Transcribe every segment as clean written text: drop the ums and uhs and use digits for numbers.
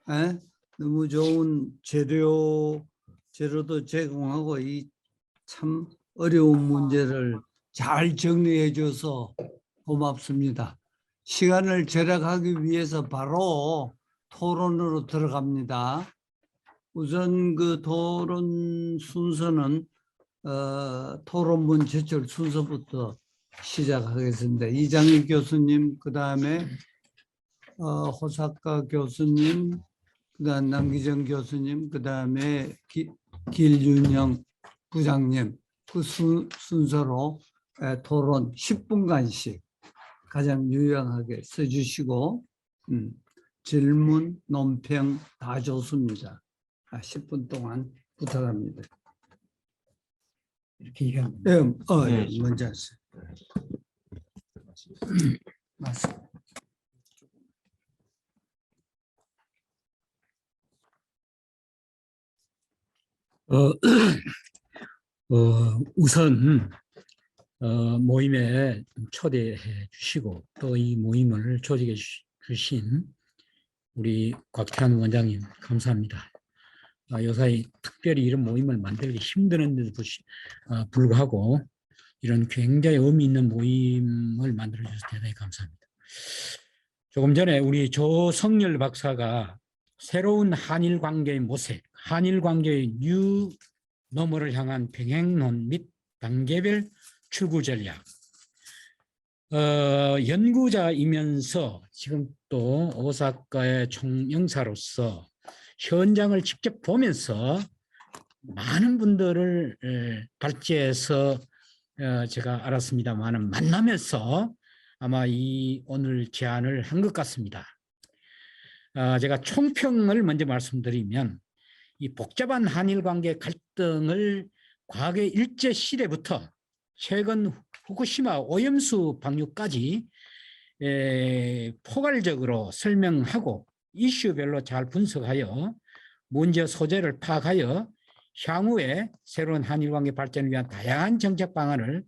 에? 너무 좋은 재료도 제공하고 이 참 어려운 문제를 잘 정리해 줘서 고맙습니다. 시간을 절약하기 위해서 바로 토론으로 들어갑니다. 우선 그 토론 순서는 토론문 제출 순서부터 시작하겠습니다. 이장희 교수님, 그 다음에 호사카 교수님, 그다음 남기정 교수님, 그다음에 길윤영 부장님, 그 순서로 토론 10분간씩 가장 유용하게 써주시고 질문, 논평 다 좋습니다. 10분 동안 부탁합니다. 이렇게 얘기하면 네, 먼저 하세요. 맞습니다. 우선 모임에 초대해 주시고 또 이 모임을 조직해 주신 우리 곽태환 원장님 감사합니다. 요사이 특별히 이런 모임을 만들기 힘드는데도 불구하고 이런 굉장히 의미 있는 모임을 만들어 주셔서 대단히 감사합니다. 조금 전에 우리 조성열 박사가 새로운 한일 관계의 모색, 한일 관계의 뉴 너머를 향한 병행론 및 단계별 출구 전략, 연구자이면서 지금 또 오사카의 총영사로서 현장을 직접 보면서 많은 분들을 발제해서 제가 알았습니다만 만나면서 아마 이 오늘 제안을 한 것 같습니다. 제가 총평을 먼저 말씀드리면 이 복잡한 한일 관계 갈등을 과거 일제 시대부터 최근 후쿠시마 오염수 방류까지 포괄적으로 설명하고 이슈별로 잘 분석하여 문제 소재를 파악하여 향후에 새로운 한일 관계 발전을 위한 다양한 정책 방안을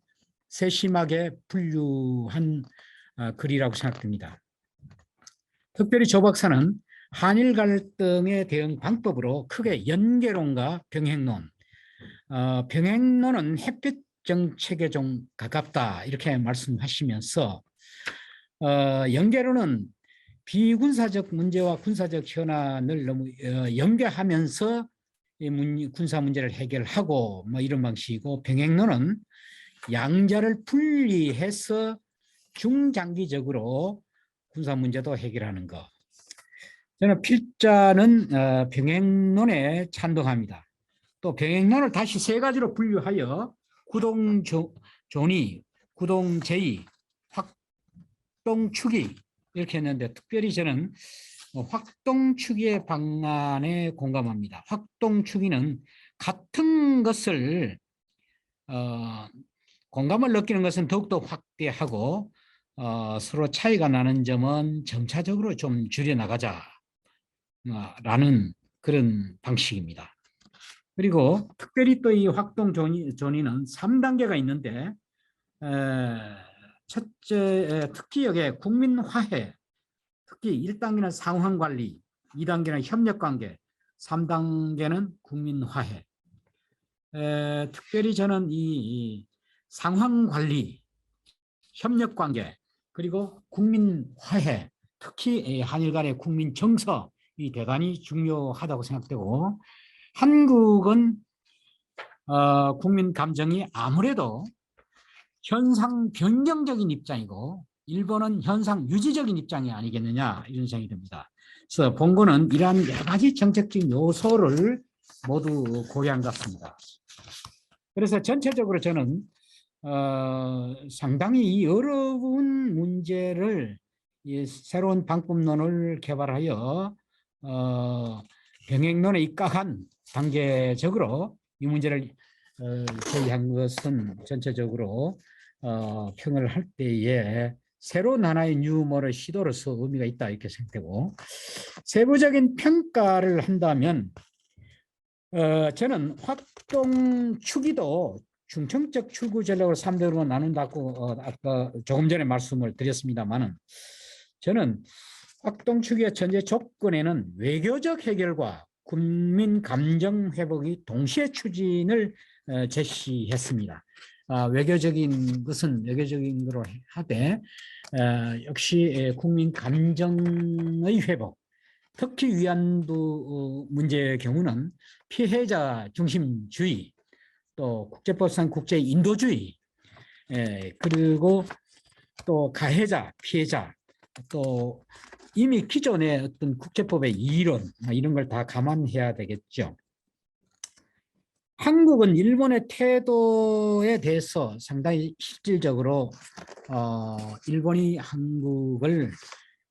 세심하게 분류한 글이라고 생각됩니다. 특별히 조 박사는 한일 갈등에 대응 방법으로 크게 연계론과 병행론, 병행론은 햇빛 정책에 좀 가깝다 이렇게 말씀하시면서 연계론은 비군사적 문제와 군사적 현안을 너무 연계하면서 군사 문제를 해결하고 뭐 이런 방식이고, 병행론은 양자를 분리해서 중장기적으로 군사 문제도 해결하는 것. 저는 필자는 병행론에 찬동합니다. 또 병행론을 다시 세 가지로 분류하여 구동존의, 구동제의, 확동축의 이렇게 했는데, 특별히 저는 확동축의의 방안에 공감합니다. 확동축의는 같은 것을 공감을 느끼는 것은 더욱더 확대하고 서로 차이가 나는 점은 점차적으로 좀 줄여나가자 라는 그런 방식입니다. 그리고 특별히 또 이 확동존의는 3단계가 있는데, 첫째 특히 여기에 국민화해, 특히 1단계는 상황관리, 2단계는 협력관계, 3단계는 국민화해. 특별히 저는 이 상황관리, 협력관계, 그리고 국민화해, 특히 한일 간의 국민정서 이 대단히 중요하다고 생각되고, 한국은 국민 감정이 아무래도 현상 변경적인 입장이고 일본은 현상 유지적인 입장이 아니겠느냐 이런 생각이 듭니다. 그래서 본고는 이러한 여러 가지 정책적인 요소를 모두 고려한 것 같습니다. 그래서 전체적으로 저는 상당히 이 어려운 문제를 새로운 방법론을 개발하여 병행론에 입각한 단계적으로 이 문제를 제기한 것은 전체적으로 평을 할 때에 새로운 하나의 뉴머럴 시도로서 의미가 있다 이렇게 생각되고, 세부적인 평가를 한다면 저는 확동 축의도 중점적 출구 전략을 3대로 나눈다고 아까 조금 전에 말씀을 드렸습니다만은, 저는 확동축의 전제 조건에는 외교적 해결과 국민 감정 회복이 동시에 추진을 제시했습니다. 외교적인 것은 외교적인 거로 하되 역시 국민 감정의 회복, 특히 위안부 문제의 경우는 피해자 중심주의, 또 국제법상 국제 인도주의, 그리고 또 가해자, 피해자, 또 이미 기존의 어떤 국제법의 이론 이런 걸 다 감안해야 되겠죠. 한국은 일본의 태도에 대해서 상당히 실질적으로 일본이 한국을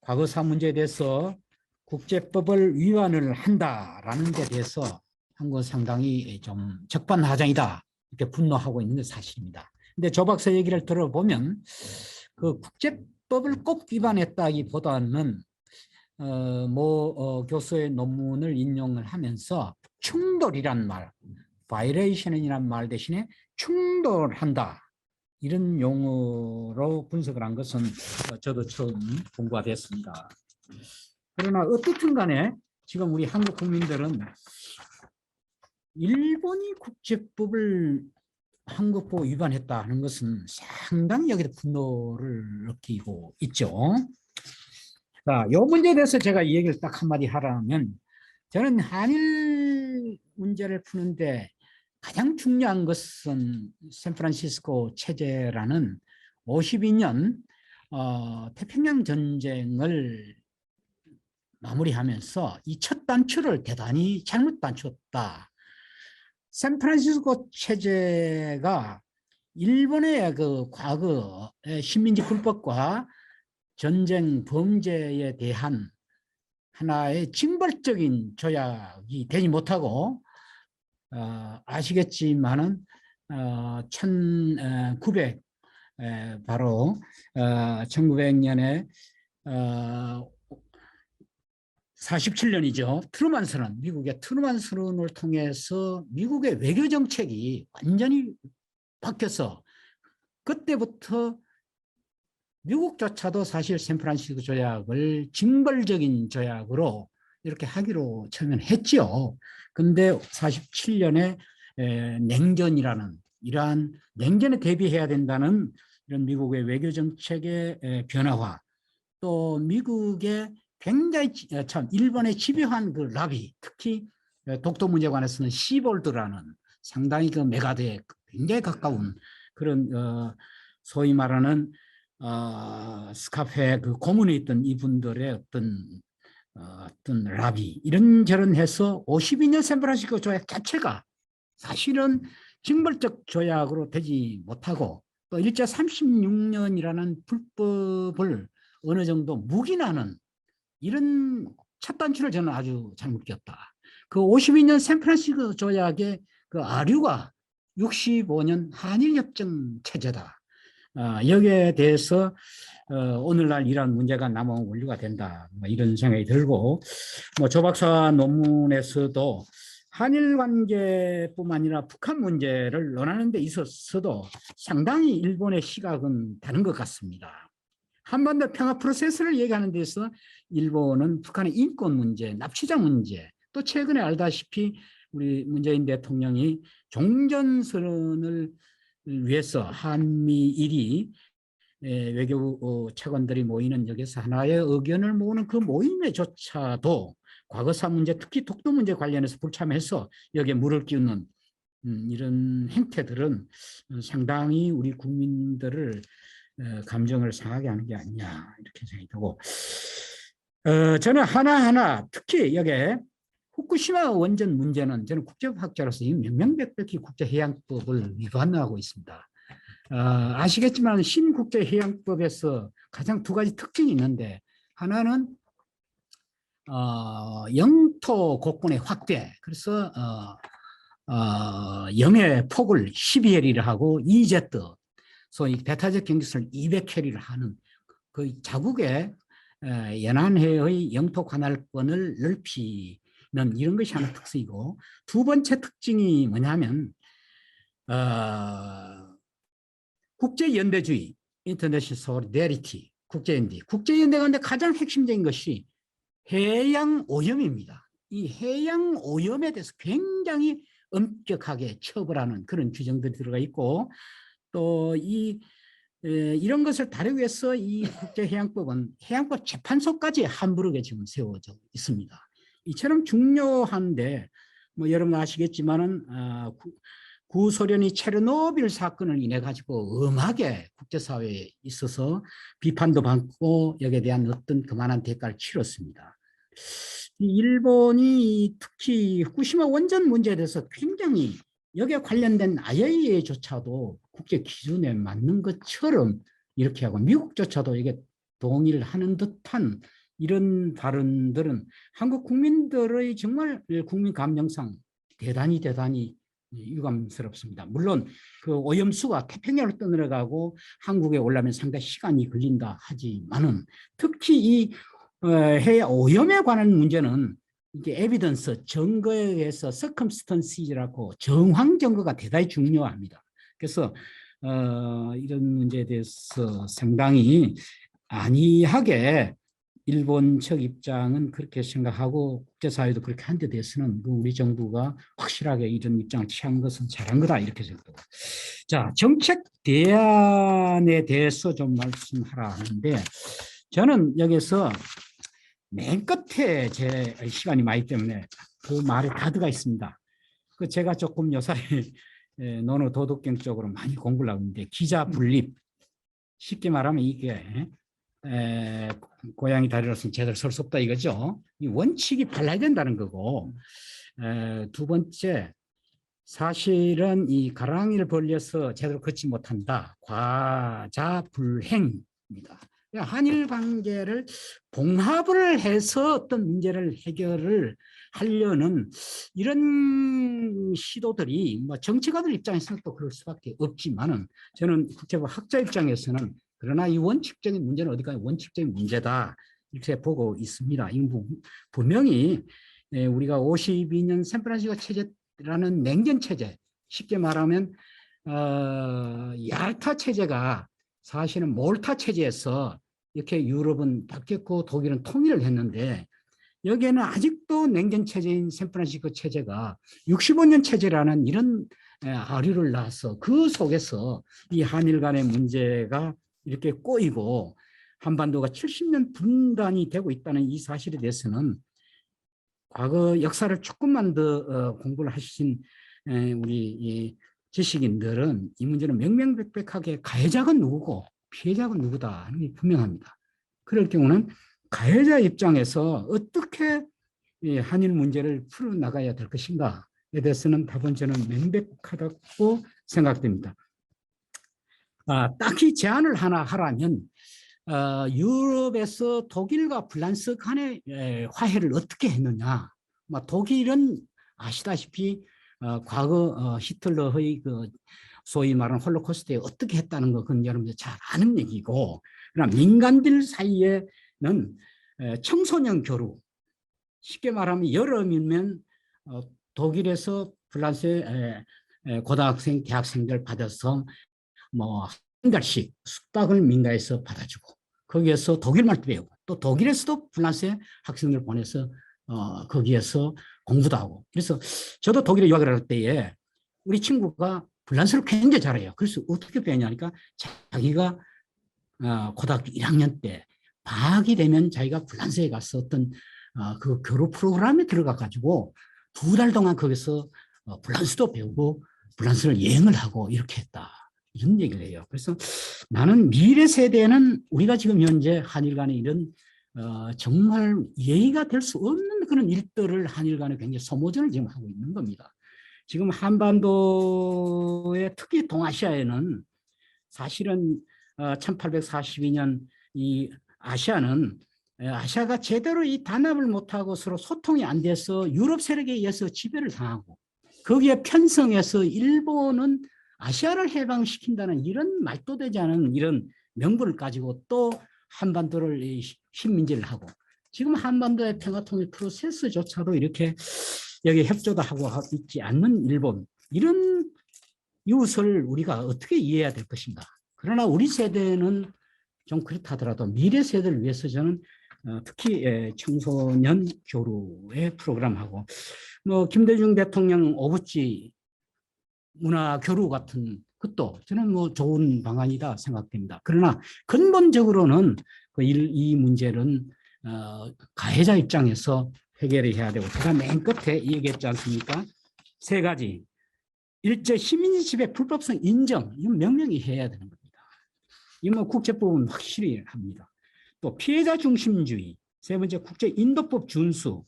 과거사 문제에 대해서 국제법을 위반을 한다라는 데 대해서 한국은 상당히 좀 적반하장이다 이렇게 분노하고 있는 게 사실입니다. 근데 조 박사 얘기를 들어보면 그 국제법을 꼭 위반했다기보다는 교수의 논문을 인용을 하면서 충돌이란 말, violation이란 말 대신에 충돌한다 이런 용어로 분석을 한 것은 저도 처음 공부가 됐습니다. 그러나 어떻든 간에 지금 우리 한국 국민들은 일본이 국제법을 한국법 위반했다 하는 것은 상당히 여기서 분노를 느끼고 있죠. 자, 이 문제에 대해서 제가 이 얘기를 딱 한마디 하라면 저는 한일 문제를 푸는데 가장 중요한 것은 샌프란시스코 체제라는 52년 태평양 전쟁을 마무리하면서 이 첫 단추를 대단히 잘못 단추었다. 샌프란시스코 체제가 일본의 그 과거의 식민지 불법과 전쟁 범죄에 대한 하나의 징벌적인 조약이 되지 못하고 아시겠지만은 1900 바로 1900년에 47년이죠. 트루만 선언, 미국의 트루만 선언을 통해서 미국의 외교 정책이 완전히 바뀌어서 그때부터 미국조차도 사실 샌프란시스코 조약을 징벌적인 조약으로 이렇게 하기로 처음엔 했지요. 근데 47년에 냉전이라는 이러한 냉전에 대비해야 된다는 이런 미국의 외교 정책의 변화와 또 미국의 굉장히 참 일본의 집요한 그 라비, 특히 독도 문제에 관해서는 시볼드라는 상당히 그 메가드에 굉장히 가까운 그런 소위 말하는 스카페 그 고문에 있던 이분들의 어떤 라비 이런저런 해서 52년 샌프란시스코 조약 자체가 사실은 징벌적 조약으로 되지 못하고 또 일제 36년이라는 불법을 어느 정도 묵인하는 이런 첫 단추를 저는 아주 잘못 꼈다. 그 52년 샌프란시스코 조약의 그 아류가 65년 한일협정 체제다. 여기에 대해서 오늘날 이런 문제가 남아온 원류가 된다. 이런 생각이 들고 조 박사 논문에서도 한일 관계뿐만 아니라 북한 문제를 논하는 데 있어서도 상당히 일본의 시각은 다른 것 같습니다. 한반도 평화 프로세스를 얘기하는 데서 일본은 북한의 인권 문제, 납치자 문제, 또 최근에 알다시피 우리 문재인 대통령이 종전선언을 위해서 한미일이 외교 차관들이 모이는 여기서 하나의 의견을 모으는 그 모임에조차도 과거사 문제, 특히 독도 문제 관련해서 불참해서 여기에 물을 끼얹는 이런 행태들은 상당히 우리 국민들을 감정을 상하게 하는 게 아니냐 이렇게 생각이 되고 저는 하나하나 특히 여기에 후쿠시마 원전 문제는 저는 국제학자로서 명명백백히 국제해양법을 위반하고 있습니다. 아시겠지만 신국제해양법에서 가장 두 가지 특징이 있는데 하나는 영토 국권의 확대, 그래서 영해 폭을 12해리를 하고 EEZ, 소위 배타적 경계선을 200해리를 하는 그 자국의 연안해의 영토 관할권을 넓히는 이런 것이 하나 특성이고, 두 번째 특징이 뭐냐면 국제연대주의, International Solidarity, 국제연대. 국제연대 가운데 가장 핵심적인 것이 해양 오염입니다. 이 해양 오염에 대해서 굉장히 엄격하게 처벌하는 그런 규정들이 들어가 있고, 또 이런 것을 다루기 위해서 이 국제해양법은 해양법 재판소까지 함부르게 지금 세워져 있습니다. 이처럼 중요한데, 뭐 여러분 아시겠지만은 구소련이 체르노빌 사건을 인해 가지고 엄하게 국제사회에 있어서 비판도 받고 여기에 대한 어떤 그만한 대가를 치렀습니다. 일본이 특히 후쿠시마 원전 문제에 대해서 굉장히 여기에 관련된 IAEA조차도 국제 기준에 맞는 것처럼 이렇게 하고, 미국조차도 이게 동의를 하는 듯한 이런 발언들은 한국 국민들의 정말 국민 감정상 대단히 유감스럽습니다. 물론 그 오염수가 태평양을 떠내려가고 한국에 올라면 상당히 시간이 걸린다 하지만은, 특히 이 해양 오염에 관한 문제는 이게 에비던스, 증거에 의해서 circumstances라고 정황 증거가 대단히 중요합니다. 그래서 이런 문제에 대해서 상당히 안이하게 일본 측 입장은 그렇게 생각하고 국제사회도 그렇게 한 데 대해서는 우리 정부가 확실하게 이런 입장을 취한 것은 잘한 거다 이렇게 생각합니다. 자, 정책 대안에 대해서 좀 말씀하라 하는데, 저는 여기서 맨 끝에 제 시간이 많기 때문에 그 말에 다 들어가 있습니다. 그 제가 조금 요사이 논어 도덕경 쪽으로 많이 공부를 하고 있는데, 기자 분립, 쉽게 말하면 이게 고양이 다리로서는 제대로 설 수 없다 이거죠. 이 원칙이 발라야 된다는 거고, 두 번째, 사실은 이 가랑이를 벌려서 제대로 걷지 못한다. 과자불행입니다. 한일 관계를 봉합을 해서 어떤 문제를 해결을 하려는 이런 시도들이 뭐 정치가들 입장에서는 또 그럴 수밖에 없지만은, 저는 국제법 학자 입장에서는 그러나 이 원칙적인 문제는 어디까지 원칙적인 문제다 이렇게 보고 있습니다. 분명히 우리가 52년 샌프란시스코 체제라는 냉전 체제, 쉽게 말하면 얄타 체제가 사실은 몰타 체제에서 이렇게 유럽은 바뀌었고 독일은 통일을 했는데, 여기에는 아직도 냉전 체제인 샌프란시스코 체제가 65년 체제라는 이런 아류를 낳아서 그 속에서 이 한일 간의 문제가 이렇게 꼬이고 한반도가 70년 분단이 되고 있다는 이 사실에 대해서는 과거 역사를 조금만 더 공부를 하신 우리 지식인들은 이 문제는 명명백백하게 가해자가 누구고 피해자가 누구다 하는 게 분명합니다. 그럴 경우는 가해자 입장에서 어떻게 한일 문제를 풀어나가야 될 것인가에 대해서는 답은 저는 명백하다고 생각됩니다. 딱히 제안을 하나 하라면 유럽에서 독일과 프랑스 간의 화해를 어떻게 했느냐. 독일은 아시다시피 과거 히틀러의 그 소위 말하는 홀로코스트에 어떻게 했다는 거 그건 여러분들 잘 아는 얘기고, 그러나 민간들 사이에는 청소년 교류, 쉽게 말하면 여름이면 독일에서 프랑스의 고등학생, 대학생들 받아서 뭐 한 달씩 숙박을 민가에서 받아주고, 거기에서 독일말도 배우고, 또 독일에서도 프랑스의 학생들 보내서 거기에서 공부도 하고. 그래서 저도 독일에 유학을 할 때에 우리 친구가 프랑스를 굉장히 잘해요. 그래서 어떻게 배우냐니까, 자기가 고등학교 1학년 때 방학이 되면 자기가 프랑스에 가서 어떤 그 교류 프로그램에 들어가 가지고 2달 동안 거기서 프랑스도 배우고 프랑스를 여행을 하고 이렇게 했다, 이런 얘기를 해요. 그래서 나는 미래 세대는 우리가 지금 현재 한일 간에 이런 정말 예의가 될 수 없는 그런 일들을 한일 간에 굉장히 소모전을 지금 하고 있는 겁니다. 지금 한반도에, 특히 동아시아에는 사실은 1842년 이 아시아가 제대로 이 단합을 못하고 서로 소통이 안 돼서 유럽 세력에 의해서 지배를 당하고, 거기에 편성해서 일본은 아시아를 해방시킨다는 이런 말도 되지 않은 이런 명분을 가지고 또 한반도를 식민지를 하고, 지금 한반도의 평화통일 프로세스조차도 이렇게 여기 협조도 하고 있지 않는 일본, 이런 이웃을 우리가 어떻게 이해해야 될 것인가. 그러나 우리 세대는 좀 그렇다더라도 미래 세대를 위해서 저는 특히 청소년 교류의 프로그램하고 뭐 김대중 대통령 오부지 문화 교류 같은 것도 저는 뭐 좋은 방안이다 생각됩니다. 그러나 근본적으로는 이 문제는 가해자 입장에서 해결을 해야 되고 제가 맨 끝에 얘기했지 않습니까? 세 가지. 일제 식민 지배 불법성 인정, 이건 명명히 해야 되는 겁니다. 이건 뭐 국제법은 확실히 합니다. 또 피해자 중심주의, 세 번째 국제 인도법 준수,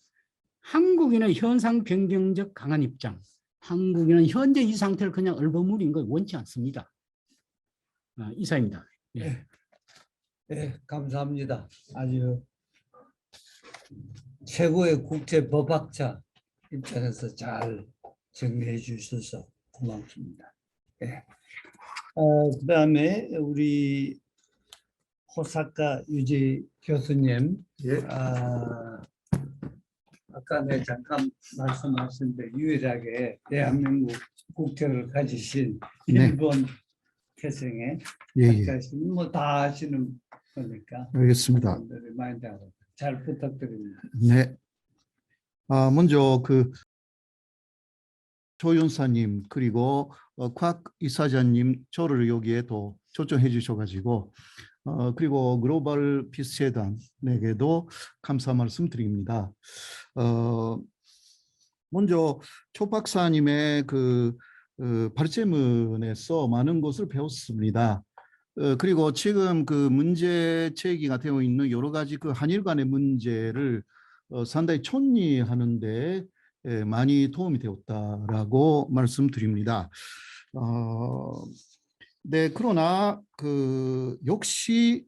한국인의 현상 변경적 강한 입장, 한국인은 현재 이 상태를 그냥 얼버무린 걸 원치 않습니다. 이사입니다. 예. 네, 감사합니다. 아주 최고의 국제 법학자 입장에서 잘 정리해 주셔서 고맙습니다. 네. 그다음에 우리 호사카 유지 교수님, 예. 아까 내 잠깐 말씀하셨는데 유일하게 대한민국 국적을 가지신 네. 일본 태생의 예. 학자신 뭐다 아시는 거니까 알겠습니다. 분들이 많이 잘 부탁드립니다. 네. 먼저 그 조윤사님 그리고 곽 이사장님 저를 여기에 또 초청해 주셔가지고 그리고 글로벌 피스재단에게도 감사 말씀 드립니다. 먼저 초 박사님의 그 발제문에서 많은 것을 배웠습니다. 그리고 지금 그 문제 제기가 되어 있는 여러 가지 그 한일 간의 문제를 상당히 정리하는데 많이 도움이 되었다라고 말씀드립니다. 네, 그러나 그 역시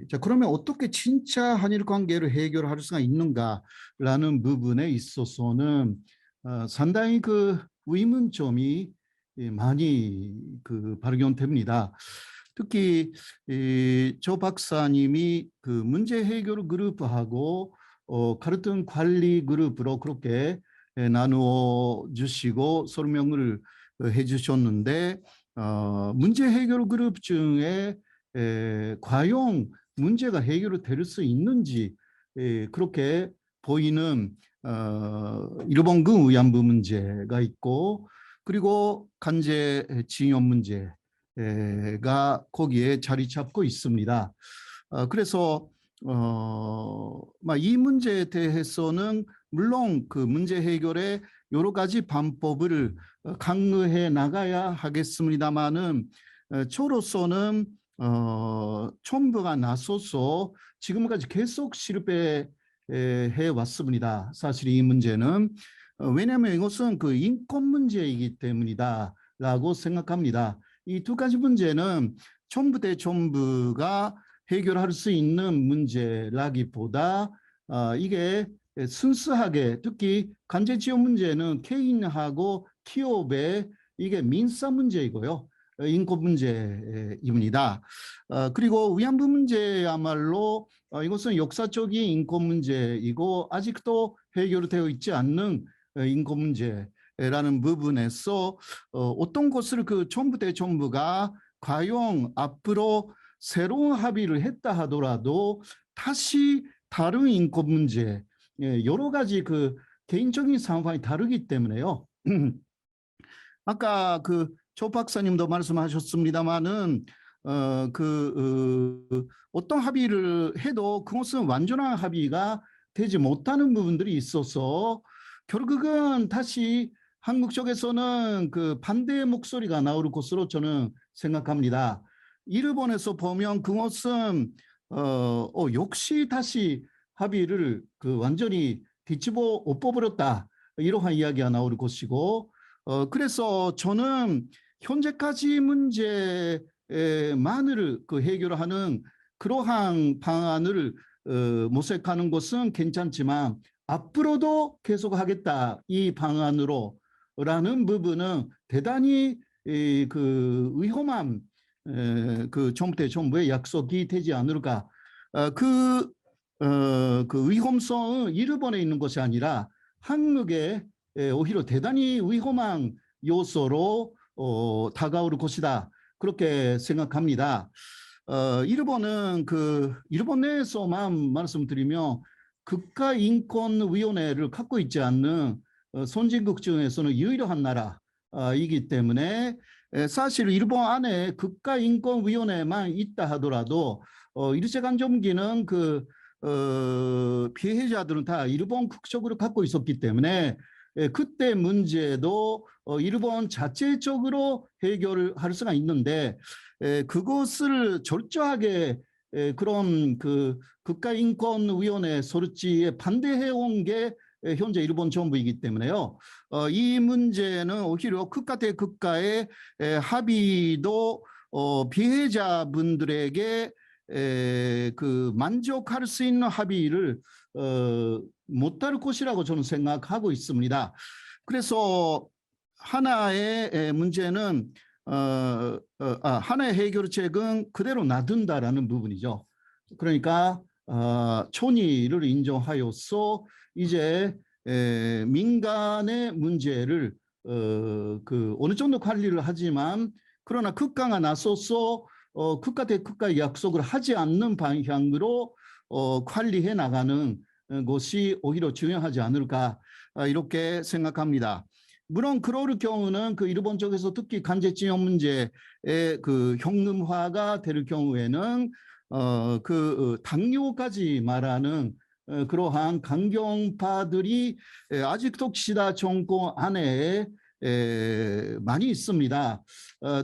자 그러면 어떻게 진짜 한일 관계를 해결할 수가 있는가라는 부분에 있어서는 상당히 그 의문점이 많이 그 발견됩니다. 특히 조 박사님이 그 문제 해결 그룹하고 카르툰 관리 그룹으로 그렇게 나누어 주시고 설명을 해주셨는데 문제 해결 그룹 중에 과연 문제가 해결될 수 있는지 그렇게 보이는 일본군 위안부 문제가 있고 그리고 강제 징용 문제가 거기에 자리 잡고 있습니다. 그래서 이 문제에 대해서는 물론 그 문제 해결에 여러 가지 방법을 강구해 나가야 하겠습니다만은 저로서는 정부가 나서서 지금까지 계속 실패해 왔습니다. 사실 이 문제는 왜냐하면 이것은 그 인권 문제이기 때문이다라고 생각합니다. 이 두 가지 문제는 정부 대 정부가 해결할 수 있는 문제라기보다 이게 순수하게 특히 강제징용 문제는 개인하고 기업의 이게 민사 문제이고요. 인권 문제입니다. 그리고 위안부 문제야말로 이것은 역사적인 인권 문제이고 아직도 해결되어 있지 않는 인권 문제라는 부분에서 어떤 것을 그 정부 대 정부가 과연 앞으로 새로운 합의를 했다 하더라도 다시 다른 인권 문제 여러 가지 그 개인적인 상황이 다르기 때문에요. 아까 그 조 박사님도 말씀하셨습니다마는 어떤 합의를 해도 그것은 완전한 합의가 되지 못하는 부분들이 있어서 결국은 다시 한국 쪽에서는 그 반대의 목소리가 나올 것으로 저는 생각합니다. 일본에서 보면 그것은 역시 다시 합의를 그 완전히 뒤집어 엎어버렸다 이러한 이야기가 나올 것이고 그래서 저는 현재까지 문제만을 그 해결하는 그러한 방안을 모색하는 것은 괜찮지만 앞으로도 계속하겠다 이 방안으로라는 부분은 대단히 그 위험한 그 정부 대 정부의 약속이 되지 않을까. 그 위험성은 일본에 있는 것이 아니라 한국에 오히려 대단히 위험한 요소로 다가올 것이다. 그렇게 생각합니다. 일본은 일본 내에서만 말씀드리면 국가인권위원회를 갖고 있지 않는 선진국 중에서는 유일한 나라이기 때문에 사실 일본 안에 국가인권위원회만 있다 하더라도 일제강점기는 피해자들은 다 일본 국적으로 갖고 있었기 때문에 그때 문제도 일본 자체적으로 해결을 할 수가 있는데 그것을 철저하게 그런 국가인권위원회 설치에 반대해 온 게 현재 일본 정부이기 때문에요. 이 문제는 오히려 국가 대 국가의 합의도 피해자분들에게 만족할 수 있는 합의를 못할 것이라고 저는 생각하고 있습니다. 그래서 하나의 문제는 하나의 해결책은 그대로 놔둔다라는 부분이죠. 그러니까 초니를 인정하여서 이제 민간의 문제를 어느 정도 관리를 하지만 그러나 국가가 나서서 국가 대 국가 약속을 하지 않는 방향으로 관리해 나가는 것이 오히려 중요하지 않을까 이렇게 생각합니다. 물론 그럴 경우는 일본 쪽에서 특히 간제징용 문제의 현금화가 될 경우에는 당뇨까지 말하는 그러한 강경파들이 아직도 기시다 정권 안에 많이 있습니다.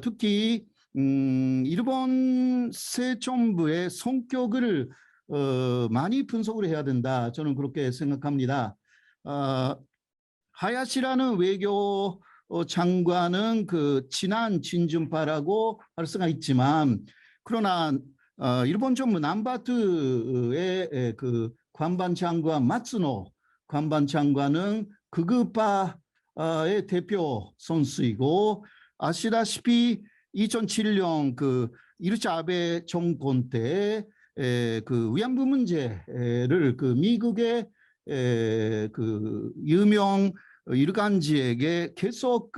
특히 일본 새 정부의 성격을 많이 분석을 해야 된다. 저는 그렇게 생각합니다. 하야시라는 외교 장관은 친한 친준파라고 할 수가 있지만 그러나 일본 정부 남바트의 관반 장관 마츠노 관반 장관은 극우파의 대표 선수이고 아시다시피 2007년 이르차 아베 정권 때 위안부 문제를 미국의 유명 일간지에게 계속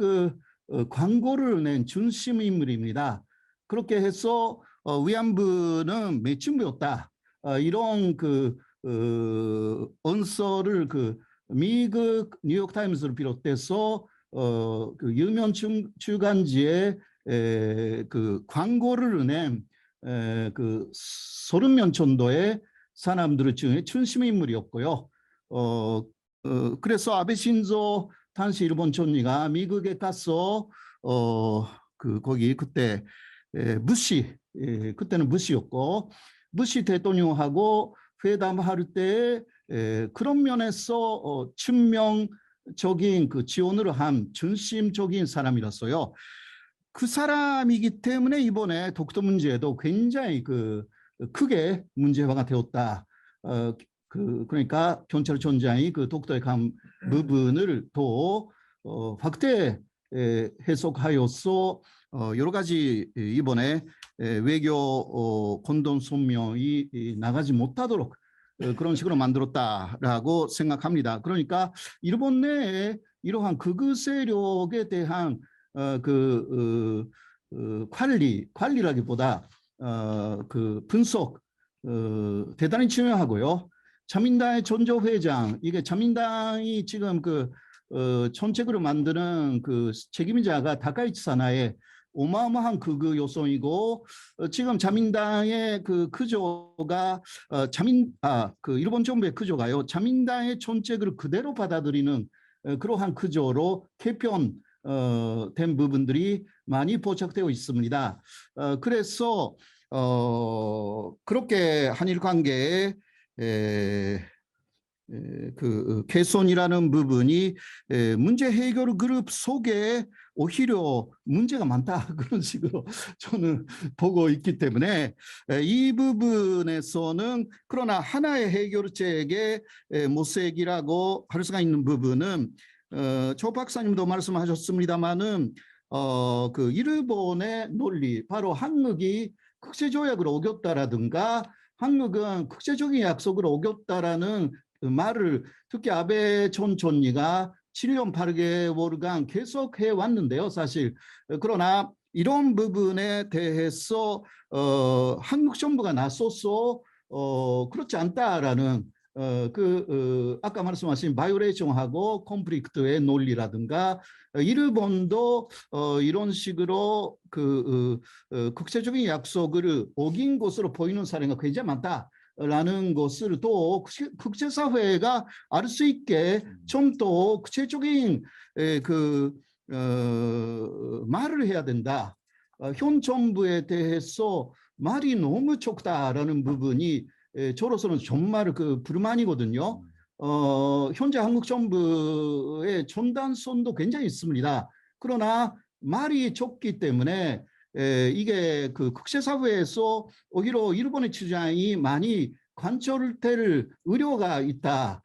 광고를 낸 중심 인물입니다. 그렇게 해서 위안부는 매춘부였다. 이런 언서를 미국 뉴욕타임스를 비롯해서 유명 주간지에 광고를 낸 30명 정도의 사람들 중에 중심 인물이었고요. 그래서 아베 신조 당시 일본 총리가 미국에 가서 거기 그때 그때는 부시였고 부시 대통령하고 회담할 때 그런 면에서 측면적인 지원을 한 중심적인 사람이라서요. 그 사람이기 때문에 이번에 독도 문제도 굉장히 크게 문제화가 되었다. 그러니까 경찰청장이 독도에 간 부분을 더 확대 해석하여서 여러 가지 이번에 외교 공동 성명이 나가지 못하도록 그런 식으로 만들었다라고 생각합니다. 그러니까 일본 내에 이러한 극우 세력에 대한 관리라기보다 분석 대단히 중요하고요. 자민당의 전조 회장, 이게 자민당이 지금 정책으로 만드는 책임자가 다카이치 사나의 어마어마한 극우 요소이고 지금 자민당의 크조가 일본 정부의 크조가요. 자민당의 정책을 그대로 받아들이는 그러한 크조로 개편된 부분들이 많이 포착되어 있습니다. 그래서 그렇게 한일 관계에 개선이라는 부분이 문제 해결 그룹 속에 오히려 문제가 많다 그런 식으로 저는 보고 있기 때문에 이 부분에서는 그러나 하나의 해결책의 모색이라고 할 수가 있는 부분은 조 박사님도 말씀하셨습니다마는 일본의 논리 바로 한국이 국제조약을 어겼다라든가 한국은 국제적인 약속을 어겼다라는 말을 특히 아베 전 총리가 7년 8개월간 계속 해왔는데요. 사실 그러나 이런 부분에 대해서 한국 정부가 나서서 그렇지 않다라는 아까 말씀하신 바이오레이션하고 콘플릭트의 논리라든가 일본도 이런 식으로 국제적인 약속을 어긴 것으로 보이는 사례가 굉장히 많다라는 것을 또 국제사회가 알 수 있게 좀 더 구체적인 말을 해야 된다. 현 정부에 대해서 말이 너무 적다라는 부분이 저로서는 정말 불만이거든요. 현재 한국 정부의 전단선도 굉장히 있습니다. 그러나 말이 적기 때문에 이게 국제사회에서 오히려 일본의 주장이 많이 관철될 우려가 있다.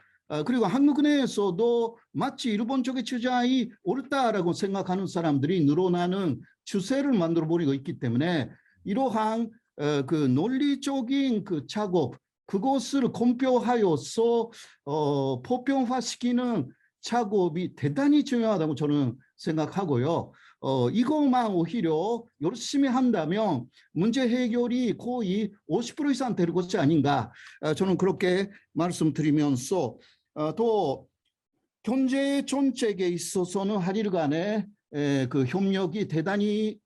그리고 한국 내에서도 마치 일본 쪽의 주장이 옳다라고 생각하는 사람들이 늘어나는 추세를 만들어 버리고 있기 때문에 이러한 논리적인 작업 그것을 검표하여서 보편화시키는 작업이 대단히 중요하다고 저는 생각하고요. 이것만 오히려 열심히 한다면 문제 해결이 거의 50% 이상 될 것이 아닌가 저는 그렇게 말씀드리면서 또 경제 정책에 있어서는 한일 간의 협력이 대단히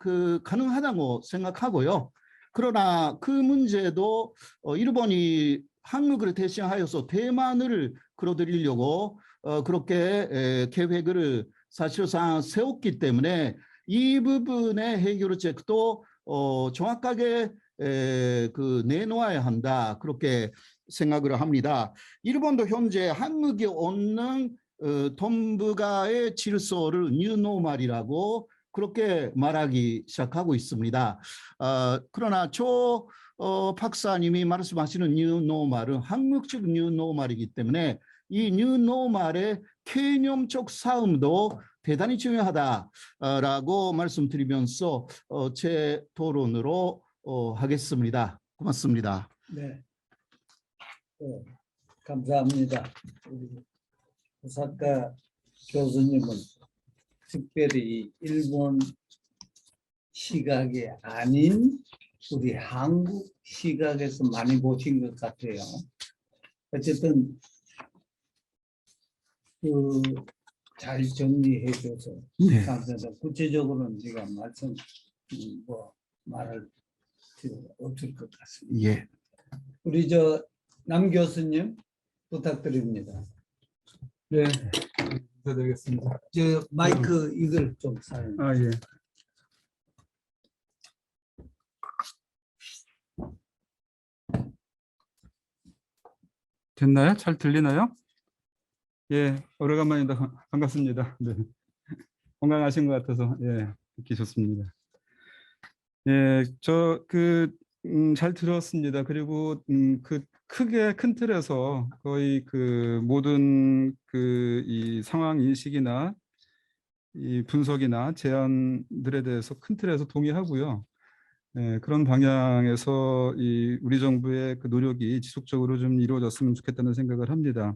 가능하다고 생각하고요. 그러나 그 문제도 일본이 한국을 대신하여서 대만을 끌어들이려고 그렇게 계획을 사실상 세웠기 때문에 이 부분의 해결책도 정확하게 내놓아야 한다 그렇게 생각을 합니다. 일본도 현재 한국이 얻는 동북아의 질서를 뉴노멀이라고 그렇게 말하기 시작하고 있습니다. 그러나 박사님이 말씀하시는 뉴노멀은 한국식 뉴노멀이기 때문에 이 뉴노멀의 개념적 싸움도 대단히 중요하다라고 말씀드리면서 제 토론으로 하겠습니다. 고맙습니다. 네. 감사합니다. 우리 부사카 교수님은 특별히 일본 시각이 아닌 우리 한국 시각에서 많이 보신 것 같아요. 어쨌든 잘 정리해 줘서 감사합니다. 구체적으로는 제가 말할 필요가 없을 것 같습니다. 예. 우리 남 교수님 부탁드립니다. 네, 인사드리겠습니다. 마이크 이걸 좀 사용. 예. 됐나요? 잘 들리나요? 예, 오래간만이다. 반갑습니다. 네. 건강하신 것 같아서 듣기 좋습니다. 예, 잘 들었습니다. 그리고 크게 큰 틀에서 거의 모든 이 상황 인식이나 이 분석이나 제안들에 대해서 큰 틀에서 동의하고요. 그런 방향에서 우리 정부의 노력이 지속적으로 좀 이루어졌으면 좋겠다는 생각을 합니다.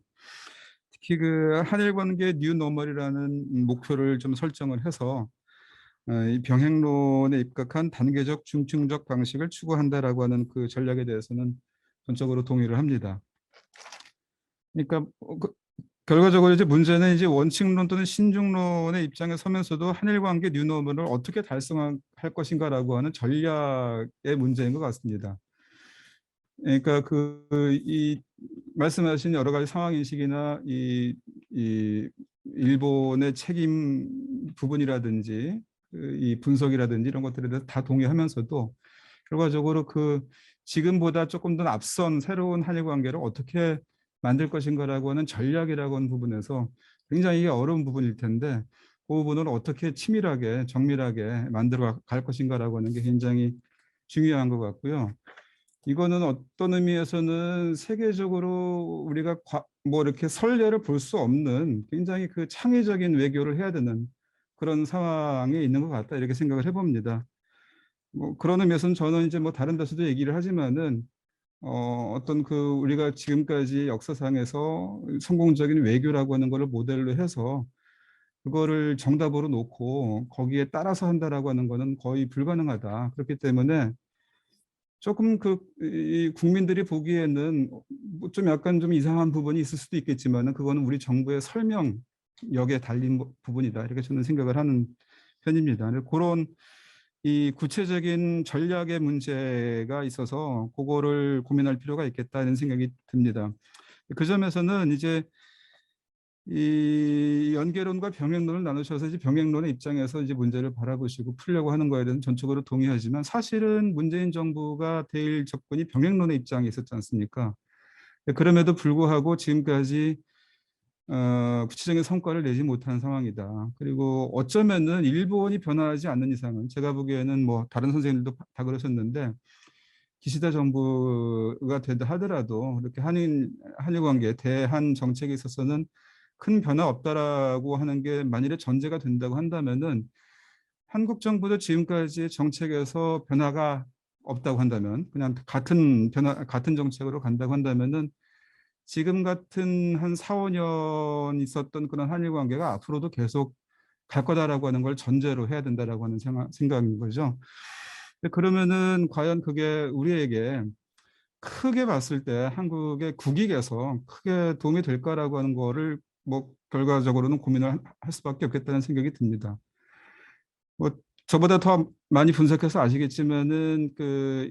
특히 한일 관계 뉴노멀이라는 목표를 좀 설정을 해서 이 병행론에 입각한 단계적 중증적 방식을 추구한다라고 하는 그 전략에 대해서는 전적으로 동의를 합니다. 그러니까 결과적으로 문제는 원칙론 또는 신중론의 입장에 서면서도 한일 관계 뉴노멀을 어떻게 달성할 것인가라고 하는 전략의 문제인 것 같습니다. 그러니까 이 말씀하신 여러 가지 상황 인식이나 이 일본의 책임 부분이라든지 이 분석이라든지 이런 것들에 대해서 다 동의하면서도 결과적으로 지금보다 조금 더 앞선 새로운 한일 관계를 어떻게 만들 것인가라고 하는 전략이라고 하는 부분에서 굉장히 어려운 부분일 텐데 그 부분을 어떻게 치밀하게 정밀하게 만들어 갈 것인가라고 하는 게 굉장히 중요한 것 같고요. 이거는 어떤 의미에서는 세계적으로 우리가 이렇게 선례를 볼 수 없는 굉장히 창의적인 외교를 해야 되는 그런 상황에 있는 것 같다 이렇게 생각을 해봅니다. 그런 의미에서는 저는 다른 데서도 얘기를 하지만은 어떤 우리가 지금까지 역사상에서 성공적인 외교라고 하는 것을 모델로 해서 그거를 정답으로 놓고 거기에 따라서 한다라고 하는 거는 거의 불가능하다. 그렇기 때문에 조금 이 국민들이 보기에는 뭐좀 약간 좀 이상한 부분이 있을 수도 있겠지만은 그거는 우리 정부의 설명력에 달린 부분이다. 이렇게 저는 생각을 하는 편입니다. 그런 이 구체적인 전략의 문제가 있어서 그거를 고민할 필요가 있겠다는 생각이 듭니다. 그 점에서는 이제 이 연계론과 병행론을 나누셔서 이제 병행론의 입장에서 이제 문제를 바라보시고 풀려고 하는 거에 대해서는 전적으로 동의하지만 사실은 문재인 정부가 대일 접근이 병행론의 입장에 있었지 않습니까? 그럼에도 불구하고 지금까지 구체적인 성과를 내지 못한 상황이다. 그리고 어쩌면은 일본이 변화하지 않는 이상은 제가 보기에는 뭐 다른 선생님들도 다 그러셨는데 기시다 정부가 된다 하더라도 이렇게 한일 관계 대한 정책에 있어서는 큰 변화 없다라고 하는 게 만일에 전제가 된다고 한다면은 한국 정부도 지금까지의 정책에서 변화가 없다고 한다면 그냥 같은 정책으로 간다고 한다면은 지금 같은 한 4, 5년 있었던 그런 한일 관계가 앞으로도 계속 갈 거다라고 하는 걸 전제로 해야 된다라고 하는 생각인 거죠. 그러면은 과연 그게 우리에게 크게 봤을 때 한국의 국익에서 크게 도움이 될까라고 하는 거를 뭐 결과적으로는 고민을 할 수밖에 없겠다는 생각이 듭니다. 뭐 저보다 더 많이 분석해서 아시겠지만은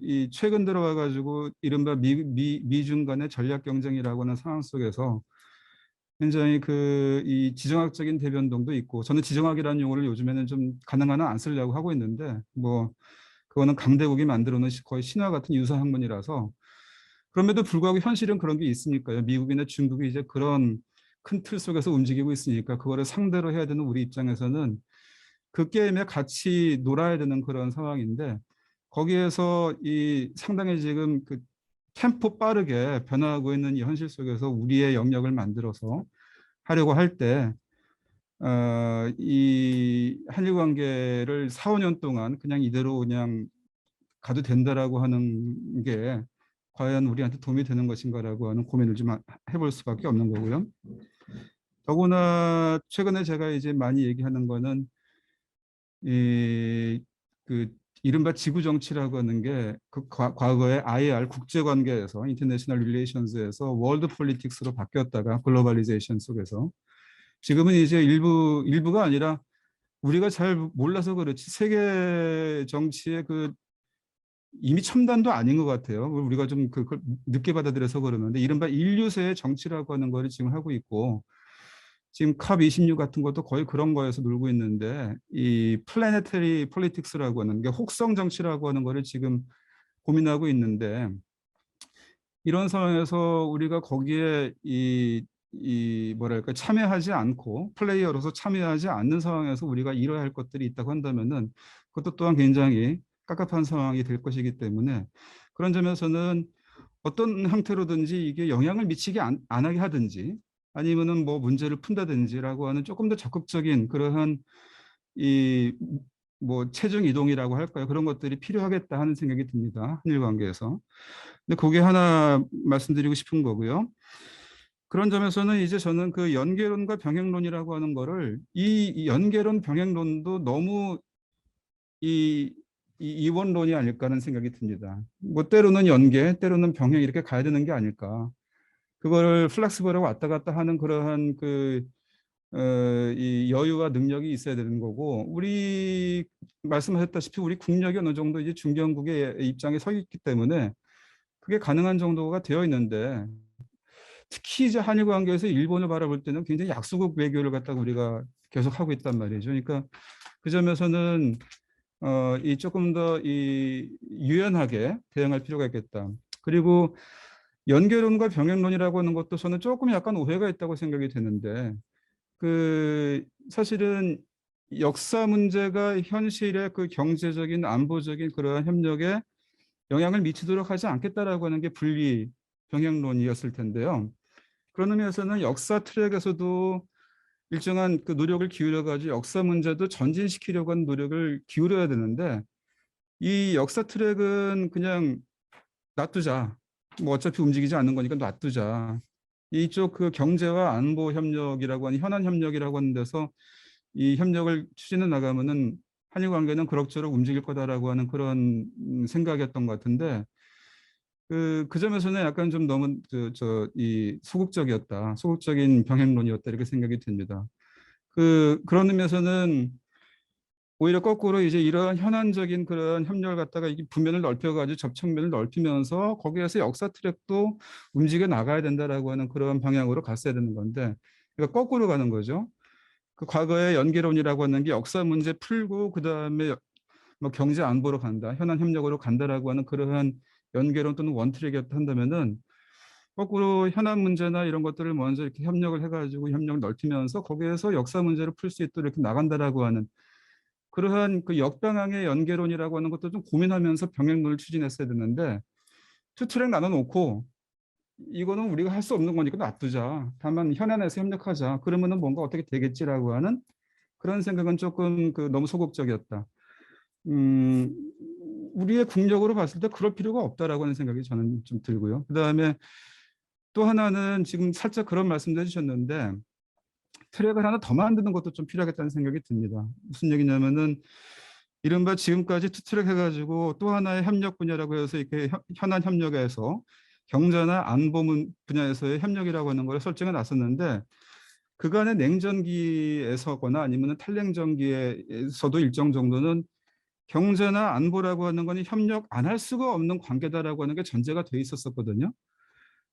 이 최근 들어와 가지고 이른바 미중 간의 전략 경쟁이라고 하는 상황 속에서 굉장히 이 지정학적인 대변동도 있고 저는 지정학이라는 용어를 요즘에는 좀 가능한 한 안 쓰려고 하고 있는데 뭐 그거는 강대국이 만들어 놓은 거의 신화 같은 유사 학문이라서 그럼에도 불구하고 현실은 그런 게 있으니까요. 미국이나 중국이 이제 그런 큰 틀 속에서 움직이고 있으니까 그거를 상대로 해야 되는 우리 입장에서는 그 게임에 같이 놀아야 되는 그런 상황인데 거기에서 이 상당히 지금 템포 빠르게 변화하고 있는 이 현실 속에서 우리의 영역을 만들어서 하려고 할 때 이 한일 관계를 4, 5년 동안 그냥 이대로 그냥 가도 된다라고 하는 게 과연 우리한테 도움이 되는 것인가라고 하는 고민을 좀 해볼 수밖에 없는 거고요. 더구나 최근에 제가 이제 많이 얘기하는 거는 이른바 지구 정치라고 하는 게 과거의 IR 국제관계에서 인터내셔널 릴레이션스에서 월드 폴리틱스로 바뀌었다가 글로벌리제이션 속에서 지금은 이제 일부가 아니라 우리가 잘 몰라서 그렇지 세계 정치의 이미 첨단도 아닌 것 같아요. 우리가 좀 그걸 늦게 받아들여서 그러는데 이른바 인류세의 정치라고 하는 거를 지금 하고 있고 지금 컵26 같은 것도 거의 그런 거에서 놀고 있는데 이 플래네터리 폴리틱스라고 하는 게 혹성 정치라고 하는 거를 지금 고민하고 있는데 이런 상황에서 우리가 거기에 뭐랄까 참여하지 않고 플레이어로서 참여하지 않는 상황에서 우리가 이뤄야 할 것들이 있다고 한다면은 그것도 또한 굉장히 깝깝한 상황이 될 것이기 때문에 그런 점에서는 어떤 형태로든지 이게 영향을 미치게 안 하게 하든지 아니면은 뭐 문제를 푼다든지라고 하는 조금 더 적극적인 그러한 뭐 체중 이동이라고 할까요? 그런 것들이 필요하겠다 하는 생각이 듭니다. 한일 관계에서. 근데 그게 하나 말씀드리고 싶은 거고요. 그런 점에서는 이제 저는 그 연계론과 병행론이라고 하는 거를 이 연계론 병행론도 너무 이원론이 아닐까 하는 생각이 듭니다. 뭐 때로는 연계, 때로는 병행 이렇게 가야 되는 게 아닐까. 그거를 플렉스블하고 왔다 갔다 하는 그러한 이 여유와 능력이 있어야 되는 거고 우리 말씀하셨다시피 우리 국력이 어느 정도 이제 중견국의 입장에 서 있기 때문에 그게 가능한 정도가 되어 있는데 특히 이제 한일 관계에서 일본을 바라볼 때는 굉장히 약소국 외교를 갖다가 우리가 계속 하고 있단 말이죠. 그러니까 그 점에서는 이 조금 더 유연하게 대응할 필요가 있겠다. 그리고 연계론과 병행론이라고 하는 것도 저는 조금 약간 오해가 있다고 생각이 되는데 사실은 역사 문제가 현실의 경제적인 안보적인 그러한 협력에 영향을 미치도록 하지 않겠다라고 하는 게 분리 병행론이었을 텐데요. 그런 의미에서는 역사 트랙에서도 일정한 노력을 기울여 가지고 역사 문제도 전진시키려고 하는 노력을 기울여야 되는데 이 역사 트랙은 그냥 놔두자. 뭐 어차피 움직이지 않는 거니까 놔두자. 이쪽 경제와 안보 협력이라고 하는 현안 협력이라고 하는 데서 이 협력을 추진해 나가면은 한일 관계는 그럭저럭 움직일 거다라고 하는 그런 생각이었던 것 같은데 그 점에서는 약간 좀 너무 이 소극적인 병행론이었다 이렇게 생각이 듭니다. 그런 의미에서는 오히려 거꾸로 이제 이런 현안적인 그런 협력을 갖다가 이게 부면을 넓혀가지고 접촉면을 넓히면서 거기에서 역사 트랙도 움직여 나가야 된다라고 하는 그런 방향으로 갔어야 되는 건데, 그러니까 거꾸로 가는 거죠. 그 과거의 연계론이라고 하는 게 역사 문제 풀고 그 다음에 뭐 경제 안보로 간다, 현안 협력으로 간다라고 하는 그러한 연계론 또는 원트랙이었다 한다면은 거꾸로 현안 문제나 이런 것들을 먼저 이렇게 협력을 해가지고 협력을 넓히면서 거기에서 역사 문제를 풀 수 있도록 이렇게 나간다라고 하는 그러한 그 역방향의 연계론이라고 하는 것도 좀 고민하면서 병행론을 추진했어야 되는데 투 트랙 나눠놓고 이거는 우리가 할 수 없는 거니까 놔두자. 다만 현안에서 협력하자. 그러면은 뭔가 어떻게 되겠지라고 하는 그런 생각은 조금 너무 소극적이었다. 우리의 국력으로 봤을 때 그럴 필요가 없다라고 하는 생각이 저는 좀 들고요. 그다음에 또 하나는 지금 살짝 그런 말씀도 해주셨는데 트랙을 하나 더 만드는 것도 좀 필요하겠다는 생각이 듭니다. 무슨 얘기냐면은 이른바 지금까지 투트랙 해가지고 또 하나의 협력 분야라고 해서 이렇게 현안 협력에서 경제나 안보 분야에서의 협력이라고 하는 걸 설정해 놨었는데 그간의 냉전기에서거나 아니면 탈냉전기에서도 일정 정도는 경제나 안보라고 하는 건 협력 안 할 수가 없는 관계다라고 하는 게 전제가 돼 있었거든요.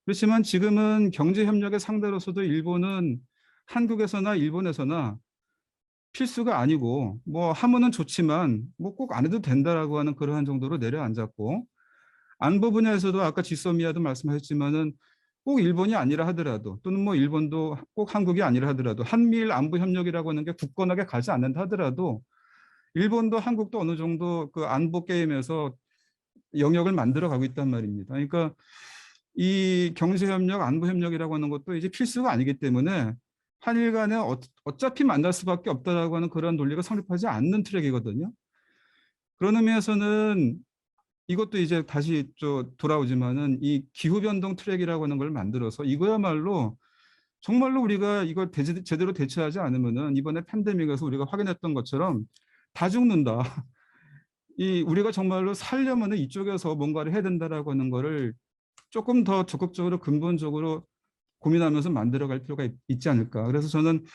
그렇지만 지금은 경제 협력의 상대로서도 일본은 한국에서나 일본에서나 필수가 아니고 뭐 하면은 좋지만 뭐 꼭 안 해도 된다라고 하는 그러한 정도로 내려앉았고 안보 분야에서도 아까 지소미아도 말씀하셨지만은 꼭 일본이 아니라 하더라도 또는 뭐 일본도 꼭 한국이 아니라 하더라도 한미일 안보 협력이라고 하는 게 굳건하게 가지 않는다 하더라도 일본도 한국도 어느 정도 그 안보 게임에서 영역을 만들어 가고 있단 말입니다. 그러니까 이 경제협력, 안보협력이라고 하는 것도 이제 필수가 아니기 때문에 한일 간에 어차피 만날 수밖에 없다라고 하는 그런 논리가 성립하지 않는 트랙이거든요. 그런 의미에서는 이것도 이제 다시 돌아오지만은 이 기후변동 트랙이라고 하는 걸 만들어서 이거야말로 정말로 우리가 이걸 제대로 대처하지 않으면은 이번에 팬데믹에서 우리가 확인했던 것처럼 다 죽는다. 우리가 정말로 살려면은 이쪽에서 뭔가를 해야 된다라고 하는 거를 조금 더 적극적으로 근본적으로 고민하면서 만들어갈 필요가 있지 않을까. 그래서 저는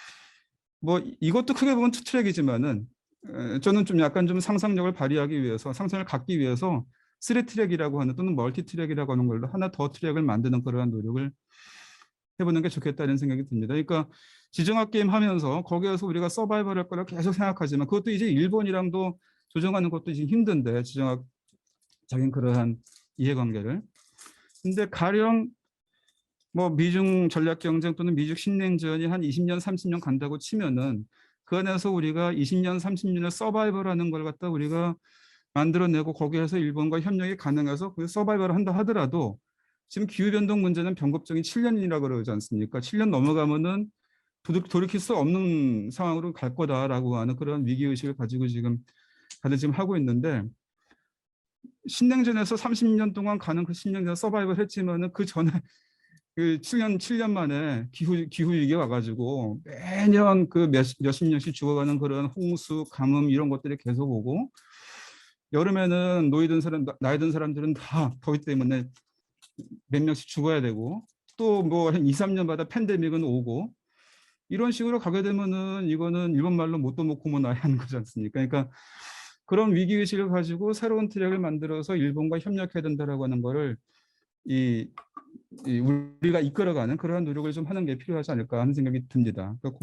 뭐 이것도 크게 보면 투 트랙이지만은 저는 좀 약간 좀 상상력을 발휘하기 위해서 상상을 갖기 위해서 쓰리 트랙이라고 하는 또는 멀티 트랙이라고 하는 걸로 하나 더 트랙을 만드는 그러한 노력을 해보는 게 좋겠다는 생각이 듭니다. 그러니까 지정학 게임 하면서 거기에서 우리가 서바이벌 할 거라고 계속 생각하지만 그것도 이제 일본이랑도 조정하는 것도 이제 힘든데 지정학적인 그러한 이해관계를. 근데 가령 뭐 미중 전략 경쟁 또는 미중 신냉전이 한 20년, 30년 간다고 치면은 그 안에서 우리가 20년, 30년을 서바이벌하는 걸 갖다 우리가 만들어내고 거기에서 일본과 협력이 가능해서 그 서바이벌을 한다 하더라도 지금 기후변동 문제는 변곡적인 7년이라고 그러지 않습니까? 7년 넘어가면은 돌이킬 수 없는 상황으로 갈 거다라고 하는 그런 위기의식을 가지고 지금 다들 지금 하고 있는데 신냉전에서 30년 동안 가는 그 10년 서바이벌 했지만은 그 전에 그 7년 만에 기후 위기가 와가지고 매년 그 몇십 년씩 죽어가는 그런 홍수, 가뭄 이런 것들이 계속 오고 여름에는 나이 든 사람들은 다 더위 때문에 몇 명씩 죽어야 되고 또 뭐 한 2, 3년마다 팬데믹은 오고 이런 식으로 가게 되면은 이거는 일본 말로 못도 못 고모 나야 하는 거지 않습니까? 그러니까 그런 위기의식을 가지고 새로운 트랙을 만들어서 일본과 협력해야 된다라고 하는 거를 우리가 이끌어가는 그러한 노력을 좀 하는 게 필요하지 않을까 하는 생각이 듭니다. 그러니까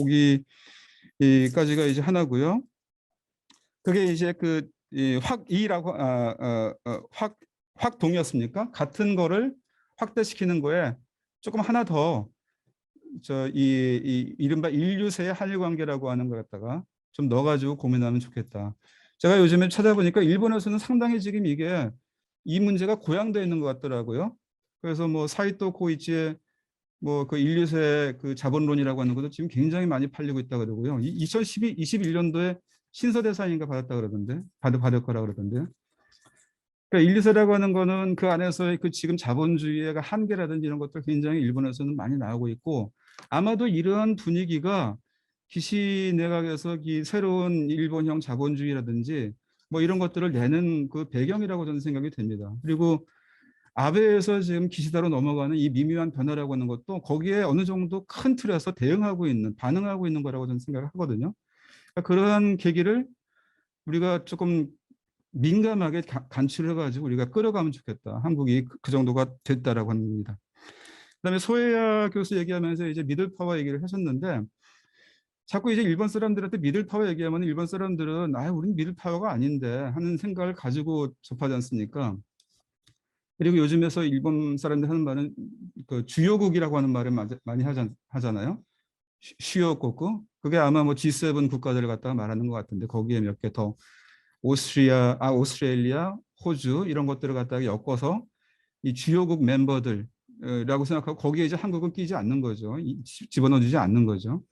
거기까지가 이제 하나고요. 그게 이제 확동이었습니까? 같은 거를 확대시키는 거에 조금 하나 더 이른바 인류세의 한일 관계라고 하는 걸 갖다가 좀 넣어가지고 고민하면 좋겠다. 제가 요즘에 찾아보니까 일본에서는 상당히 지금 이 문제가 고양되어 있는 것 같더라고요. 그래서 뭐 사이토 코이치의 뭐 그 인류세 그 자본론이라고 하는 것도 지금 굉장히 많이 팔리고 있다 그러고요. 21년도에 신서대상인가 받았다 그러던데, 받을 거라 그러던데. 그러니까 인류세라고 하는 거는 그 안에서의 그 지금 자본주의의 한계라든지 이런 것들 굉장히 일본에서는 많이 나오고 있고 아마도 이러한 분위기가 기시 내각에서 이 새로운 일본형 자본주의라든지 뭐 이런 것들을 내는 그 배경이라고 저는 생각이 됩니다. 그리고 아베에서 지금 기시다로 넘어가는 이 미묘한 변화라고 하는 것도 거기에 어느 정도 큰 틀에서 대응하고 있는, 반응하고 있는 거라고 저는 생각을 하거든요. 그러니까 그러한 계기를 우리가 조금 민감하게 간추려가지고 우리가 끌어가면 좋겠다. 한국이 그 정도가 됐다라고 하는 겁니다. 그다음에 소혜야 교수 얘기하면서 이제 미들파워 얘기를 하셨는데 자꾸 이제 일본 사람들한테 미들파워 얘기하면 일본 사람들은 우린 미들파워가 아닌데 하는 생각을 가지고 접하지 않습니까? 그리고 요즘에서 일본 사람들 하는 말은 그 주요국이라고 하는 말을 많이 하잖아요. 슈요코쿠. 그게 아마 뭐 G7 국가들을 갖다가 말하는 것 같은데 거기에 몇 개 더 오스트레일리아, 호주 이런 것들을 갖다가 엮어서 이 주요국 멤버들이라고 생각하고 거기에 이제 한국은 끼지 않는 거죠. 집어넣어주지 않는 거죠.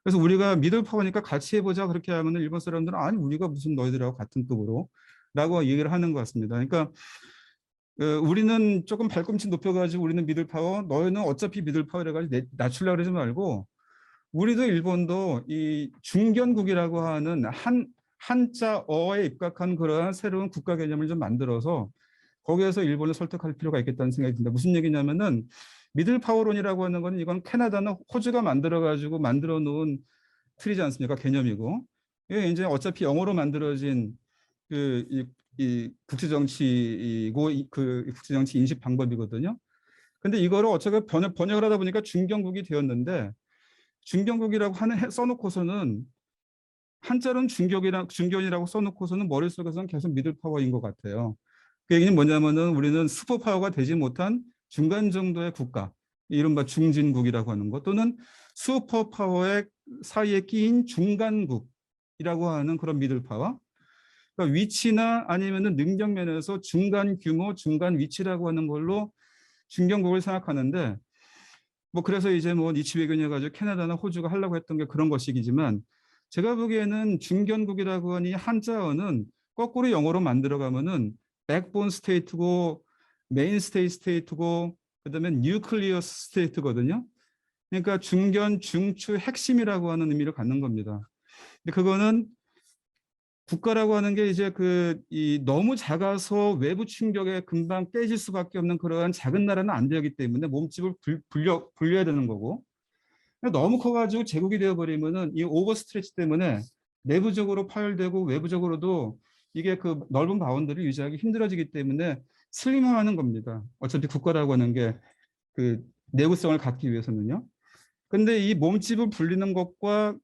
그래서 우리가 미들파워니까 같이 해보자 그렇게 하면 일본 사람들은 아니 우리가 무슨 너희들하고 같은 급으로 라고 얘기를 하는 것 같습니다. 그러니까 우리는 조금 발꿈치 높여가지고 우리는 미들파워, 너희는 어차피 미들파워 이래가지고 낮추려고 그러지 말고 우리도 일본도 이 중견국이라고 하는 한자어에 입각한 그러한 새로운 국가 개념을 좀 만들어서 거기에서 일본을 설득할 필요가 있겠다는 생각이 듭니다. 무슨 얘기냐면은 미들파워론이라고 하는 건 이건 캐나다나 호주가 만들어가지고 만들어 놓은 틀이지 않습니까? 개념이고 이게 이제 어차피 영어로 만들어진 이 국제정치이고 그 국제정치 인식 방법이거든요. 근데 이거를 어차피 번역을 하다 보니까 중견국이 되었는데 중견국이라고 써놓고서는 한자로는 중견이라고 써놓고서는 머릿속에서는 계속 미들파워인 것 같아요. 그 얘기는 뭐냐면은 우리는 슈퍼파워가 되지 못한 중간 정도의 국가, 이른바 중진국이라고 하는 것 또는 슈퍼파워의 사이에 끼인 중간국이라고 하는 그런 미들파워. 그러니까 위치나 아니면은 능력 면에서 중간 규모, 중간 위치라고 하는 걸로 중견국을 생각하는데 뭐 그래서 이제 뭐 니치 배경이어가지고 캐나다나 호주가 하려고 했던 게 그런 것이지만 제가 보기에는 중견국이라고 하니 한자어는 거꾸로 영어로 만들어가면은 백본 스테이트고 메인 스테이트고 그다음에 뉴클리어스 스테이트거든요. 그러니까 중견, 중추, 핵심이라고 하는 의미를 갖는 겁니다. 근데 그거는 국가라고 하는 게 이제 너무 작아서 외부 충격에 금방 깨질 수밖에 없는 그러한 작은 나라는 안 되기 때문에 몸집을 불려야 되는 거고 너무 커가지고 제국이 되어버리면은 이 오버스트레치 때문에 내부적으로 파열되고 외부적으로도 이게 그 넓은 바운드를 유지하기 힘들어지기 때문에 슬림화하는 겁니다. 어차피 국가라고 하는 게 그 내구성을 갖기 위해서는요. 근데 이 몸집을 불리는 것과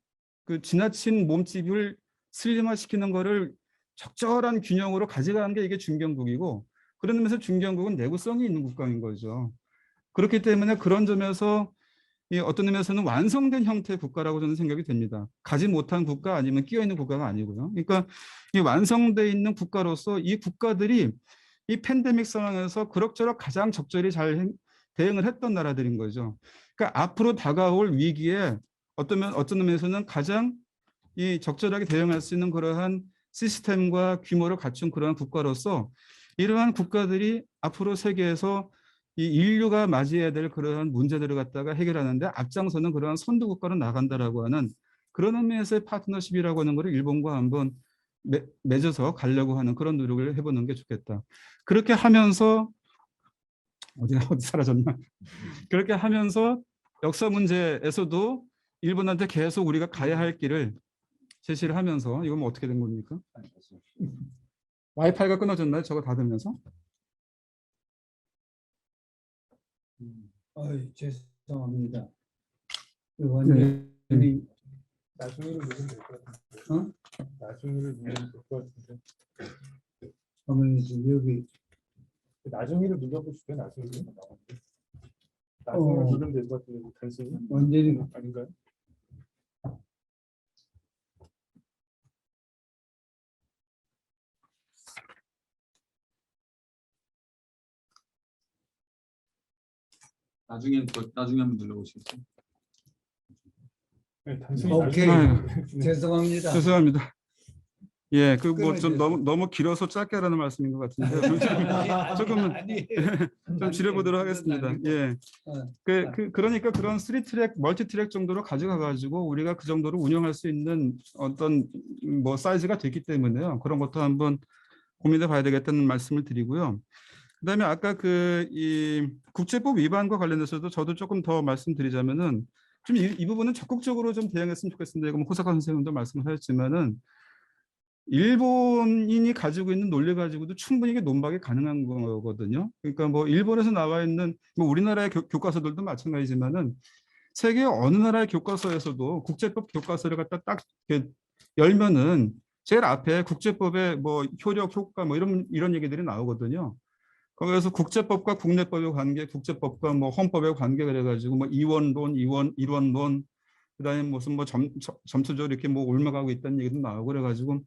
그 지나친 몸집을 슬림화시키는 거를 적절한 균형으로 가져가는 게 이게 중견국이고 그런 의미에서 중견국은 내구성이 있는 국가인 거죠. 그렇기 때문에 그런 점에서 이 어떤 의미에서는 완성된 형태의 국가라고 저는 생각이 됩니다. 가지 못한 국가 아니면 끼어 있는 국가가 아니고요. 그러니까 이 완성돼 있는 국가로서 이 국가들이 이 팬데믹 상황에서 그럭저럭 가장 적절히 잘 대응을 했던 나라들인 거죠. 그러니까 앞으로 다가올 위기에 어떤 의미에서는 가장 이 적절하게 대응할 수 있는 그러한 시스템과 규모를 갖춘 그러한 국가로서 이러한 국가들이 앞으로 세계에서 이 인류가 맞이해야 될 그러한 문제들을 갖다가 해결하는데 앞장서는 그러한 선두 국가로 나간다라고 하는 그런 의미에서의 파트너십이라고 하는 것을 일본과 한번 맺어서 가려고 하는 그런 노력을 해보는 게 좋겠다. 그렇게 하면서 어디 사라졌나? 그렇게 하면서 역사 문제에서도 일본한테 계속 우리가 가야 할 길을 제시를 하면서 이건 뭐 어떻게 된 겁니까? 와이파이가 끊어졌나요? 저거 닫으면서? 죄송합니다. 완전히 나중에를 누르면 될 것 같은데. 나중에를 누르면 될 것 같은데. 그러면 여기 나중에를 눌러보시면 나중에를 나오는데. 나중에를 누르면 될 것 같은데 단순히 완전히 아닌가요? 나중에 한번 눌러보시겠어요? 네, 단순히 오케이. 나중에 죄송합니다. 죄송합니다. 예, 그 뭐 좀 끊어졌어요. 너무 길어서 짧게 하라는 말씀인 것 같은데 조금은 좀 줄여보도록 하겠습니다. 예, 그러니까 그런 3트랙, 멀티트랙 정도로 가져가가지고 우리가 그 정도로 운영할 수 있는 어떤 뭐 사이즈가 됐기 때문에요. 그런 것도 한번 고민해 봐야 되겠다는 말씀을 드리고요. 그다음에 아까 그 이 국제법 위반과 관련해서도 저도 조금 더 말씀드리자면은 좀 이 부분은 적극적으로 좀 대응했으면 좋겠습니다. 이거 뭐 호사카 선생님도 말씀을 하셨지만은 일본인이 가지고 있는 논리 가지고도 충분히 이게 논박이 가능한 거거든요. 그러니까 뭐 일본에서 나와 있는 뭐 우리나라의 교과서들도 마찬가지지만은 세계 어느 나라의 교과서에서도 국제법 교과서를 갖다 딱 이렇게 열면은 제일 앞에 국제법의 뭐 효력, 효과 뭐 이런 얘기들이 나오거든요. 거기서 국제법과 국내법의 관계, 국제법과 뭐 헌법의 관계 그래가지고 뭐 이원론, 일원론, 그다음에 무슨 뭐 점수적으로 이렇게 뭐 올라가고 있다는 얘기도 나오고 그래가지고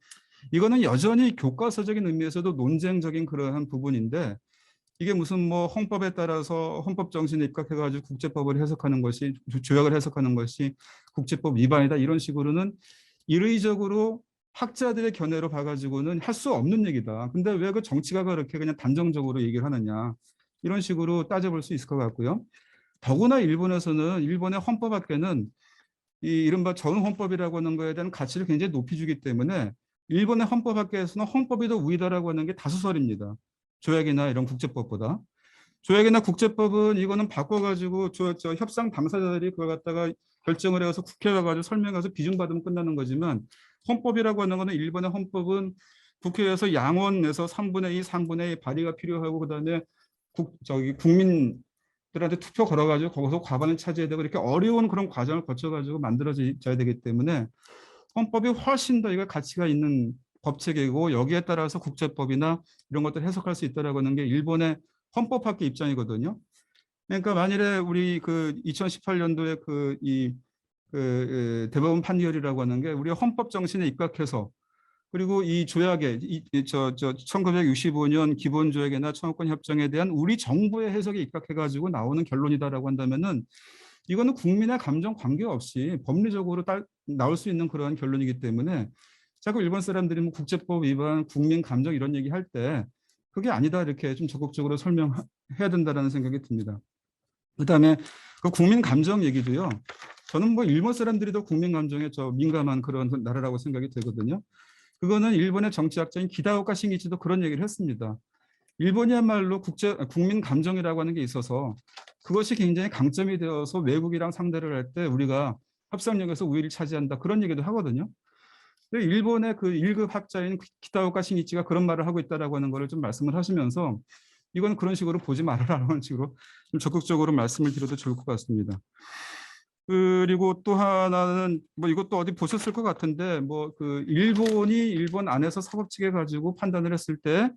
이거는 여전히 교과서적인 의미에서도 논쟁적인 그러한 부분인데 이게 무슨 뭐 헌법에 따라서 헌법 정신에 입각해가지고 국제법을 해석하는 것이 조약을 해석하는 것이 국제법 위반이다 이런 식으로는 일의적으로 학자들의 견해로 봐가지고는 할 수 없는 얘기다. 근데 왜 그 정치가 그렇게 그냥 단정적으로 얘기를 하느냐 이런 식으로 따져볼 수 있을 것 같고요. 더구나 일본에서는 일본의 헌법학계는 이 이른바 전헌법이라고 하는 거에 대한 가치를 굉장히 높이 주기 때문에 일본의 헌법학계에서는 헌법이 더 우위다라고 하는 게 다수설입니다. 조약이나 이런 국제법보다. 조약이나 국제법은 이거는 바꿔가지고 저 협상 당사자들이 그걸 갖다가 결정을 해서 국회에 가가지고 설명해서 비준받으면 끝나는 거지만 헌법이라고 하는 거는 일본의 헌법은 국회에서 양원에서 3분의 2, 3분의 2 발의가 필요하고 그다음에 국민들한테 투표 걸어가지고 거기서 과반을 차지해야 되고 이렇게 어려운 그런 과정을 거쳐가지고 만들어져야 되기 때문에 헌법이 훨씬 더 이거 가치가 있는 법체계고 여기에 따라서 국제법이나 이런 것들 해석할 수 있다라고 하는 게 일본의 헌법학계 입장이거든요. 그러니까 만일에 우리 그 2018년도에 그 대법원 판결이라고 하는 게 우리 헌법 정신에 입각해서 그리고 이 조약에 1965년 기본조약이나 청구권 협정에 대한 우리 정부의 해석에 입각해가지고 나오는 결론이다라고 한다면은 이거는 국민의 감정 관계없이 법리적으로 나올 수 있는 그러한 결론이기 때문에 자꾸 일본 사람들이 뭐 국제법 위반, 국민 감정 이런 얘기할 때 그게 아니다 이렇게 좀 적극적으로 설명해야 된다라는 생각이 듭니다. 그다음에 그 국민 감정 얘기도요. 저는 뭐 일본 사람들이 더 국민 감정에 민감한 그런 나라라고 생각이 되거든요. 그거는 일본의 정치학자인 기다오카 신이치도 그런 얘기를 했습니다. 일본이야말로 국민 감정이라고 하는 게 있어서 그것이 굉장히 강점이 되어서 외국이랑 상대를 할 때 우리가 협상력에서 우위를 차지한다 그런 얘기도 하거든요. 근데 일본의 그 1급 학자인 기타오카 신이치가 그런 말을 하고 있다라고 하는 거를 좀 말씀을 하시면서 이건 그런 식으로 보지 말아라라는 식으로 좀 적극적으로 말씀을 드려도 좋을 것 같습니다. 그리고 또 하나는 뭐 이것도 어디 보셨을 것 같은데 뭐 그 일본이 일본 안에서 사법 측에 가지고 판단을 했을 때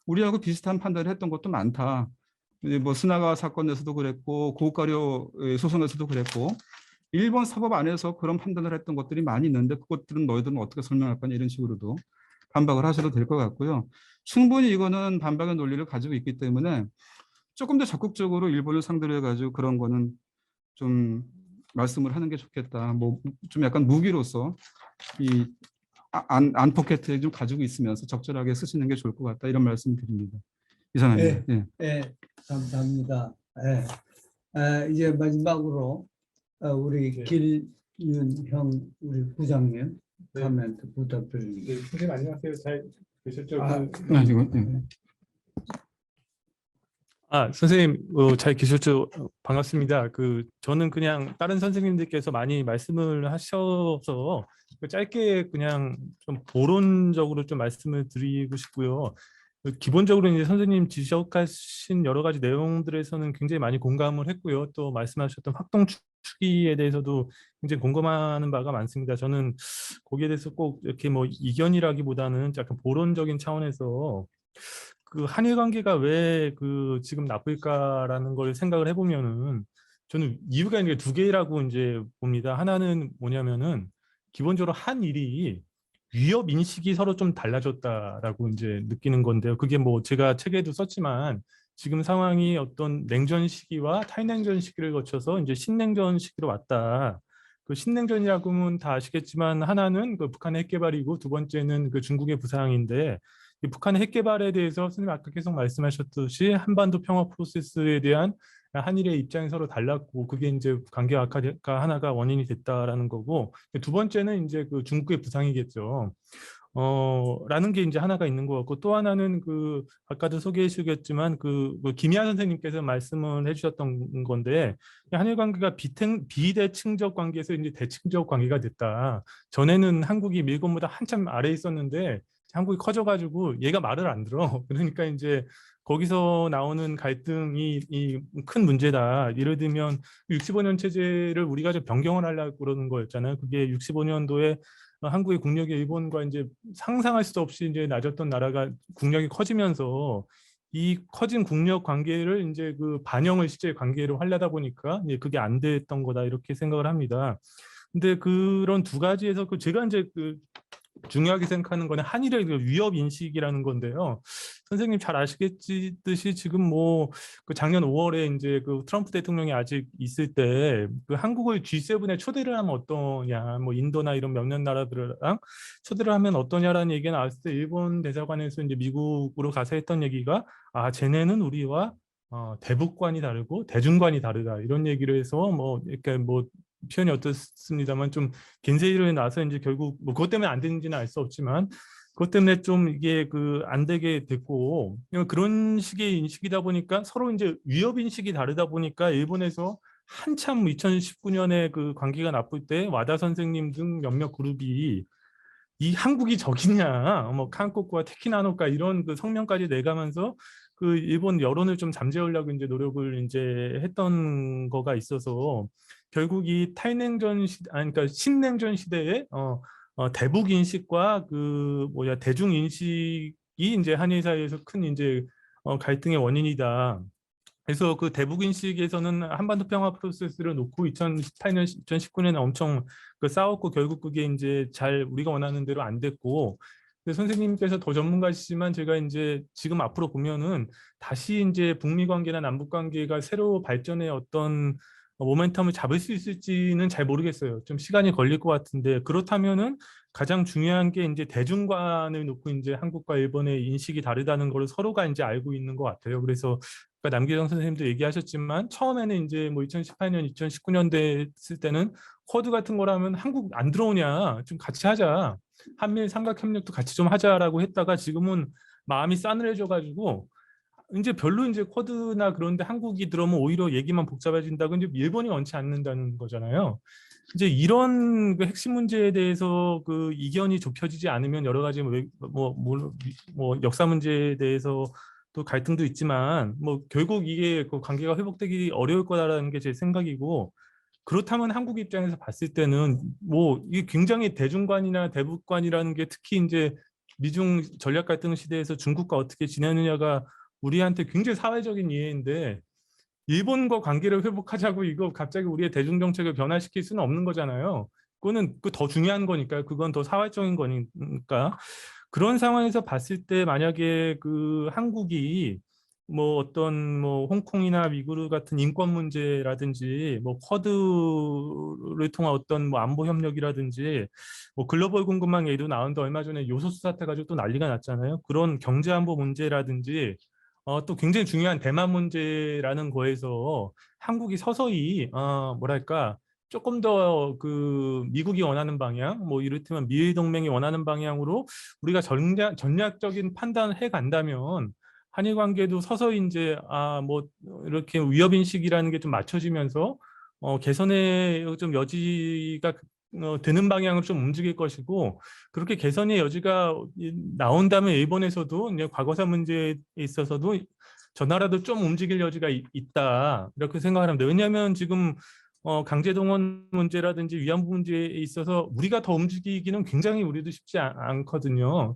우리하고 비슷한 판단을 했던 것도 많다. 뭐 스나가와 사건에서도 그랬고 고가료 소송에서도 그랬고 일본 사법 안에서 그런 판단을 했던 것들이 많이 있는데 그것들은 너희들은 어떻게 설명할 거냐 이런 식으로도 반박을 하셔도 될 것 같고요. 충분히 이거는 반박의 논리를 가지고 있기 때문에 조금 더 적극적으로 일본을 상대로 해가지고 그런 거는 좀 말씀을 하는 게 좋겠다. 뭐 좀 약간 무기로서 이 안포켓에 좀 가지고 있으면서 적절하게 쓰시는 게 좋을 것 같다. 이런 말씀 드립니다. 이상입니다. 네. 네, 감사합니다. 네. 이제 마지막으로 우리 길윤형 우리 부장님 코멘트 부탁드립니다. 네, 선생님 안녕하세요. 잘 계셨죠? 선생님 잘 계셨죠? 반갑습니다. 저는 그냥 다른 선생님들께서 많이 말씀을 하셔서 짧게 그냥 좀 보론적으로 좀 말씀을 드리고 싶고요. 기본적으로 이제 선생님 지적하신 여러 가지 내용들에서는 굉장히 많이 공감을 했고요. 또 말씀하셨던 활동 추기에 대해서도 굉장히 공감하는 바가 많습니다. 저는 거기에 대해서 꼭 이렇게 뭐 이견이라기보다는 약간 보론적인 차원에서 그 한일 관계가 왜 지금 나쁠까라는 걸 생각을 해보면은 저는 이유가 있는 게 두 개라고 이제 봅니다. 하나는 뭐냐면은 기본적으로 한일이 위협 인식이 서로 좀 달라졌다라고 이제 느끼는 건데요. 그게 뭐 제가 책에도 썼지만 지금 상황이 어떤 냉전 시기와 탈냉전 시기를 거쳐서 이제 신냉전 시기로 왔다. 그 신냉전이라고 하면 다 아시겠지만 하나는 그 북한의 핵 개발이고 두 번째는 그 중국의 부상인데 이 북한의 핵 개발에 대해서 선생님 아까 계속 말씀하셨듯이 한반도 평화 프로세스에 대한 한일의 입장이 서로 달랐고 그게 이제 관계 악화가 하나가 원인이 됐다라는 거고 두 번째는 이제 그 중국의 부상이겠죠. 라는 게 이제 하나가 있는 것 같고 또 하나는 그 아까도 소개해 주셨지만 그 김희아 선생님께서 말씀을 해주셨던 건데 한일 관계가 비대칭적 관계에서 이제 대칭적 관계가 됐다. 전에는 한국이 미국보다 한참 아래에 있었는데 한국이 커져가지고 얘가 말을 안 들어. 그러니까 이제 거기서 나오는 갈등이 큰 문제다. 예를 들면 65년 체제를 우리가 좀 변경을 하려고 그러는 거였잖아요. 그게 65년도에 한국의 국력이 일본과 이제 상상할 수도 없이 이제 낮았던 나라가 국력이 커지면서 이 커진 국력 관계를 이제 그 반영을 실제 관계로 하려다 보니까 이제 그게 안 됐던 거다 이렇게 생각을 합니다. 근데 그런 두 가지에서 제가 이제 그 중요하게 생각하는 거는 한일의 그 위협 인식이라는 건데요. 선생님 잘 아시겠듯이 지금 뭐 그 작년 5월에 이제 그 트럼프 대통령이 아직 있을 때 그 한국을 G7에 초대를 하면 어떠냐, 뭐 인도나 이런 몇몇 나라들랑 초대를 하면 어떠냐라는 얘기가 나왔을 때 일본 대사관에서 이제 미국으로 가서 했던 얘기가 쟤네는 우리와 대북관이 다르고 대중관이 다르다 이런 얘기를 해서 뭐 이렇게 뭐 표현이 어떻습니다만 좀 겐세이를 나서 이제 결국 뭐 그것 때문에 안 되는지는 알 수 없지만 그것 때문에 좀 이게 그 안 되게 됐고 그런 식의 인식이다 보니까 서로 이제 위협 인식이 다르다 보니까 일본에서 한참 2019년에 그 관계가 나쁠 때 와다 선생님 등 몇몇 그룹이 이 한국이 적이냐, 뭐 한국과 테키나노카 이런 그 성명까지 내가면서 그 일본 여론을 좀 잠재우려고 이제 노력을 이제 했던 거가 있어서 결국 이 탈냉전 그러니까 신냉전 시대에 대북 인식과 그 대중 인식이 이제 한일 사이에서 큰 이제 갈등의 원인이다. 그래서 그 대북 인식에서는 한반도 평화 프로세스를 놓고 2018년, 2019년에 엄청 그 싸웠고 결국 그게 이제 잘 우리가 원하는 대로 안 됐고 근데 선생님께서 더 전문가시지만 제가 이제 지금 앞으로 보면은 다시 이제 북미 관계나 남북 관계가 새로 발전의 어떤 모멘텀을 잡을 수 있을지는 잘 모르겠어요. 좀 시간이 걸릴 것 같은데 그렇다면은 가장 중요한 게 이제 대중관을 놓고 이제 한국과 일본의 인식이 다르다는 걸 서로가 이제 알고 있는 것 같아요. 그래서 남기정 선생님도 얘기하셨지만 처음에는 이제 뭐 2018년, 2019년 됐을 때는 쿼드 같은 거라면 한국 안 들어오냐, 좀 같이 하자, 한미일 삼각협력도 같이 좀 하자라고 했다가 지금은 마음이 싸늘해져가지고 이제 별로 이제 쿼드나 그런데 한국이 들어오면 오히려 얘기만 복잡해진다고 이제 일본이 원치 않는다는 거잖아요. 이제 이런 그 핵심 문제에 대해서 그 이견이 좁혀지지 않으면 여러 가지 뭐 역사 문제에 대해서 또 갈등도 있지만 뭐 결국 이게 그 관계가 회복되기 어려울 거다라는 게 제 생각이고 그렇다면 한국 입장에서 봤을 때는 뭐 이게 굉장히 대중관이나 대북관이라는 게 특히 이제 미중 전략 갈등 시대에서 중국과 어떻게 지내느냐가 우리한테 굉장히 사회적인 이해인데 일본과 관계를 회복하자고 이거 갑자기 우리의 대중 정책을 변화시킬 수는 없는 거잖아요. 그거는 더 중요한 거니까요. 그건 더 사회적인 거니까. 그런 상황에서 봤을 때 만약에 그 한국이 뭐 어떤 뭐 홍콩이나 위구르 같은 인권 문제라든지 뭐 쿼드를 통한 어떤 뭐 안보 협력이라든지 뭐 글로벌 공급망 얘기도 나오는데 얼마 전에 요소수 사태 가지고 또 난리가 났잖아요. 그런 경제 안보 문제라든지 또 굉장히 중요한 대만 문제라는 거에서 한국이 서서히 뭐랄까 조금 더 그 미국이 원하는 방향, 뭐 이를테면 미일 동맹이 원하는 방향으로 우리가 전략적인 판단을 해 간다면 한일 관계도 서서히 이제 뭐 이렇게 위협 인식이라는 게 좀 맞춰지면서 개선의 좀 여지가 되는 방향으로 좀 움직일 것이고 그렇게 개선의 여지가 나온다면 일본에서도 이제 과거사 문제에 있어서도 저 나라도 좀 움직일 여지가 있다 이렇게 생각을 합니다. 왜냐하면 지금 강제동원 문제라든지 위안부 문제에 있어서 우리가 더 움직이기는 굉장히 우리도 쉽지 않거든요.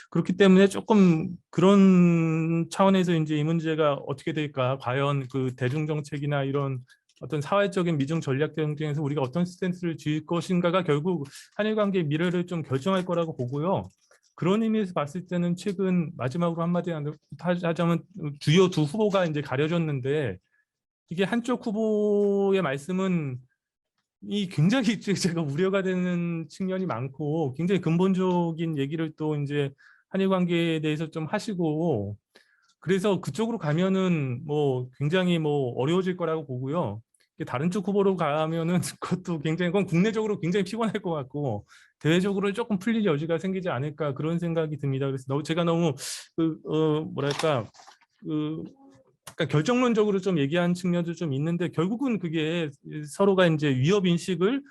그렇기 때문에 조금 그런 차원에서 이제 이 문제가 어떻게 될까, 과연 그 대중정책이나 이런 어떤 사회적인 미중 전략 경쟁에서 우리가 어떤 스탠스를 쥐을 것인가가 결국 한일 관계의 미래를 좀 결정할 거라고 보고요. 그런 의미에서 봤을 때는 최근 마지막으로 한마디 하자면 주요 두 후보가 이제 가려졌는데 이게 한쪽 후보의 말씀은 굉장히 제가 우려가 되는 측면이 많고 굉장히 근본적인 얘기를 또 이제 한일 관계에 대해서 좀 하시고 그래서 그쪽으로 가면은 뭐 굉장히 뭐 어려워질 거라고 보고요. 다른 쪽 후보로 가면은 그것도 굉장히 그건 국내적으로 굉장히 피곤할 것 같고 대외적으로 조금 풀릴 여지가 생기지 않을까 그런 생각이 듭니다. 그래서 제가 너무 뭐랄까 그러니까 결정론적으로 좀 얘기한 측면도 좀 있는데 결국은 그게 서로가 이제 위협 인식을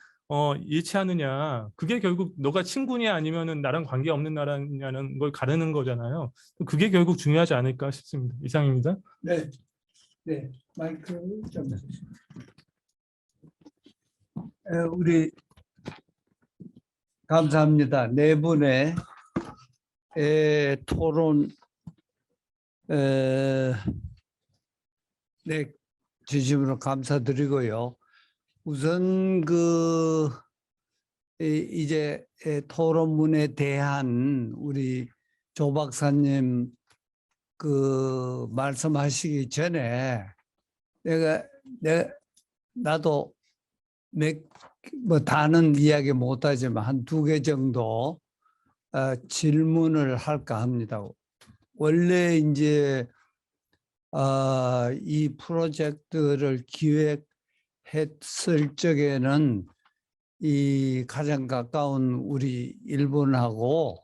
일치하느냐 그게 결국 너가 친구냐 아니면은 나랑 관계 없는 나라냐는 걸 가르는 거잖아요. 그게 결국 중요하지 않을까 싶습니다. 이상입니다. 네, 네, 마이크 좀 주세요. 우리 감사합니다. 네 분의 토론 네, 진심으로 감사드리고요. 우선 이제 토론문에 대한 우리 조 박사님 말씀하시기 전에 나도 뭐 다는 이야기 못하지만 한 2개 정도 질문을 할까 합니다. 원래 이제 이 프로젝트를 기획했을 적에는 이 가장 가까운 우리 일본하고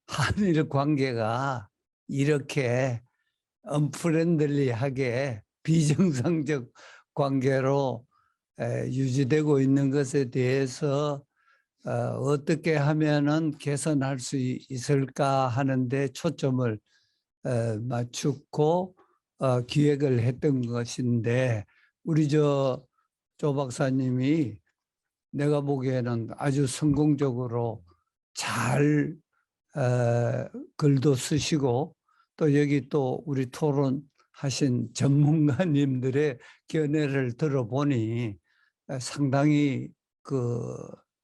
한일 관계가 이렇게 언프렌들리하게 비정상적 관계로 유지되고 있는 것에 대해서 어떻게 하면은 개선할 수 있을까 하는데 초점을 맞추고 기획을 했던 것인데 우리 조 박사님이 내가 보기에는 아주 성공적으로 잘 글도 쓰시고 또 여기 또 우리 토론하신 전문가님들의 견해를 들어보니 상당히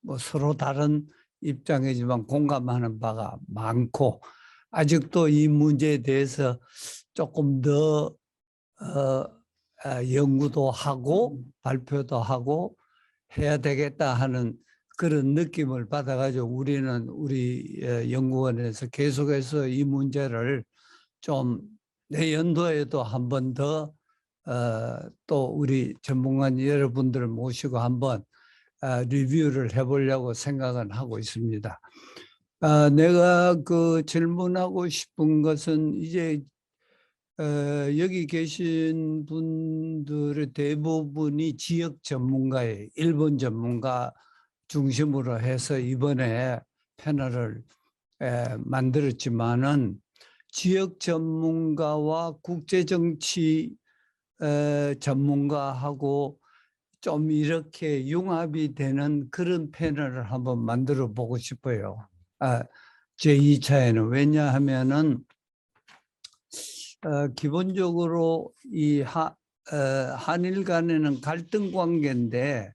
뭐 서로 다른 입장이지만 공감하는 바가 많고 아직도 이 문제에 대해서 조금 더 연구도 하고 발표도 하고 해야 되겠다 하는 그런 느낌을 받아가지고 우리는 우리 연구원에서 계속해서 이 문제를 좀 내년도에도 한 번 더 또 우리 전문가 여러분들을 모시고 한번 리뷰를 해보려고 생각은 하고 있습니다. 내가 질문하고 싶은 것은 이제 여기 계신 분들의 대부분이 지역 전문가예요. 일본 전문가 중심으로 해서 이번에 패널을 만들었지만은 지역 전문가와 국제정치 전문가하고 좀 이렇게 융합이 되는 그런 패널을 한번 만들어 보고 싶어요. 제2차에는 왜냐하면은 기본적으로 이 한일 간에는 갈등 관계인데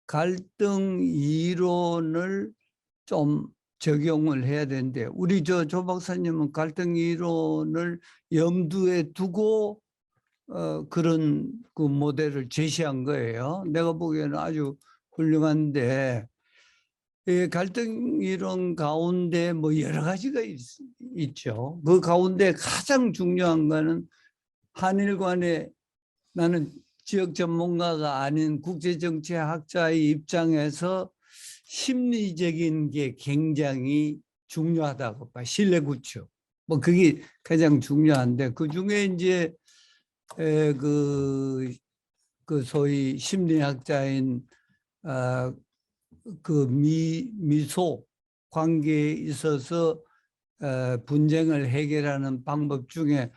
갈등 이론을 좀 적용을 해야 되는데 우리 조 박사님은 갈등 이론을 염두에 두고 그런 모델을 제시한 거예요. 내가 보기에는 아주 훌륭한데 갈등 이론 가운데 뭐 여러 가지가 있죠. 그 가운데 가장 중요한 거는 한일 간에 나는 지역 전문가가 아닌 국제정치학자의 입장에서 심리적인 게 굉장히 중요하다고 봐. 신뢰 구축. 뭐 그게 가장 중요한데 그 중에 이제 소위 심리학자인 미소 관계에 있어서 분쟁을 해결하는 방법 중에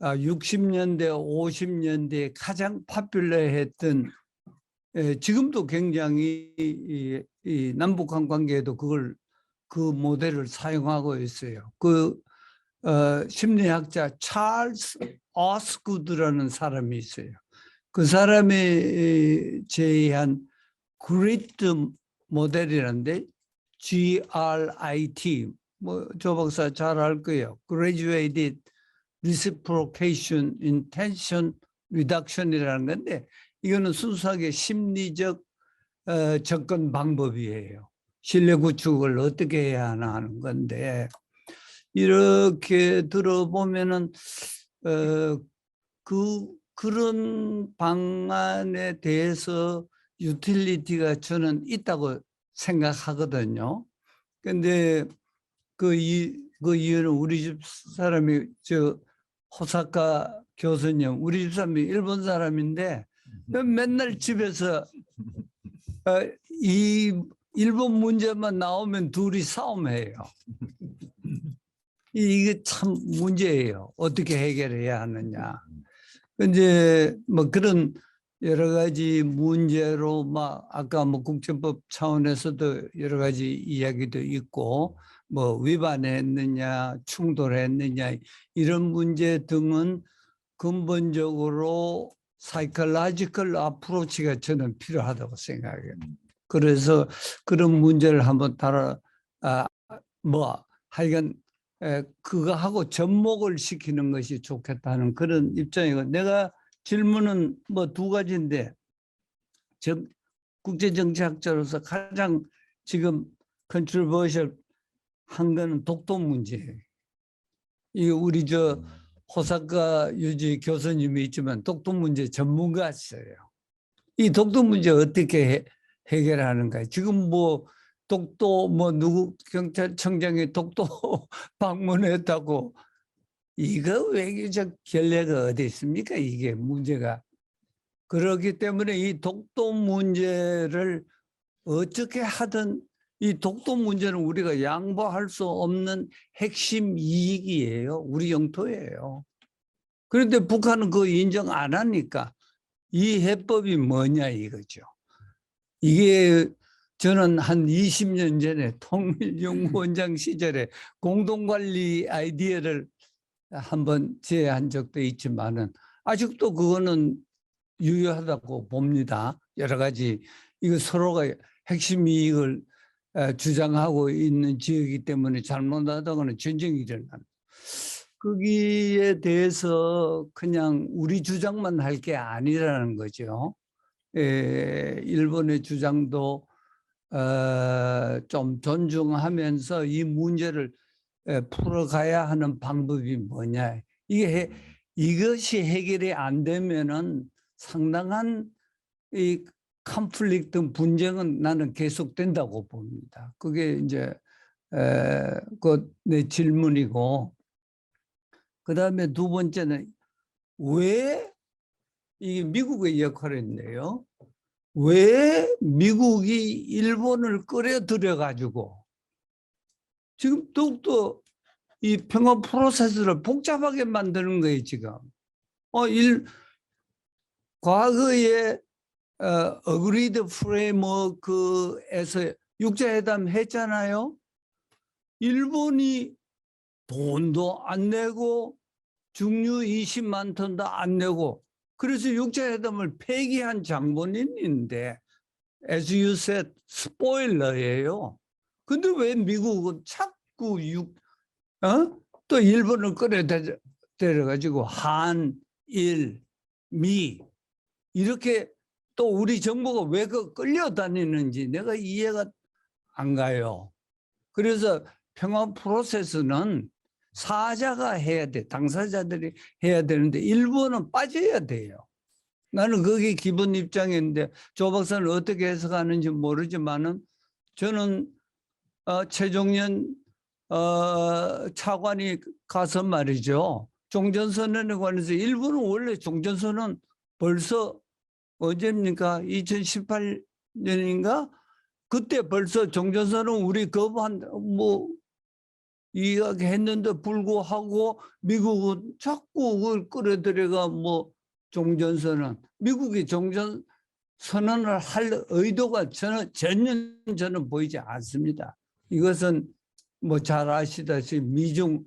60년대, 50년대에 가장 파퓰러했던 지금도 굉장히 이 남북한 관계에도 그 모델을 사용하고 있어요. 심리학자 찰스 오스구드라는 사람이 있어요. 그 사람이 제의한 그리트 모델이란데 GRIT 뭐 조 박사 잘 알 거예요. Graduated Reciprocation Intention Reduction이라는 건데 이거는 순수하게 심리적 접근 방법이에요. 신뢰 구축을 어떻게 해야 하나 하는 건데, 이렇게 들어보면은 그런 방안에 대해서 유틸리티가 저는 있다고 생각하거든요. 근데 그 이유는 우리 집 사람이 호사카 교수님, 우리 집 사람이 일본 사람인데 맨날 집에서 이 일본 문제만 나오면 둘이 싸움해요. 이게 참 문제예요. 어떻게 해결해야 하느냐. 이제 뭐 그런 여러 가지 문제로 막 아까 뭐 국제법 차원에서도 여러 가지 이야기도 있고 뭐 위반했느냐 충돌했느냐 이런 문제 등은 근본적으로 사이클라지컬 어프로치가 저는 필요하다고 생각해요. 그래서 그런 문제를 한번 하여간 그거 하고 접목을 시키는 것이 좋겠다는 그런 입장이고, 내가 질문은 뭐 두 가지인데 국제정치학자로서 가장 지금 컨트로버셜 한 거는 독도 문제예요. 이 우리 호사카 유지 교수님이 있지만 독도 문제 전문가시에요. 이 독도 문제 어떻게 해결하는가? 지금 뭐 독도 누구 경찰청장이 독도 방문했다고, 이거 외교적 결례가 어디 있습니까? 이게 문제가. 그렇기 때문에 이 독도 문제를 어떻게 하든 이 독도 문제는 우리가 양보할 수 없는 핵심 이익이에요. 우리 영토예요. 그런데 북한은 그거 인정 안 하니까 이 해법이 뭐냐 이거죠. 이게 저는 한 20년 전에 통일연구원장 시절에 공동관리 아이디어를 한번 제안한 적도 있지만은 아직도 그거는 유효하다고 봅니다. 여러 가지 이거 서로가 핵심 이익을 주장하고 있는 지역이기 때문에 잘못하다가는 전쟁이 일어나는. 거기에 대해서 그냥 우리 주장만 할 게 아니라는 거죠. 일본의 주장도 좀 존중하면서 이 문제를 풀어가야 하는 방법이 뭐냐. 이것이 해결이 안 되면은 상당한 이 컨플릭트 분쟁은 나는 계속된다고 봅니다. 그게 이제 내 질문이고, 그 다음에 두 번째는 왜 이게 미국의 역할인데요. 왜 미국이 일본을 끌어들여 가지고 지금 더욱더 이 평화 프로세스를 복잡하게 만드는 거예요, 지금. 과거에 어그리드 프레임워크에서 육자회담 했잖아요. 일본이 돈도 안 내고 중유 20만 톤도 안 내고, 그래서 육자회담을 폐기한 장본인인데 as you said 스포일러예요. 근데 왜 미국은 자꾸 또 일본을 끌어들여가지고 한, 일, 미 이렇게 또 우리 정부가 왜 끌려다니는지 내가 이해가 안 가요. 그래서 평화 프로세스는 사자가 해야 돼. 당사자들이 해야 되는데 일본은 빠져야 돼요. 나는 그게 기본 입장인데 조 박사는 어떻게 해석하는지 모르지만은 저는 최종년 차관이 가서 말이죠. 종전선언에 관해서 일본은 원래 종전선언 벌써 언제입니까? 2018년인가? 그때 벌써 종전선언 우리 이야기했는데 불구하고 미국은 자꾸 그걸 끌어들여가 종전선언. 미국이 종전선언을 할 의도가 전혀 저는 보이지 않습니다. 이것은 잘 아시다시피 미중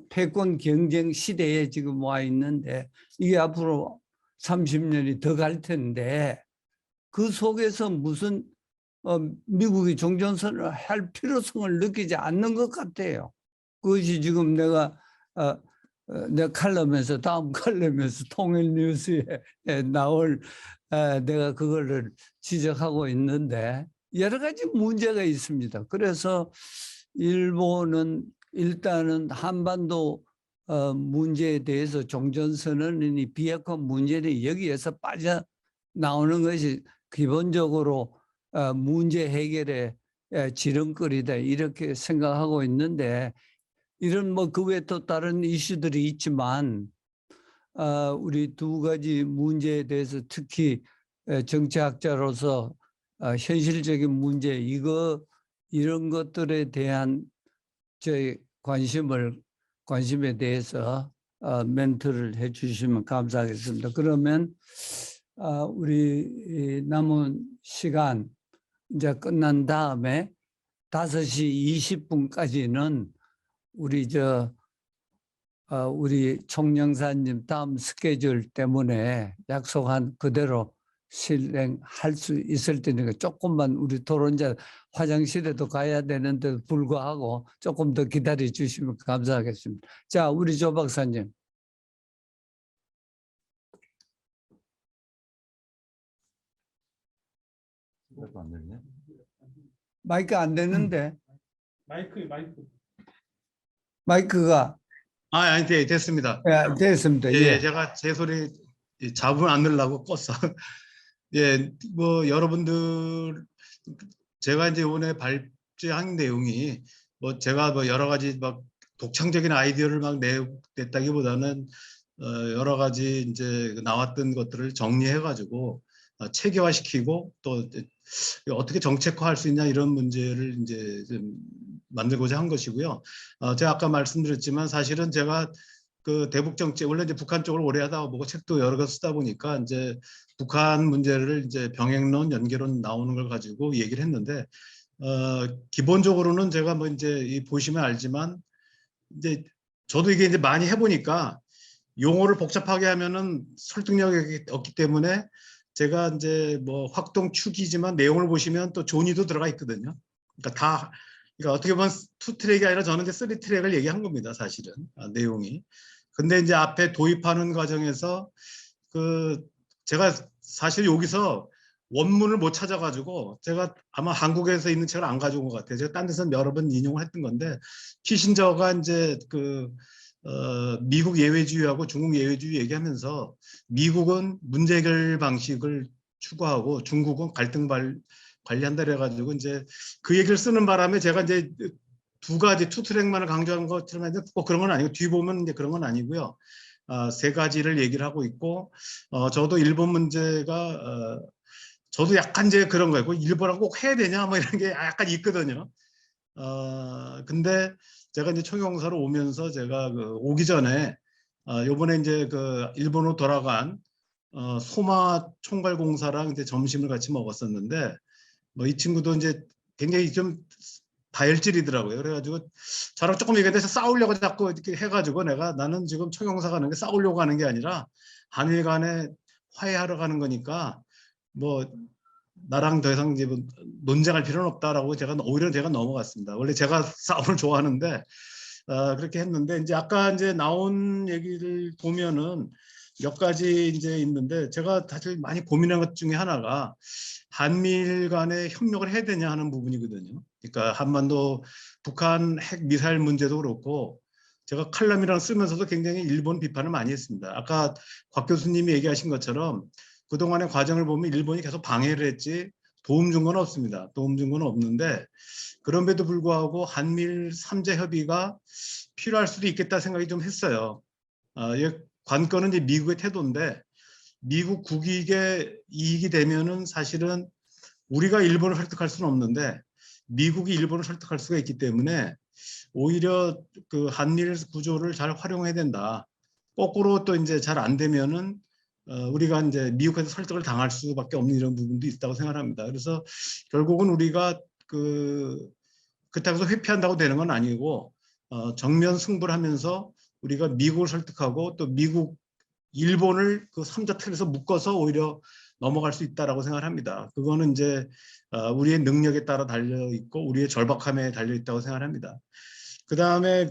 패권 경쟁 시대에 지금 와 있는데 이게 앞으로 30년이 더 갈 텐데 그 속에서 무슨 미국이 종전선언을 할 필요성을 느끼지 않는 것 같아요. 그것이 지금 내가 내 칼럼에서 다음 칼럼에서 통일뉴스에 나올 내가 그거를 지적하고 있는데 여러 가지 문제가 있습니다. 그래서 일본은 일단은 한반도 문제에 대해서 종전선언이니 비핵화 문제는 여기에서 빠져나오는 것이 기본적으로 문제 해결의 지름거리다 이렇게 생각하고 있는데, 이런 뭐 그 외에 또 다른 이슈들이 있지만 우리 두 가지 문제에 대해서 특히 정치학자로서 현실적인 문제 이런 것들에 대한 저희 관심에 대해서 멘트를 해주시면 감사하겠습니다. 그러면 우리 남은 시간 이제 끝난 다음에 5시 20분까지는 우리 총영사님 다음 스케줄 때문에 약속한 그대로 실행할 수 있을 테니까 조금만 우리 토론자 화장실에도 가야 되는데 불구하고 조금 더 기다려 주시면 감사하겠습니다. 자, 우리 조 박사님. 마이크 안 되는데. 마이크가 아니, 됐습니다. 됐습니다. 예, 제가 제 소리 잡으면 안 넣으려고 껐어. 예, 뭐 여러분들 제가 이제 이번에 발제한 내용이 뭐 제가 뭐 여러 가지 막 독창적인 아이디어를 막 냈다기보다는 여러 가지 이제 나왔던 것들을 정리해 가지고 체계화시키고 또 어떻게 정책화할 수 있냐 이런 문제를 이제 좀 만들고자 한 것이고요. 제가 아까 말씀드렸지만 사실은 제가 그 대북 정책 원래 이제 북한 쪽을 오래 하다 보고 책도 여러 개 쓰다 보니까 이제 북한 문제를 이제 병행론, 연계론 나오는 걸 가지고 얘기를 했는데 기본적으로는 제가 뭐 이제 보시면 알지만 이제 저도 이게 이제 많이 해보니까 용어를 복잡하게 하면은 설득력이 없기 때문에 제가 이제 뭐 확동 축이지만 내용을 보시면 또 존이도 들어가 있거든요. 그러니까 어떻게 보면 2트랙이 아니라 저는 이제 3트랙을 얘기한 겁니다, 사실은 내용이. 근데 이제 앞에 도입하는 과정에서 제가 사실 여기서 원문을 못 찾아가지고 제가 아마 한국에서 있는 책을 안 가져온 것 같아요. 제가 딴 데서 여러 번 인용을 했던 건데 키신저가 이제 미국 예외주의하고 중국 예외주의 얘기하면서 미국은 문제 해결 방식을 추구하고 중국은 갈등 관리한다 그래가지고 이제 그 얘기를 쓰는 바람에 제가 이제 두 가지 2트랙만을 강조한 것처럼 했는데 꼭 그런 건 아니고 뒤 보면 이제 그런 건 아니고요. 3가지를 얘기를 하고 있고 저도 일본 문제가 저도 약간 이제 그런 거예요. 일본하고 꼭 해야 되냐 뭐 이런 게 약간 있거든요. 근데 제가 이제 총영사로 오면서 제가 오기 전에 요번에 이제 일본으로 돌아간 소마 총괄공사랑 이제 점심을 같이 먹었었는데 뭐 이 친구도 이제 굉장히 좀 다혈질이더라고요. 그래가지고 저랑 조금 얘기해서 싸우려고 자꾸 이렇게 해가지고 나는 지금 총영사 가는 게 싸우려고 가는 게 아니라 한일 간에 화해하러 가는 거니까 뭐 나랑 더 이상 이제 논쟁할 필요는 없다라고 오히려 제가 넘어갔습니다. 원래 제가 싸움을 좋아하는데 그렇게 했는데 이제 아까 이제 나온 얘기를 보면은 몇 가지 이제 있는데 제가 사실 많이 고민한 것 중에 하나가 한미일 간에 협력을 해야 되냐 하는 부분이거든요. 그러니까 한반도 북한 핵 미사일 문제도 그렇고 제가 칼럼이랑 쓰면서도 굉장히 일본 비판을 많이 했습니다. 아까 곽 교수님이 얘기하신 것처럼 그동안의 과정을 보면 일본이 계속 방해를 했지 도움 준 건 없습니다. 도움 준 건 없는데 그럼에도 불구하고 한미일 3자 협의가 필요할 수도 있겠다 생각이 좀 했어요. 관건은 이제 미국의 태도인데 미국 국익에 이익이 되면은 사실은 우리가 일본을 설득할 수는 없는데 미국이 일본을 설득할 수가 있기 때문에 오히려 한미일 구조를 잘 활용해야 된다. 거꾸로 또 이제 잘 안 되면은 우리가 이제 미국에서 설득을 당할 수밖에 없는 이런 부분도 있다고 생각합니다. 그래서 결국은 우리가 그렇다고 해서 회피한다고 되는 건 아니고 정면 승부를 하면서 우리가 미국을 설득하고 또 일본을 3자 틀에서 묶어서 오히려 넘어갈 수 있다라고 생각합니다. 그거는 이제 우리의 능력에 따라 달려 있고 우리의 절박함에 달려 있다고 생각합니다. 그 다음에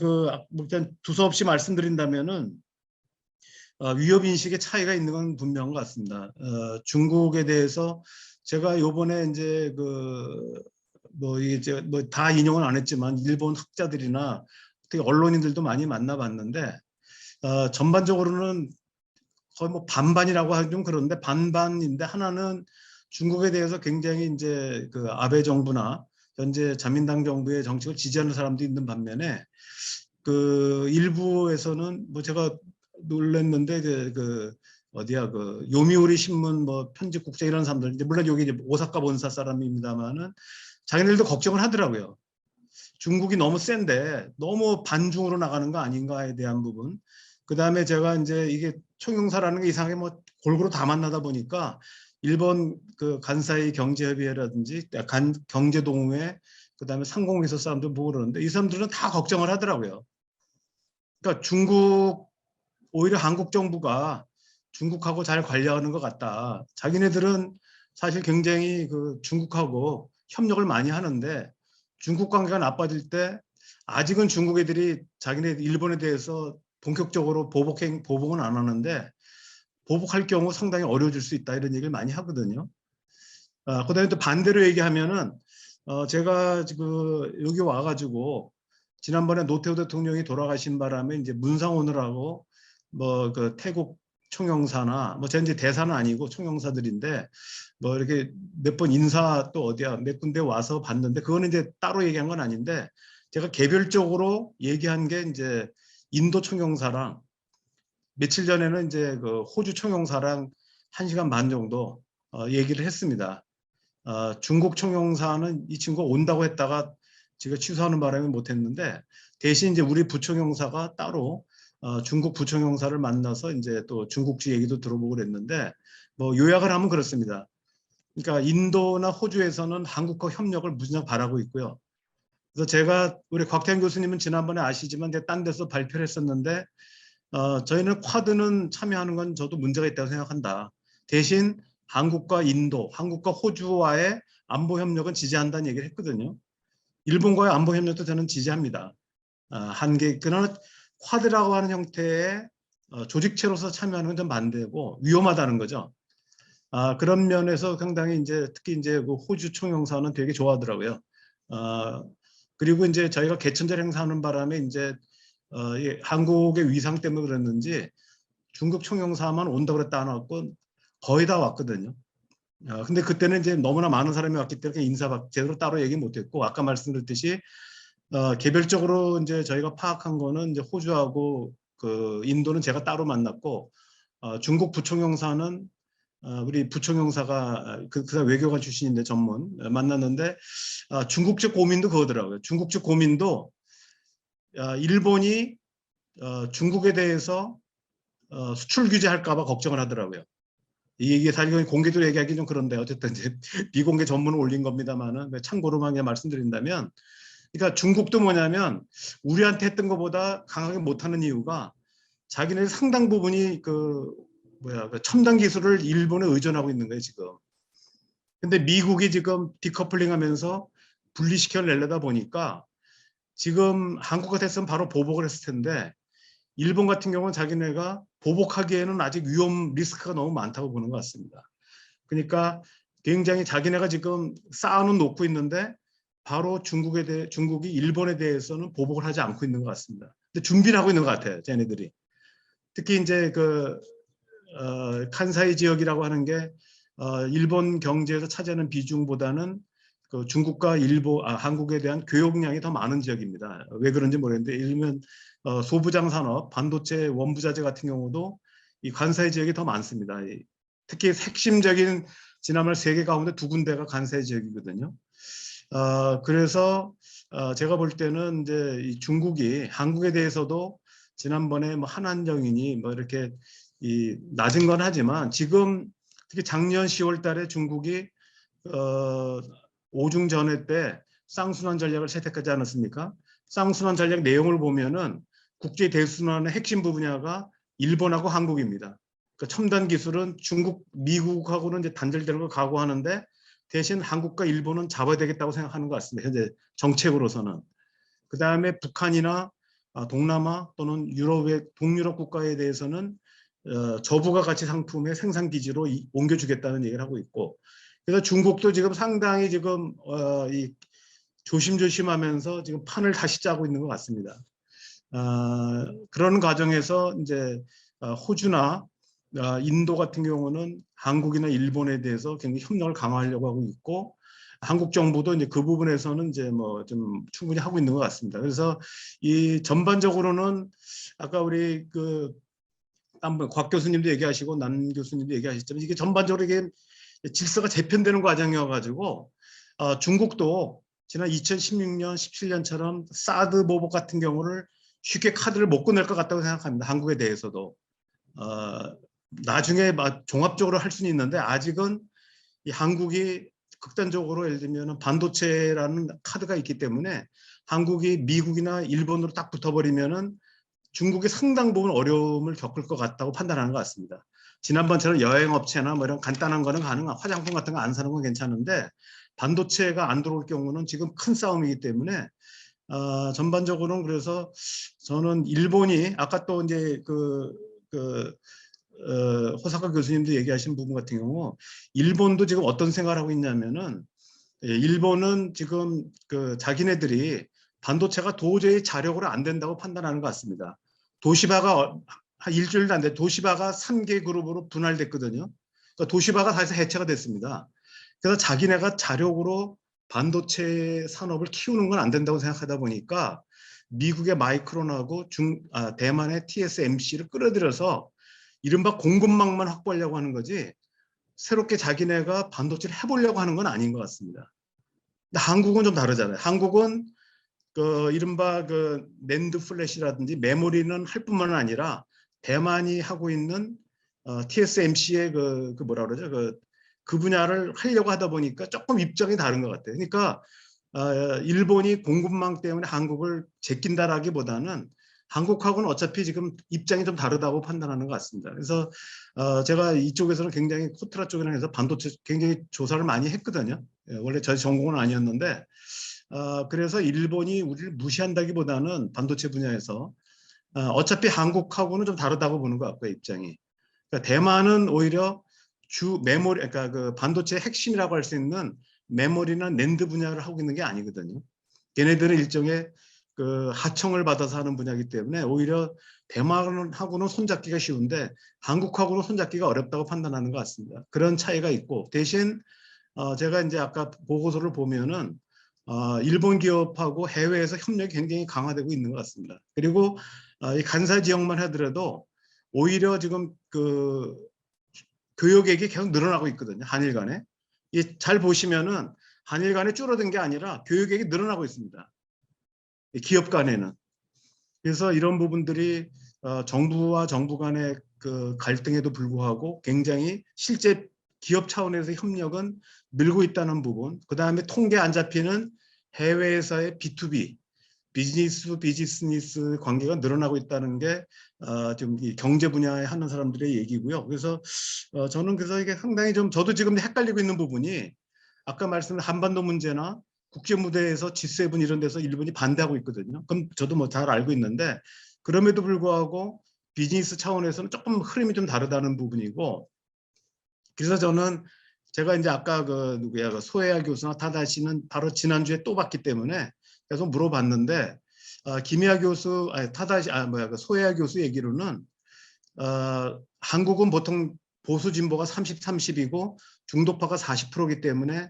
일단 두서없이 말씀드린다면은 위협 인식의 차이가 있는 건 분명한 것 같습니다. 중국에 대해서 제가 요번에 이제 이제 뭐 다 인용은 안 했지만 일본 학자들이나 특히 언론인들도 많이 만나봤는데 전반적으로는 거의 뭐 반반이라고 하기 좀 그런데 반반인데, 하나는 중국에 대해서 굉장히 이제 그 아베 정부나 현재 자민당 정부의 정책을 지지하는 사람도 있는 반면에 그 일부에서는 뭐 제가 놀랐는데 그 어디야 그 요미우리 신문 뭐 편집국장 이런 사람들, 이제 물론 여기 이제 오사카 본사 사람입니다만은 자기네들도 걱정을 하더라고요. 중국이 너무 센데 너무 반중으로 나가는 거 아닌가에 대한 부분. 그 다음에 제가 이제 이게 총영사라는 게 이상하게 뭐 골고루 다 만나다 보니까 일본 그 간사이 경제협의회라든지 경제동회, 그 다음에 상공회의소 사람들 보고 그러는데 이 사람들은 다 걱정을 하더라고요. 그러니까 중국, 오히려 한국 정부가 중국하고 잘 관리하는 것 같다. 자기네들은 사실 굉장히 그 중국하고 협력을 많이 하는데 중국 관계가 나빠질 때 아직은 중국 애들이 자기네 일본에 대해서 본격적으로 보복은 안 하는데 보복할 경우 상당히 어려워질 수 있다, 이런 얘기를 많이 하거든요. 그다음에 또 반대로 얘기하면은 제가 지금 여기 와가지고 지난번에 노태우 대통령이 돌아가신 바람에 이제 문상오늘하고 뭐 그 태국 총영사나 뭐 제 이제 대사는 아니고 총영사들인데 뭐 이렇게 몇 번 인사 또 어디야 몇 군데 와서 봤는데, 그거는 이제 따로 얘기한 건 아닌데 제가 개별적으로 얘기한 게 이제 인도 총영사랑 며칠 전에는 이제 그 호주 총영사랑 1시간 반 정도 얘기를 했습니다. 중국 총영사는 이 친구가 온다고 했다가 제가 취소하는 바람에 못했는데, 대신 이제 우리 부총영사가 따로 중국 부총영사를 만나서 이제 또 중국지 얘기도 들어보고 그랬는데, 뭐 요약을 하면 그렇습니다. 그러니까 인도나 호주에서는 한국과 협력을 무진장 바라고 있고요. 그래서 제가 우리 곽태현 교수님은 지난번에 아시지만 제가 딴 데서 발표를 했었는데 저희는 쿼드는 참여하는 건 저도 문제가 있다고 생각한다. 대신 한국과 인도, 한국과 호주와의 안보 협력은 지지한다는 얘기를 했거든요. 일본과의 안보 협력도 저는 지지합니다. 그러나 쿼드라고 하는 형태의 조직체로서 참여하는 건 좀 반대고 위험하다는 거죠. 그런 면에서 상당히 이제 특히 이제 그 호주 총영사는 되게 좋아하더라고요. 그리고 이제 저희가 개천절 행사하는 바람에 이제 한국의 위상 때문에 그랬는지 중국 총영사만 온다고 그랬다 안 왔고 거의 다 왔거든요. 근데 그때는 이제 너무나 많은 사람이 왔기 때문에 제대로 따로 얘기 못했고, 아까 말씀드렸듯이 개별적으로 이제 저희가 파악한 거는 이제 호주하고 그 인도는 제가 따로 만났고, 중국 부총영사는 우리 부총영사가 그 사람 외교관 출신인데 전문 만났는데 중국 측 고민도 그거더라고요. 중국 측 고민도 일본이 중국에 대해서 수출 규제할까 봐 걱정을 하더라고요. 이게 사실 공개적으로 얘기하기 좀 그런데 어쨌든 이제 비공개 전문을 올린 겁니다만은 참고로만 그냥 말씀드린다면, 그러니까 중국도 뭐냐면 우리한테 했던 것보다 강하게 못하는 이유가 자기네 상당 부분이 그 첨단 기술을 일본에 의존하고 있는 거예요 지금. 근데 미국이 지금 디커플링하면서 분리시켜 내려다 보니까 지금 한국 같았으면 바로 보복을 했을 텐데 일본 같은 경우는 자기네가 보복하기에는 아직 위험 리스크가 너무 많다고 보는 것 같습니다. 그러니까 굉장히 자기네가 지금 쌓아는 놓고 있는데 바로 중국이 일본에 대해서는 보복을 하지 않고 있는 것 같습니다. 근데 준비를 하고 있는 것 같아요, 쟤네들이. 특히 이제 그 칸사이 지역이라고 하는 게 일본 경제에서 차지하는 비중보다는 그 중국과 한국에 대한 교역량이 더 많은 지역입니다. 왜 그런지 모르겠는데, 예를 들면 소부장 산업, 반도체, 원부자재 같은 경우도 이 간사이 지역이 더 많습니다. 특히 핵심적인 지난말 3개 가운데 2군데가 간사이 지역이거든요. 그래서 제가 볼 때는 이제 이 중국이 한국에 대해서도 지난번에 뭐 한한정인이 뭐 이렇게 낮은 건 하지만 지금 특히 작년 10월 달에 중국이 오중 전회 때 쌍순환 전략을 채택하지 않았습니까? 쌍순환 전략 내용을 보면은 국제 대순환의 핵심 분야가 일본하고 한국입니다. 그러니까 첨단 기술은 미국하고는 이제 단절되는 걸 각오하는데 대신 한국과 일본은 잡아야 되겠다고 생각하는 것 같습니다. 현재 정책으로서는. 그 다음에 북한이나 동남아 또는 동유럽 국가에 대해서는 저부가 가치 상품의 생산 기지로 옮겨주겠다는 얘기를 하고 있고, 그래서 중국도 지금 상당히 지금 이 조심조심하면서 지금 판을 다시 짜고 있는 것 같습니다. 그런 과정에서 이제 호주나 인도 같은 경우는 한국이나 일본에 대해서 굉장히 협력을 강화하려고 하고 있고, 한국 정부도 이제 그 부분에서는 이제 뭐 좀 충분히 하고 있는 것 같습니다. 그래서 이 전반적으로는 아까 우리 그 한번 곽 교수님도 얘기하시고 남 교수님도 얘기하셨지만 이게 전반적으로 이게 질서가 재편되는 과정이어가지고 중국도 지난 2016년, 17년처럼 사드 보복 같은 경우를 쉽게 카드를 못 꺼낼 것 같다고 생각합니다. 한국에 대해서도. 나중에 종합적으로 할 수는 있는데 아직은 이 한국이 극단적으로 예를 들면 반도체라는 카드가 있기 때문에 한국이 미국이나 일본으로 딱 붙어버리면은 중국이 상당 부분 어려움을 겪을 것 같다고 판단하는 것 같습니다. 지난번처럼 여행업체나 뭐 이런 간단한 거는 가능한, 화장품 같은 거 안 사는 건 괜찮은데 반도체가 안 들어올 경우는 지금 큰 싸움이기 때문에 전반적으로는 그래서 저는 일본이 아까 또 이제 호사카 교수님도 얘기하신 부분 같은 경우 일본도 지금 어떤 생각을 하고 있냐면은 일본은 지금 자기네들이 반도체가 도저히 자력으로 안 된다고 판단하는 것 같습니다. 도시바가 한 일주일도 안 돼 도시바가 3개 그룹으로 분할됐거든요. 그러니까 도시바가 다시 해체가 됐습니다. 그래서 자기네가 자력으로 반도체 산업을 키우는 건 안 된다고 생각하다 보니까 미국의 마이크론하고 대만의 TSMC를 끌어들여서 이른바 공급망만 확보하려고 하는 거지 새롭게 자기네가 반도체를 해보려고 하는 건 아닌 것 같습니다. 근데 한국은 좀 다르잖아요. 한국은 이른바 낸드 플래시라든지 메모리는 할 뿐만 아니라 대만이 하고 있는 TSMC의 뭐라 그러죠? 그 분야를 하려고 하다 보니까 조금 입장이 다른 것 같아요. 그러니까 일본이 공급망 때문에 한국을 제낀다라기보다는 한국하고는 어차피 지금 입장이 좀 다르다고 판단하는 것 같습니다. 그래서 제가 이쪽에서는 굉장히 코트라 쪽이랑 해서 반도체 굉장히 조사를 많이 했거든요. 원래 저 전공은 아니었는데 그래서 일본이 우리를 무시한다기보다는 반도체 분야에서 어차피 한국하고는 좀 다르다고 보는 것 같고요, 입장이. 그러니까 대만은 오히려 메모리, 그러니까 반도체의 핵심이라고 할 수 있는 메모리나 낸드 분야를 하고 있는 게 아니거든요. 걔네들은 일종의 하청을 받아서 하는 분야이기 때문에 오히려 대만하고는 손잡기가 쉬운데 한국하고는 손잡기가 어렵다고 판단하는 것 같습니다. 그런 차이가 있고 대신 제가 이제 아까 보고서를 보면은 일본 기업하고 해외에서 협력이 굉장히 강화되고 있는 것 같습니다. 그리고 이 간사 지역만 하더라도 오히려 지금 교역액이 계속 늘어나고 있거든요. 한일 간에. 잘 보시면은 한일 간에 줄어든 게 아니라 교역액이 늘어나고 있습니다. 기업 간에는. 그래서 이런 부분들이 정부와 정부 간의 갈등에도 불구하고 굉장히 실제 기업 차원에서 협력은 늘고 있다는 부분. 그다음에 통계 안 잡히는 해외에서의 B2B, 비즈니스 관계가 늘어나고 있다는 게 좀 경제 분야에 하는 사람들의 얘기고요. 그래서 저는 그래서 이게 상당히 좀 저도 지금 헷갈리고 있는 부분이 아까 말씀드린 한반도 문제나 국제 무대에서 G7 이런 데서 일본이 반대하고 있거든요. 그럼 저도 뭐 잘 알고 있는데 그럼에도 불구하고 비즈니스 차원에서는 조금 흐름이 좀 다르다는 부분이고 그래서 저는 제가 이제 아까 소혜아 교수나 타다시는 바로 지난주에 또 봤기 때문에 계속 물어봤는데 김희아 교수, 소혜아 교수 얘기로는 한국은 보통 보수 진보가 30-30이고 중도파가 40%이기 때문에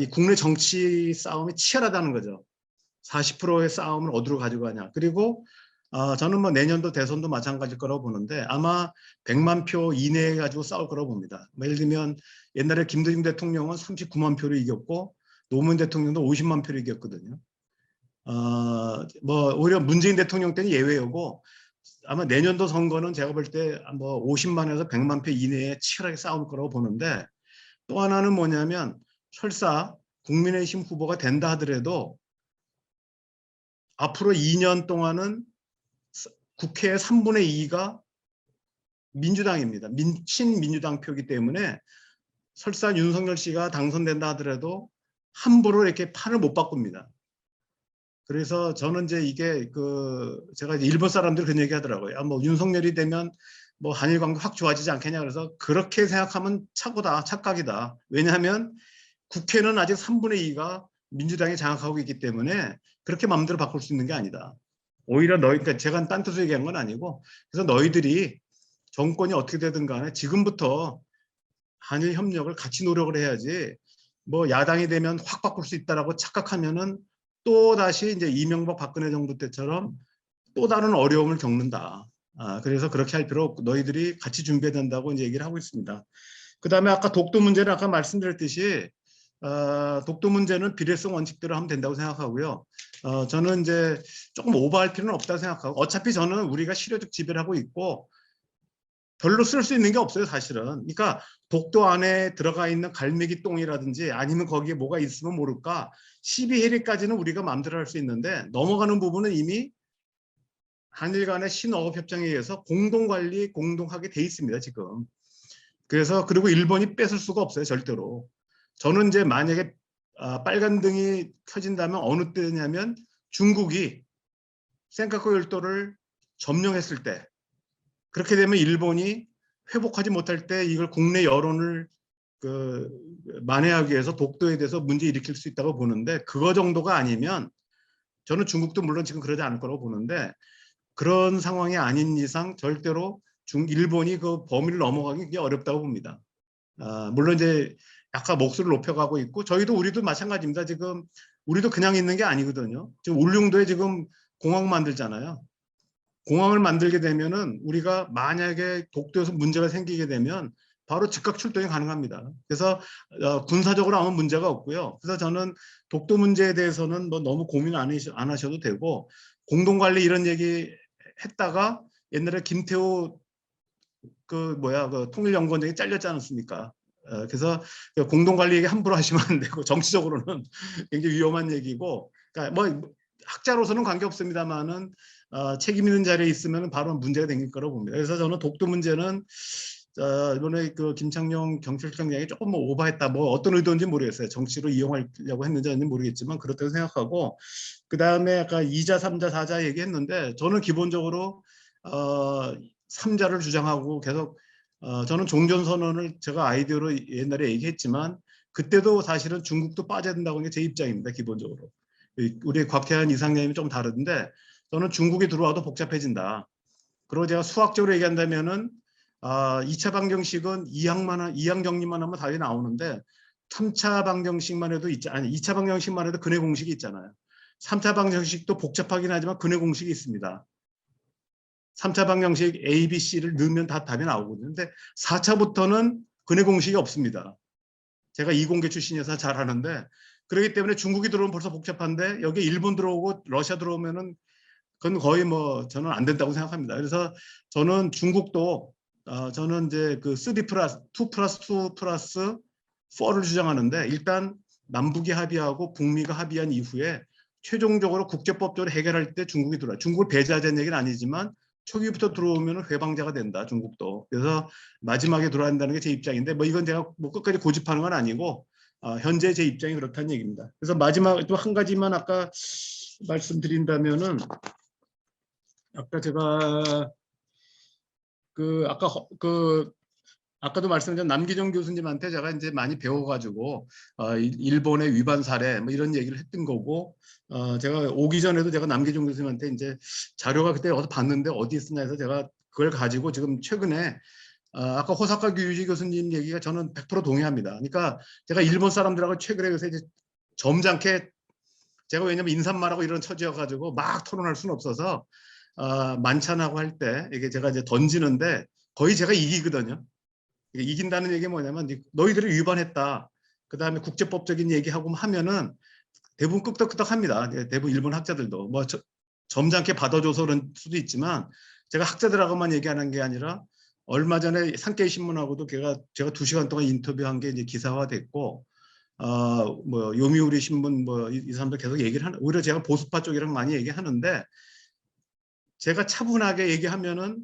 이 국내 정치 싸움이 치열하다는 거죠. 40%의 싸움을 어디로 가지고 가냐. 그리고 저는 뭐 내년도 대선도 마찬가지일 거라고 보는데 아마 100만 표 이내에 가지고 싸울 거라고 봅니다. 예를 들면 옛날에 김대중 대통령은 39만 표로 이겼고 노무현 대통령도 50만 표로 이겼거든요. 뭐 오히려 문재인 대통령 때는 예외이고 아마 내년도 선거는 제가 볼 때 뭐 50만에서 100만 표 이내에 치열하게 싸울 거라고 보는데 또 하나는 뭐냐면 설사 국민의힘 후보가 된다 하더라도 앞으로 2년 동안은 국회의 3분의 2가 민주당입니다. 친민주당 표이기 때문에 설사 윤석열 씨가 당선된다 하더라도 함부로 이렇게 판을 못 바꿉니다. 그래서 저는 이제 이게 제가 이제 일본 사람들 그런 얘기 하더라고요. 뭐 윤석열이 되면 뭐 한일 관계 확 좋아지지 않겠냐. 그래서 그렇게 생각하면 착각이다. 왜냐하면 국회는 아직 3분의 2가 민주당이 장악하고 있기 때문에 그렇게 마음대로 바꿀 수 있는 게 아니다. 오히려 그러니까 제가 딴 뜻으로 얘기한 건 아니고, 그래서 너희들이 정권이 어떻게 되든 간에 지금부터 한일 협력을 같이 노력을 해야지, 뭐 야당이 되면 확 바꿀 수 있다라고 착각하면은 또 다시 이제 이명박 박근혜 정부 때처럼 또 다른 어려움을 겪는다. 그래서 그렇게 할 필요 없고 너희들이 같이 준비해야 된다고 이제 얘기를 하고 있습니다. 그다음에 아까 독도 문제는 아까 말씀드렸듯이 독도 문제는 비례성 원칙대로 하면 된다고 생각하고요. 저는 이제 조금 오버할 필요는 없다고 생각하고, 어차피 저는 우리가 실효적 지배를 하고 있고 별로 쓸 수 있는 게 없어요, 사실은. 그러니까 독도 안에 들어가 있는 갈매기 똥이라든지 아니면 거기에 뭐가 있으면 모를까 12해리까지는 우리가 마음대로 할 수 있는데, 넘어가는 부분은 이미 한일 간의 신어업협정에 의해서 공동관리, 공동하게 돼 있습니다, 지금. 그래서 그리고 일본이 뺏을 수가 없어요, 절대로. 저는 이제 만약에 빨간 등이 켜진다면 어느 때냐면 중국이 센카쿠 열도를 점령했을 때, 그렇게 되면 일본이 회복하지 못할 때 이걸 국내 여론을 만회하기 위해서 독도에 대해서 문제 일으킬 수 있다고 보는데, 그거 정도가 아니면 저는 중국도 물론 지금 그러지 않을 거라고 보는데, 그런 상황이 아닌 이상 절대로 일본이 그 범위를 넘어가기 굉장히 어렵다고 봅니다. 물론 이제 약간 목소리를 높여가고 있고, 우리도 마찬가지입니다. 지금 우리도 그냥 있는 게 아니거든요. 지금 울릉도에 지금 공항 만들잖아요. 공항을 만들게 되면은 우리가 만약에 독도에서 문제가 생기게 되면 바로 즉각 출동이 가능합니다. 그래서 군사적으로 아무 문제가 없고요. 그래서 저는 독도 문제에 대해서는 뭐 너무 고민 안 하셔도 되고, 공동관리 이런 얘기 했다가 옛날에 김태호 그 통일연구원장이 잘렸지 않았습니까? 그래서 공동관리 얘기 함부로 하시면 안 되고, 정치적으로는 굉장히 위험한 얘기고, 그러니까 뭐 학자로서는 관계없습니다만은 책임 있는 자리에 있으면 바로 문제가 생길 거라고 봅니다. 그래서 저는 독도 문제는 이번에 그 김창룡 경찰청장이 조금 뭐 오버했다, 뭐 어떤 의도인지 모르겠어요. 정치로 이용하려고 했는지 아닌지 모르겠지만 그렇다고 생각하고, 그 다음에 아까 2자, 3자, 4자 얘기했는데, 저는 기본적으로 3자를 주장하고 계속 저는 종전선언을 제가 아이디어로 옛날에 얘기했지만, 그때도 사실은 중국도 빠져야 된다고 하는 게 제 입장입니다. 기본적으로. 우리 곽태환 이상장님이 좀 다른데, 저는 중국이 들어와도 복잡해진다. 그리고 제가 수학적으로 얘기한다면은 2차 방정식은 2항 정리만 하면 답이 나오는데, 3차 방정식만 해도 2차 방정식만 해도 근해 공식이 있잖아요. 3차 방정식도 복잡하긴 하지만 근해 공식이 있습니다. 3차 방정식 A, B, C를 넣으면 다 답이 나오거든요. 근데 4차부터는 근해 공식이 없습니다. 제가 이공계 출신이어서 잘 아는데, 그렇기 때문에 중국이 들어오면 벌써 복잡한데 여기 일본 들어오고 러시아 들어오면은 그건 거의 뭐 저는 안 된다고 생각합니다. 그래서 저는 중국도 저는 이제 그 2 플러스 2 플러스 4를 주장하는데, 일단 남북이 합의하고 북미가 합의한 이후에 최종적으로 국제법적으로 해결할 때 중국이 들어와요. 중국을 배제하자는 얘기는 아니지만 초기부터 들어오면 회방자가 된다, 중국도. 그래서 마지막에 들어야 한다는 게 제 입장인데, 뭐 이건 제가 뭐 끝까지 고집하는 건 아니고 현재 제 입장이 그렇다는 얘기입니다. 그래서 마지막 또 한 가지만 아까 말씀드린다면은, 아까 제가 아까도 말씀드린 남기정 교수님한테 제가 이제 많이 배워가지고 일본의 위반 사례 뭐 이런 얘기를 했던 거고, 제가 오기 전에도 제가 남기정 교수님한테 이제 자료가 그때 어디서 봤는데 어디 있었냐 해서 제가 그걸 가지고 지금 최근에 아까 호사카 규유지 교수님 얘기가 저는 100% 동의합니다. 그러니까 제가 일본 사람들하고 최근에 그래서 이제 점잖게, 제가 왜냐면 인사말하고 이런 처지여가지고 막 토론할 수는 없어서 만찬하고 할 때 이게 제가 이제 던지는데 거의 제가 이기거든요. 이긴다는 얘기가 뭐냐면 너희들이 위반했다, 그 다음에 국제법적인 얘기하고 하면은 대부분 끄덕끄덕합니다. 대부분 일본 학자들도 뭐 점잖게 받아줘서 그런 수도 있지만, 제가 학자들하고만 얘기하는 게 아니라 얼마 전에 산케이 신문하고도 제가 2시간 동안 인터뷰한 게 이제 기사화됐고, 뭐 요미우리 신문 뭐 이 사람들 계속 얘기를 하는, 오히려 제가 보수파 쪽이랑 많이 얘기하는데, 제가 차분하게 얘기하면은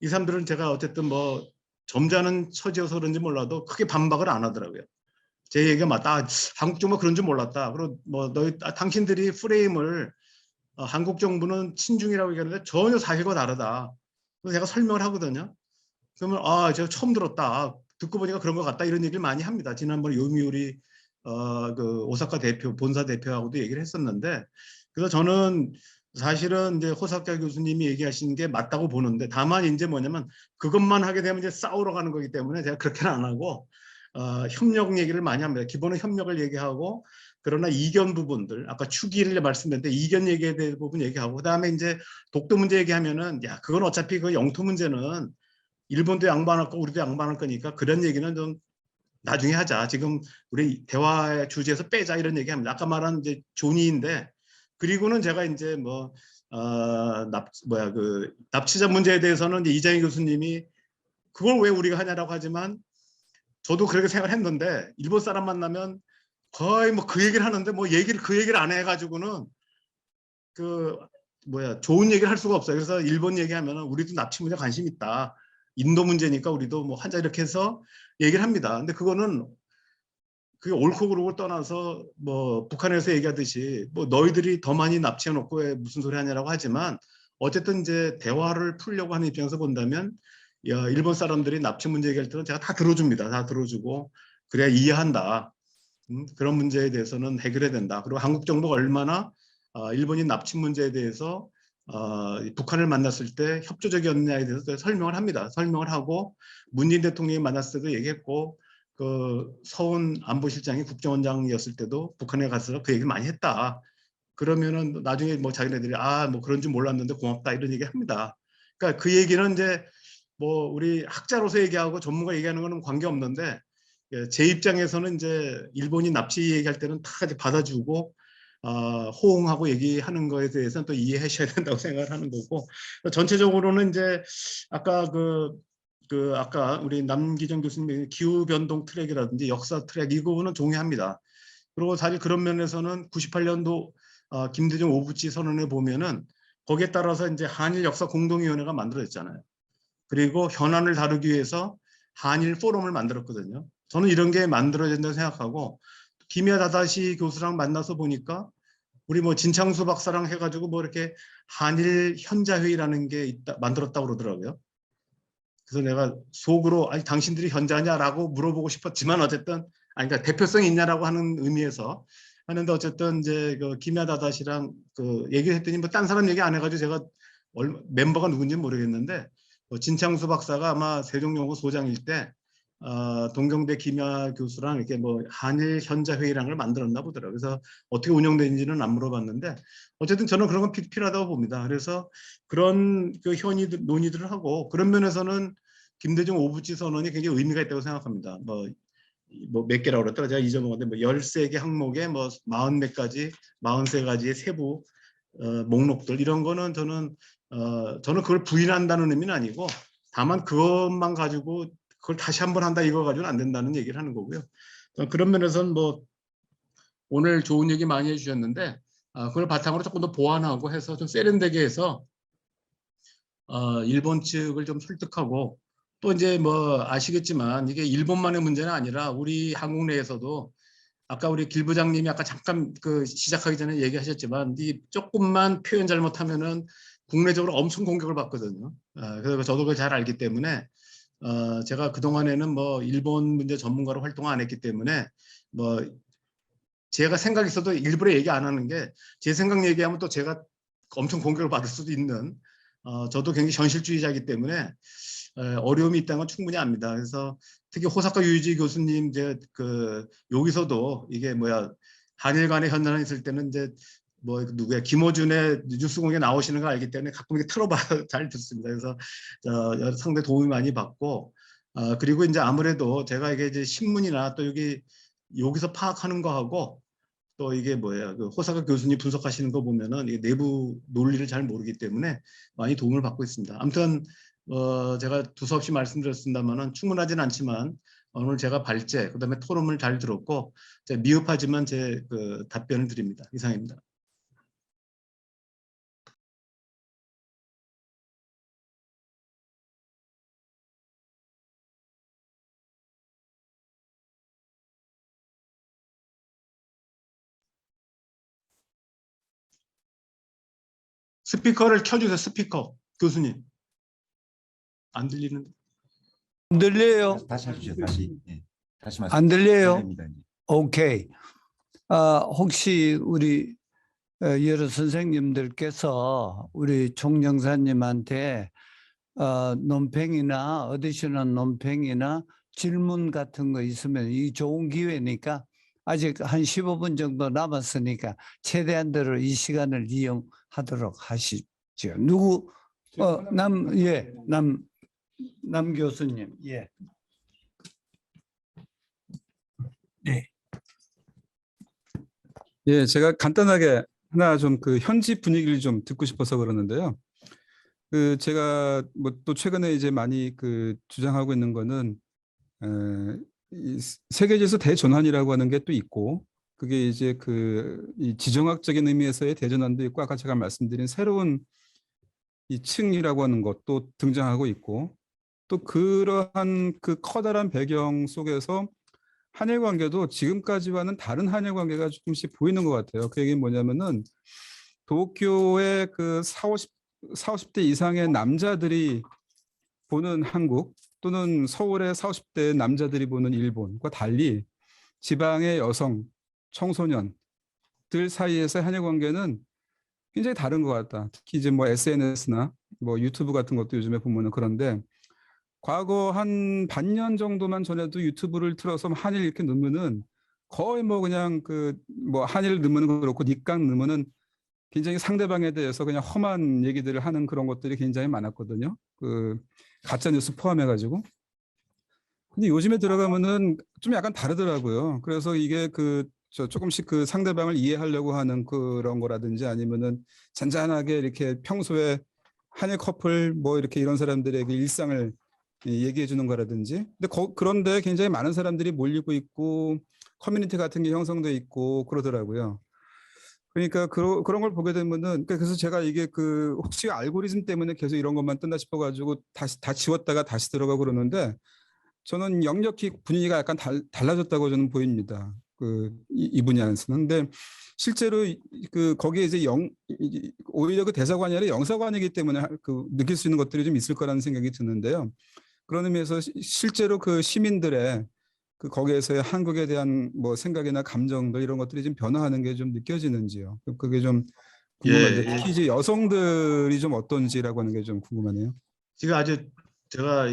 이 사람들은 제가 어쨌든 뭐 점잖은 처지여서 그런지 몰라도 크게 반박을 안 하더라고요. 제 얘기가 맞다. 한국 정부가 그런 줄 몰랐다. 그리고 뭐 당신들이 프레임을 한국 정부는 친중이라고 얘기하는데 전혀 사실과 다르다. 그래서 제가 설명을 하거든요. 그러면 아, 제가 처음 들었다. 듣고 보니까 그런 것 같다. 이런 얘기를 많이 합니다. 지난번에 요미우리 그 오사카 대표, 본사 대표하고도 얘기를 했었는데, 그래서 저는 사실은 이제 호사카 교수님이 얘기하시는 게 맞다고 보는데, 다만 이제 뭐냐면 그것만 하게 되면 이제 싸우러 가는 거기 때문에 제가 그렇게는 안 하고 협력 얘기를 많이 합니다. 기본은 협력을 얘기하고, 그러나 이견 부분들, 아까 추기를 말씀드렸는데 이견 얘기에 대한 부분 얘기하고, 그다음에 이제 독도 문제 얘기하면은 야, 그건 어차피 그 영토 문제는 일본도 양보할 거고 우리도 양보할 거니까 그런 얘기는 좀 나중에 하자. 지금 우리 대화의 주제에서 빼자 이런 얘기합니다. 아까 말한 이제 존의인데, 그리고는 제가 이제 뭐 그 납치자 문제에 대해서는 이제 이장희 교수님이 그걸 왜 우리가 하냐라고 하지만 저도 그렇게 생각을 했는데, 일본 사람 만나면 거의 뭐 그 얘기를 하는데 뭐 그 얘기를 안 해가지고는 그 좋은 얘기를 할 수가 없어요. 그래서 일본 얘기하면 우리도 납치 문제 관심 있다. 인도 문제니까 우리도 뭐 하자 이렇게 해서 얘기를 합니다. 근데 그거는 그게 옳고 그르고 떠나서 뭐 북한에서 얘기하듯이 뭐 너희들이 더 많이 납치해 놓고 왜 무슨 소리 하냐라고 하지만, 어쨌든 이제 대화를 풀려고 하는 입장에서 본다면 일본 사람들이 납치 문제 얘기할 때는 제가 다 들어줍니다. 다 들어주고 그래야 이해한다. 그런 문제에 대해서는 해결해야 된다. 그리고 한국 정부가 얼마나 일본인 납치 문제에 대해서 북한을 만났을 때 협조적이었느냐에 대해서 설명을 합니다. 설명을 하고 문재인 대통령이 만났을 때도 얘기했고, 그 서훈 안보실장이 국정원장이었을 때도 북한에 가서 그 얘기를 많이 했다. 그러면은 나중에 뭐 자기네들이 뭐 그런 줄 몰랐는데 고맙다 이런 얘기 합니다. 그러니까 그 얘기는 이제 뭐 우리 학자로서 얘기하고 전문가 얘기하는 거는 관계 없는데, 제 입장에서는 이제 일본이 납치 얘기할 때는 다 같이 받아주고 호응하고 얘기하는 거에 대해서는 또 이해하셔야 된다고 생각을 하는 거고, 전체적으로는 이제 아까 아까 우리 남기정 교수님의 기후 변동 트랙이라든지 역사 트랙 이 부분은 동의합니다. 그리고 사실 그런 면에서는 98년도 김대중 오부치 선언에 보면은 거기에 따라서 이제 한일 역사 공동위원회가 만들어졌잖아요. 그리고 현안을 다루기 위해서 한일 포럼을 만들었거든요. 저는 이런 게 만들어진다고 생각하고, 김야 다다시 교수랑 만나서 보니까 우리 뭐 진창수 박사랑 해가지고 뭐 이렇게 한일 현자회의라는 게 만들었다고 그러더라고요. 그래서 내가 속으로 아니 당신들이 현자냐라고 물어보고 싶었지만, 어쨌든 그러니까 대표성이 있냐라고 하는 의미에서 하는데, 어쨌든 이제 그 김야 다다시랑 그 얘기했더니 뭐 딴 사람 얘기 안 해가지고 제가 멤버가 누군지 모르겠는데, 진창수 박사가 아마 세종연구 소장일 때 동경대 김야 교수랑 이렇게 뭐 한일 현자회의라는 걸 만들었나 보더라고요. 그래서 어떻게 운영되는지는 안 물어봤는데, 어쨌든 저는 그런 건 필요하다고 봅니다. 그래서 그런 그 논의들을 하고, 그런 면에서는 김대중 오부치 선언이 굉장히 의미가 있다고 생각합니다. 뭐 몇 개라고 그랬더라. 제가 잊어먹었는데 뭐 13개 항목에 뭐 40몇 가지, 43가지의 세부 목록들, 이런 거는 저는 그걸 부인한다는 의미는 아니고, 다만 그것만 가지고 그걸 다시 한번 한다 이거 가지고는 안 된다는 얘기를 하는 거고요. 그런 면에서는 뭐 오늘 좋은 얘기 많이 해주셨는데, 그걸 바탕으로 조금 더 보완하고 해서 좀 세련되게 해서 일본 측을 좀 설득하고, 또 이제 뭐 아시겠지만 이게 일본만의 문제는 아니라 우리 한국 내에서도, 아까 우리 길 부장님이 아까 잠깐 그 시작하기 전에 얘기하셨지만, 이 조금만 표현 잘못하면은 국내적으로 엄청 공격을 받거든요. 그래서 저도 그걸 잘 알기 때문에 제가 그동안에는 뭐 일본 문제 전문가로 활동 안 했기 때문에 뭐 제가 생각이 있어도 일부러 얘기 안 하는 게, 제 생각 얘기하면 또 제가 엄청 공격을 받을 수도 있는, 저도 굉장히 현실주의자이기 때문에 어려움이 있다는 건 충분히 압니다. 그래서 특히 호사카 유이지 교수님 이제 그 여기서도 이게 한일 간의 현안이 있을 때는 이제 누구야 김어준의 뉴스공에 나오시는 걸 알기 때문에 가끔 이렇게 틀어봐 잘 듣습니다. 그래서 상당히 도움이 많이 받고, 그리고 이제 아무래도 제가 이게 이제 신문이나 또 여기서 파악하는 거하고, 또 이게 그 호사카 교수님 분석하시는 거 보면은 이게 내부 논리를 잘 모르기 때문에 많이 도움을 받고 있습니다. 아무튼 제가 두서없이 말씀드렸습니다만은 충분하진 않지만 오늘 제가 발제, 그다음에 토론을 잘 들었고, 미흡하지만 제 그 답변을 드립니다. 이상입니다. 스피커를 켜주세요. 스피커 교수님 안 들리는데. 안 들려요? 다시 해주세요. 다시. 예. 다시 말씀. 안 들려요? 들립니다, 이제. 오케이. 혹시 우리 여러 선생님들께서 우리 총영사님한테 논평이나 어디셔널 논평이나 질문 같은 거 있으면 이 좋은 기회니까 아직 한 15분 정도 남았으니까 최대한대로 이 시간을 이용하도록 하시죠. 누구 남 교수님. 예. 예, 제가 간단하게 하나 좀 그 현지 분위기를 좀 듣고 싶어서 그러는데요. 그 제가 뭐 또 최근에 이제 많이 그 주장하고 있는 거는 이 세계지수 대전환이라고 하는 게 또 있고, 그게 이제 그 이 지정학적인 의미에서의 대전환도 있고, 아까 제가 말씀드린 새로운 이 층이라고 하는 것도 등장하고 있고, 또 그러한 그 커다란 배경 속에서 한일 관계도 지금까지와는 다른 한일 관계가 조금씩 보이는 것 같아요. 그 얘기는 뭐냐면은 도쿄의 그 40대 이상의 남자들이 보는 한국, 또는 서울의 40대 남자들이 보는 일본과 달리 지방의 여성, 청소년들 사이에서의 한일 관계는 굉장히 다른 것 같다. 특히 이제 뭐 SNS나 뭐 유튜브 같은 것도 요즘에 보면은 그런데, 과거 한 반년 정도만 전에도 유튜브를 틀어서 한일 이렇게 넣으면은 거의 뭐 그냥 그 뭐 한일 넣으면 그렇고 닉강 넣으면은 굉장히 상대방에 대해서 그냥 험한 얘기들을 하는 그런 것들이 굉장히 많았거든요. 그 가짜 뉴스 포함해가지고. 근데 요즘에 들어가면은 좀 약간 다르더라고요. 그래서 이게 조금씩 그 상대방을 이해하려고 하는 그런 거라든지, 아니면은 잔잔하게 이렇게 평소에 한일 커플 뭐 이렇게 이런 사람들에게 일상을 얘기해 주는 거라든지. 근데 그런데 굉장히 많은 사람들이 몰리고 있고 커뮤니티 같은 게 형성돼 있고 그러더라고요. 그러니까 그런 걸 보게 되면은, 그래서 제가 이게 그 혹시 알고리즘 때문에 계속 이런 것만 뜬다 싶어가지고 다시 다 지웠다가 다시 들어가고 그러는데, 저는 역력히 분위기가 약간 달라졌다고 저는 보입니다. 이 분야에서는. 근데 실제로 그 거기에 이제 오히려 그 대사관이 아니라 영사관이기 때문에 그 느낄 수 있는 것들이 좀 있을 거라는 생각이 드는데요. 그런 의미에서 실제로 그 시민들의 그 거기에서의 한국에 대한 뭐 생각이나 감정들 이런 것들이 좀 변화하는 게 좀 느껴지는지요. 그게 좀 궁금한데, 특히 이제 여성들이 좀 어떤지라고 하는 게 좀 궁금하네요. 지금 아주 제가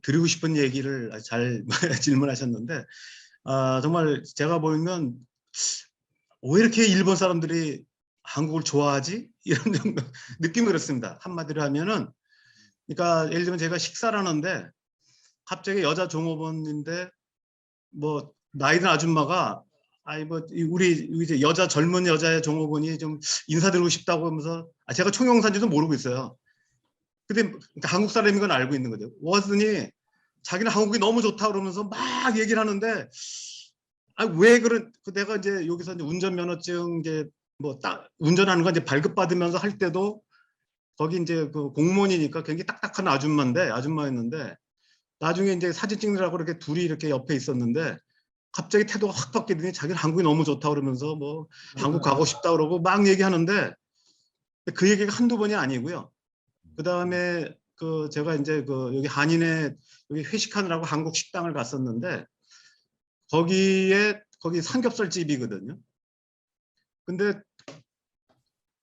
드리고 싶은 얘기를 아주 잘 질문하셨는데, 정말 제가 보면 왜 이렇게 일본 사람들이 한국을 좋아하지? 이런 정도 느낌이 그렇습니다. 한마디로 하면은, 그러니까 예를 들면 제가 식사를 하는데 갑자기 여자 종업원인데 뭐 나이 든 아줌마가 우리 이제 젊은 여자의 종업원이 좀 인사드리고 싶다고 하면서, 제가 총영사인지도 모르고 있어요. 근데 한국 사람인 건 알고 있는 거죠. 왔더니 자기는 한국이 너무 좋다 그러면서 막 얘기를 하는데, 왜 내가 이제 여기서 이제 운전면허증 이제 뭐 운전하는 거 이제 발급받으면서 할 때도 거기 이제 그 공무원이니까 굉장히 딱딱한 아줌마였는데, 나중에 이제 사진 찍느라고 이렇게 둘이 이렇게 옆에 있었는데 갑자기 태도가 확 바뀌더니 자기는 한국이 너무 좋다 그러면서 뭐 한국 가고 싶다 그러고 막 얘기하는데, 그 얘기가 한두 번이 아니고요. 그 다음에 제가 이제 여기 한인회 여기 회식하느라고 한국 식당을 갔었는데, 거기 삼겹살 집이거든요. 근데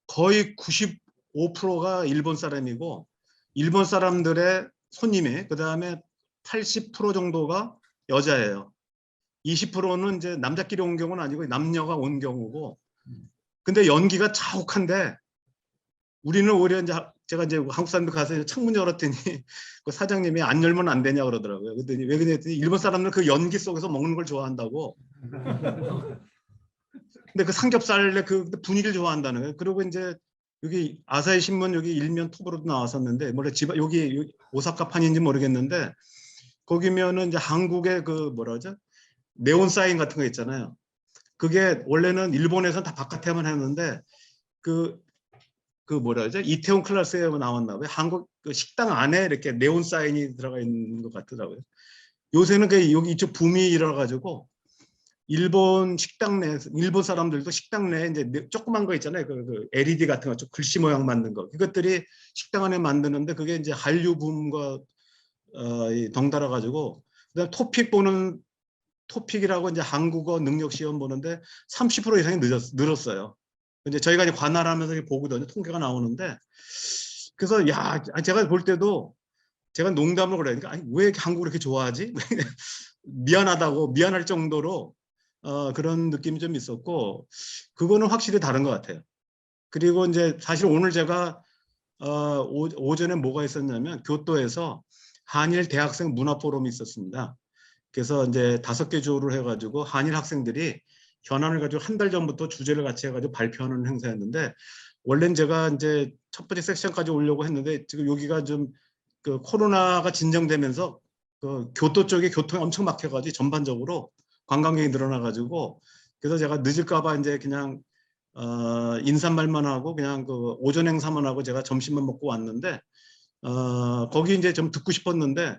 거의 95%가 일본 사람이고, 일본 사람들의 손님이 그 다음에 80% 정도가 여자예요. 20%는 이제 남자끼리 온 경우는 아니고 남녀가 온 경우고, 근데 연기가 자욱한데 우리는 오히려 이제 제가 이제 한국 사람들 가서 창문 열었더니 그 사장님이 안 열면 안 되냐 그러더라고요. 그랬더니 왜 그랬더니 일본 사람들은 그 연기 속에서 먹는 걸 좋아한다고. 근데 그 삼겹살의 그 분위기를 좋아한다는 거예요. 그리고 이제 여기 아사히 신문 여기 일면 톱으로도 나왔었는데, 여기 오사카 판인지 모르겠는데, 거기면은 이제 한국의 네온 사인 같은 거 있잖아요. 그게 원래는 일본에서는 다 바깥에만 했는데 이태원 클래스에 나왔나 봐요. 한국 식당 안에 이렇게 네온 사인이 들어가 있는 것 같더라고요. 요새는 여기 이쪽 붐이 일어나가지고 일본 사람들도 식당 내에 이제 조그만 거 있잖아요. LED 같은 거, 좀 글씨 모양 만든 거. 이것들이 식당 안에 만드는데, 그게 이제 한류 붐과 덩달아 가지고 그다음 토픽이라고 이제 한국어 능력 시험 보는데 30% 이상이 늘었어요. 이제 저희가 이제 관할하면서 보거든요. 통계가 나오는데 그래서 야 제가 볼 때도 제가 농담을 그래요. 그러니까 아니, 왜 한국을 이렇게 좋아하지? 미안하다고 미안할 정도로 그런 느낌이 좀 있었고 그거는 확실히 다른 것 같아요. 그리고 이제 사실 오늘 제가 오전에 뭐가 있었냐면 교토에서 한일 대학생 문화 포럼이 있었습니다. 그래서 이제 5개 조를 해가지고 한일 학생들이 현안을 가지고 한 달 전부터 주제를 같이 해가지고 발표하는 행사였는데 원래는 제가 이제 첫 번째 섹션까지 오려고 했는데 지금 여기가 좀 그 코로나가 진정되면서 그 교토 쪽에 교통이 엄청 막혀가지고 전반적으로 관광객이 늘어나가지고 그래서 제가 늦을까봐 이제 그냥 인사말만 하고 그냥 그 오전 행사만 하고 제가 점심만 먹고 왔는데 거기 이제 좀 듣고 싶었는데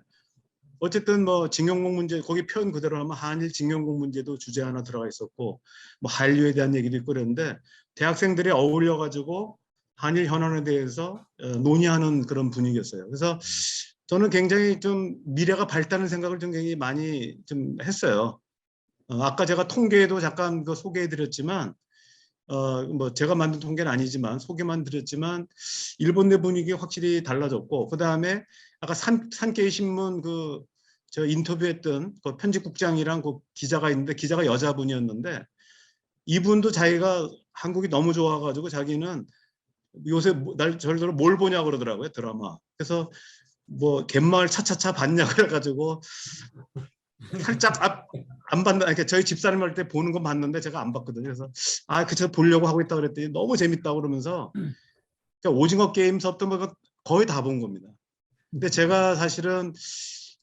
어쨌든 뭐 징용공 문제 거기 표현 그대로 하면 한일 징용공 문제도 주제 하나 들어가 있었고 뭐 한류에 대한 얘기도 있고 그랬는데 대학생들이 어울려 가지고 한일 현안에 대해서 논의하는 그런 분위기였어요. 그래서 저는 굉장히 좀 미래가 밝다는 생각을 좀 굉장히 많이 좀 했어요. 아까 제가 통계에도 잠깐 그 소개해드렸지만 뭐 제가 만든 통계는 아니지만 소개만 드렸지만 일본 내 분위기 확실히 달라졌고 그 다음에 아까 산케이 신문 그 저 인터뷰했던 그 편집국장이랑 그 기자가 있는데 기자가 여자분이었는데 이분도 자기가 한국이 너무 좋아가지고 자기는 요새 저를 뭘 보냐 그러더라고요 드라마. 그래서 뭐 갯마을 차차차 봤냐 그래가지고 살짝 안 봤나 그러니까 저희 집사람 할 때 보는 거 봤는데 제가 안 봤거든요. 그래서 그저 보려고 하고 있다 그랬더니 너무 재밌다고 그러면서 그러니까 오징어 게임서부터 뭐 거의 다 본 겁니다. 근데 제가 사실은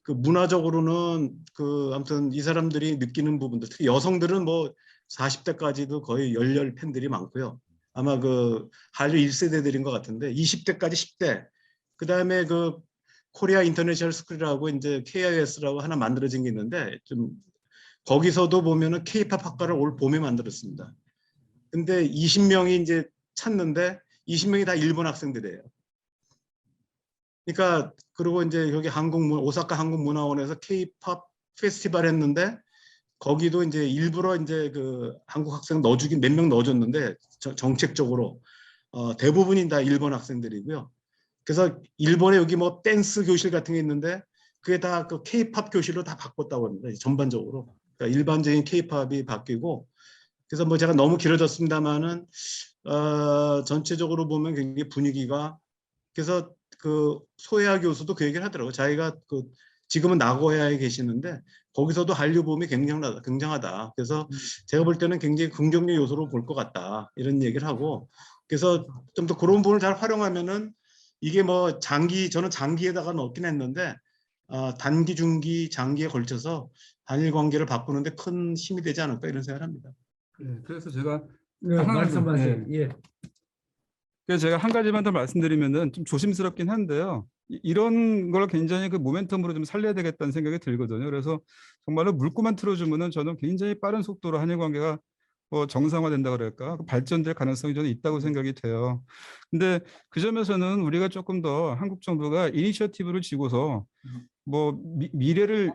그 문화적으로는 그 아무튼 이 사람들이 느끼는 부분들 특히 여성들은 뭐 40대까지도 거의 열렬 팬들이 많고요. 아마 그 한류 1세대들인 것 같은데 20대까지 10대 그다음에 그 코리아 인터내셔널 스쿨이라고 이제 KIS라고 하나 만들어진 게 있는데 좀 거기서도 보면은 K-팝 학과를 올 봄에 만들었습니다. 근데 20명이 이제 찾는데 20명이 다 일본 학생들이에요. 그러니까 그리고 이제 여기 오사카 한국문화원에서 K-팝 페스티벌 했는데 거기도 이제 일부러 이제 그 한국 학생 넣어주긴 몇 명 넣어줬는데 정책적으로 대부분이 다 일본 학생들이고요. 그래서 일본에 여기 뭐 댄스 교실 같은 게 있는데 그게 다 그 K-팝 교실로 다 바꿨다고 합니다. 전반적으로 그러니까 일반적인 K-팝이 바뀌고 그래서 뭐 제가 너무 길어졌습니다만은 전체적으로 보면 굉장히 분위기가 그래서 그 소혜아 교수도 그 얘기를 하더라고요. 자기가 그 지금은 나고야에 계시는데 거기서도 한류 붐이 굉장하다. 그래서 제가 볼 때는 굉장히 긍정적 요소로 볼 것 같다. 이런 얘기를 하고 그래서 좀 더 그런 부분을 잘 활용하면은 이게 뭐 저는 장기에다가 넣긴 했는데 단기, 중기, 장기에 걸쳐서 한일 관계를 바꾸는데 큰 힘이 되지 않을까 이런 생각을 합니다. 네, 그래서 제가 말씀하세요. 예. 그래서 제가 한 가지만 더 말씀드리면은 좀 조심스럽긴 한데요. 이런 걸 굉장히 그 모멘텀으로 좀 살려야 되겠다는 생각이 들거든요. 그래서 정말로 물꼬만 틀어주면은 저는 굉장히 빠른 속도로 한일 관계가 뭐 정상화된다 그럴까 발전될 가능성이 저는 있다고 생각이 돼요. 근데 그 점에서는 우리가 조금 더 한국 정부가 이니셔티브를 쥐고서 뭐 미래를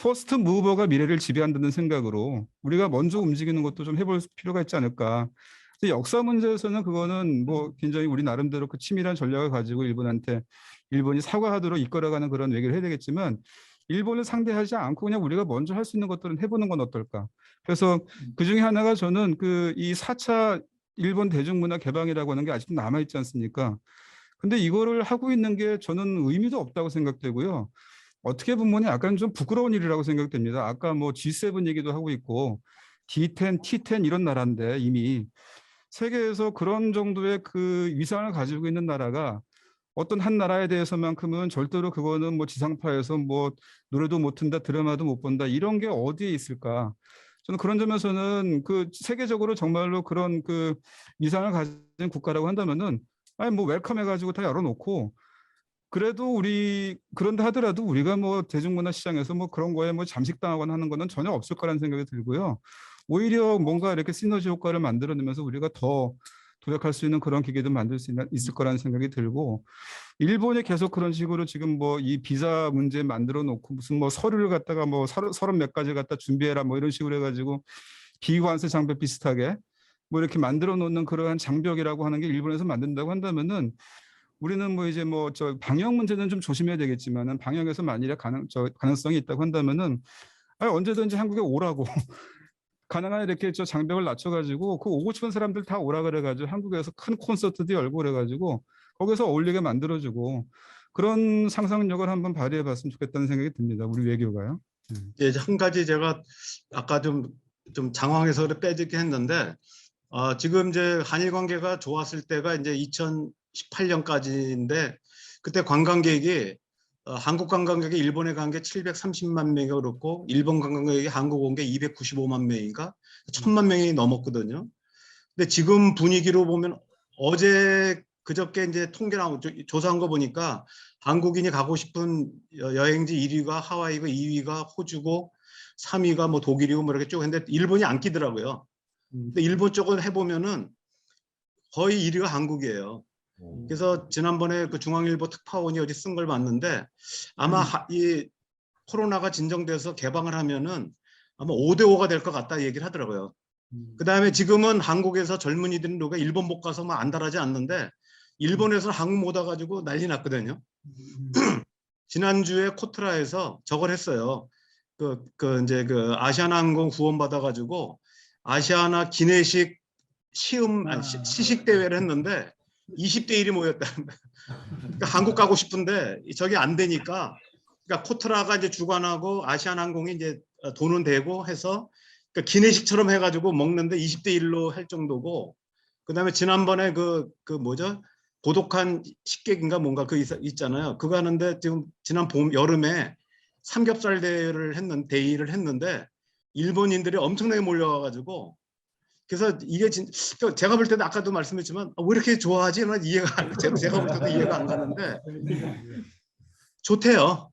퍼스트 무버가 미래를 지배한다는 생각으로 우리가 먼저 움직이는 것도 좀 해볼 필요가 있지 않을까. 역사 문제에서는 그거는 뭐 굉장히 우리 나름대로 그 치밀한 전략을 가지고 일본이 사과하도록 이끌어가는 그런 얘기를 해야 되겠지만 일본을 상대하지 않고 그냥 우리가 먼저 할 수 있는 것들은 해보는 건 어떨까. 그래서 그중에 하나가 저는 그 이 4차 일본 대중문화 개방이라고 하는 게 아직도 남아있지 않습니까. 근데 이거를 하고 있는 게 저는 의미도 없다고 생각되고요. 어떻게 보면 약간 좀 부끄러운 일이라고 생각됩니다. 아까 뭐 G7 얘기도 하고 있고 D10, T10 이런 나라인데 이미 세계에서 그런 정도의 그 위상을 가지고 있는 나라가 어떤 한 나라에 대해서만큼은 절대로 그거는 뭐 지상파에서 뭐 노래도 못 듣는다, 드라마도 못 본다 이런 게 어디에 있을까? 저는 그런 점에서는 그 세계적으로 정말로 그런 그 위상을 가진 국가라고 한다면은 아니 뭐 웰컴 해가지고 다 열어놓고 그래도 그런다 하더라도 우리가 뭐 대중문화 시장에서 뭐 그런 거에 뭐 잠식당하거나 하는 거는 전혀 없을 거라는 생각이 들고요. 오히려 뭔가 이렇게 시너지 효과를 만들어내면서 우리가 더 도약할 수 있는 그런 기계도 만들 수 있을 거라는 생각이 들고, 일본이 계속 그런 식으로 지금 뭐 이 비자 문제 만들어 놓고 무슨 뭐 서류를 갖다가 뭐 30몇 가지 갖다 준비해라 뭐 이런 식으로 해가지고 비관세 장벽 비슷하게 뭐 이렇게 만들어 놓는 그러한 장벽이라고 하는 게 일본에서 만든다고 한다면은, 우리는 뭐 이제 뭐 저 방역 문제는 좀 조심해야 되겠지만은, 방역에서 만일에 가능성이 있다고 한다면은 언제든지 한국에 오라고 가능한 이렇게 저 장벽을 낮춰가지고 그 오고 싶은 사람들 다 오라 그래가지고 한국에서 큰 콘서트도 열고 그래가지고 거기서 어울리게 만들어주고, 그런 상상력을 한번 발휘해봤으면 좋겠다는 생각이 듭니다. 우리 외교가요. 예, 한 가지 제가 아까 좀 장황해서 빼짓긴 했는데, 지금 이제 한일 관계가 좋았을 때가 이제 2018년까지인데, 그때 관광객이 한국 관광객이 일본에 간 게 730만 명이 그렇고, 일본 관광객이 한국 온 게 295만 명인가 1000만 명이 넘었거든요. 근데 지금 분위기로 보면 그저께 이제 통계 조사한 거 보니까 한국인이 가고 싶은 여행지 1위가 하와이고 2위가 호주고 3위가 뭐 독일이고 뭐 이렇게 쭉 했는데 일본이 안 끼더라고요. 근데 일본 쪽을 해보면은 거의 1위가 한국이에요. 그래서 지난번에 그 중앙일보 특파원이 어디 쓴 걸 봤는데, 아마 이 코로나가 진정돼서 개방을 하면은 아마 5대5가 될 것 같다 얘기를 하더라고요. 그다음에 지금은 한국에서 젊은이들은 누가 일본 못 가서 뭐 안달하지 않는데, 일본에서 한국 못 와가지고 난리 났거든요. 지난주에 코트라에서 저걸 했어요. 이제 그 아시아나항공 후원받아가지고 아시아나 기내식 시식 대회를 했는데 20대 1이 모였다. 그러니까 한국 가고 싶은데 저게 안 되니까, 그러니까 코트라가 이제 주관하고 아시아나항공이 이제 돈은 대고 해서, 그러니까 기내식처럼 해가지고 먹는데 20대 1로 할 정도고, 그다음에 지난번에 그 뭐죠? 고독한 식객인가 뭔가 있잖아요. 그거 하는데 지금 지난 여름에 삼겹살 대회를 했는데 일본인들이 엄청나게 몰려와가지고, 그래서 이게 제가 볼 때도 아까도 말씀했지만 왜 이렇게 좋아하지? 제가 볼 때도 이해가 안 가는데 좋대요.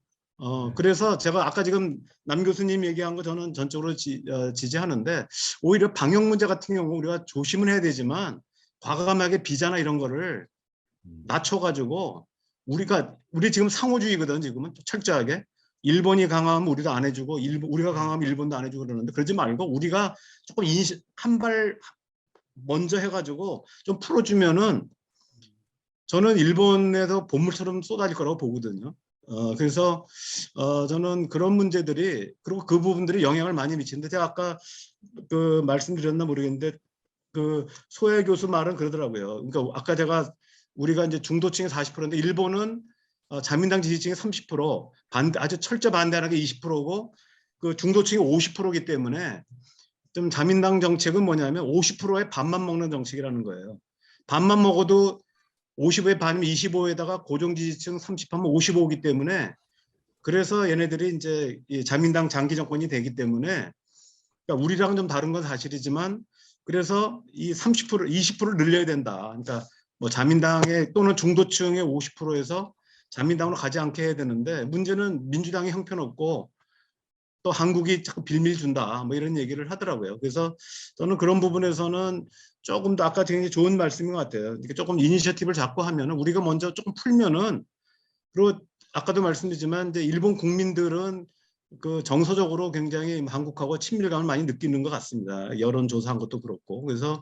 그래서 제가 아까 지금 남 교수님 얘기한 거 저는 전적으로 지지하는데, 오히려 방역 문제 같은 경우 우리가 조심은 해야 되지만 과감하게 비자나 이런 거를 낮춰가지고, 우리 지금 상호주의거든. 지금은 철저하게 일본이 강하면 우리도 안 해주고 우리가 강하면 일본도 안 해주고 그러는데, 그러지 말고 우리가 조금 한 발 먼저 해가지고 좀 풀어주면은 저는 일본에서 본물처럼 쏟아질 거라고 보거든요. 그래서 저는 그런 문제들이, 그리고 그 부분들이 영향을 많이 미치는데, 제가 아까 그 말씀드렸나 모르겠는데 그 소혜 교수 말은 그러더라고요. 그러니까 아까 우리가 이제 중도층이 40%인데 일본은 자민당 지지층이 30%, 아주 철저 반대하는 게 20%고 그 중도층이 50%이기 때문에 좀 자민당 정책은 뭐냐면 50%의 반만 먹는 정책이라는 거예요. 반만 먹어도 50의 반이면 25에다가 고정 지지층 30하면 55이기 때문에, 그래서 얘네들이 이제 자민당 장기 정권이 되기 때문에, 그러니까 우리랑은 좀 다른 건 사실이지만, 그래서 이 30%, 20%를 늘려야 된다. 그러니까 뭐 자민당의 또는 중도층의 50%에서 자민당으로 가지 않게 해야 되는데, 문제는 민주당이 형편없고 또 한국이 자꾸 빌미를 준다 뭐 이런 얘기를 하더라고요. 그래서 저는 그런 부분에서는 조금 더 아까 굉장히 좋은 말씀인 것 같아요. 그러니까 조금 이니셔티브를 잡고 하면은, 우리가 먼저 조금 풀면은, 그리고 아까도 말씀드리지만 이제 일본 국민들은 그 정서적으로 굉장히 한국하고 친밀감을 많이 느끼는 것 같습니다. 여론조사한 것도 그렇고. 그래서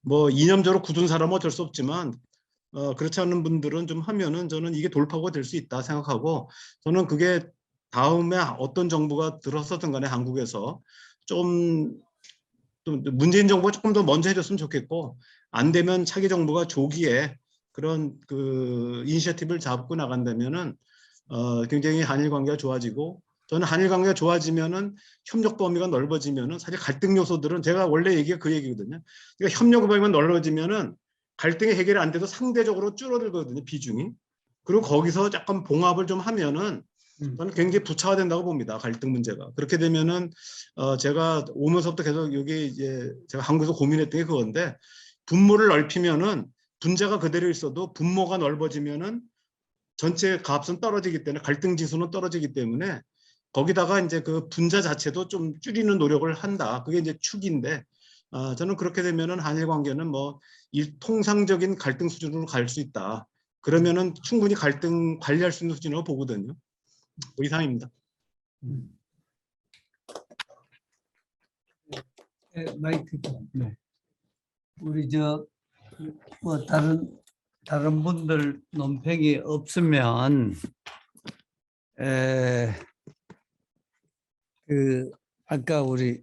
뭐 이념적으로 굳은 사람은 어쩔 수 없지만 그렇지 않은 분들은 좀 하면은 저는 이게 돌파구가 될 수 있다 생각하고, 저는 그게 다음에 어떤 정부가 들었었던 간에 한국에서 좀 문재인 정부가 조금 더 먼저 해줬으면 좋겠고, 안 되면 차기 정부가 조기에 그런 그 이니셔티브를 잡고 나간다면은 굉장히 한일 관계가 좋아지고, 저는 한일 관계가 좋아지면은 협력 범위가 넓어지면은 사실 갈등 요소들은 제가 원래 얘기가 그 얘기거든요. 그러니까 협력 범위가 넓어지면은 갈등이 해결이 안 돼도 상대적으로 줄어들거든요, 비중이. 그리고 거기서 약간 봉합을 좀 하면은 저는 굉장히 부차화된다고 봅니다, 갈등 문제가. 그렇게 되면은 제가 오면서부터 계속 여기 이제 제가 한국에서 고민했던 게 그건데, 분모를 넓히면은 분자가 그대로 있어도 분모가 넓어지면은 전체 값은 떨어지기 때문에, 갈등 지수는 떨어지기 때문에, 거기다가 이제 그 분자 자체도 좀 줄이는 노력을 한다. 그게 이제 축인데, 저는 그렇게 되면은 한일 관계는 뭐 통상적인 갈등 수준으로 갈 수 있다. 그러면은 충분히 갈등 관리할 수 있는 수준으로 보거든요. 그 이상입니다. 마이크 좀. 네. 우리 뭐 다른 분들 논평이 없으면 아까 우리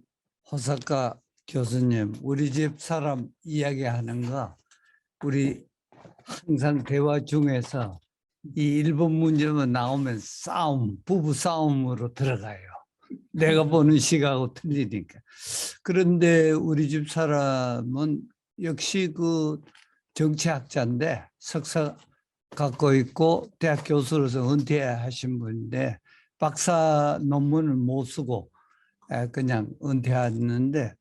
호사카 교수님 우리 집 사람 이야기하는 거 우리 항상 대화 중에서 이 일본 문제만 나오면 부부 싸움으로 들어가요. 내가 보는 시각하고 틀리니까. 그런데 우리 집 사람은 역시 그 정치학자인데 석사 갖고 있고 대학 교수로서 은퇴하신 분인데 박사 논문을 못 쓰고 그냥 은퇴했는데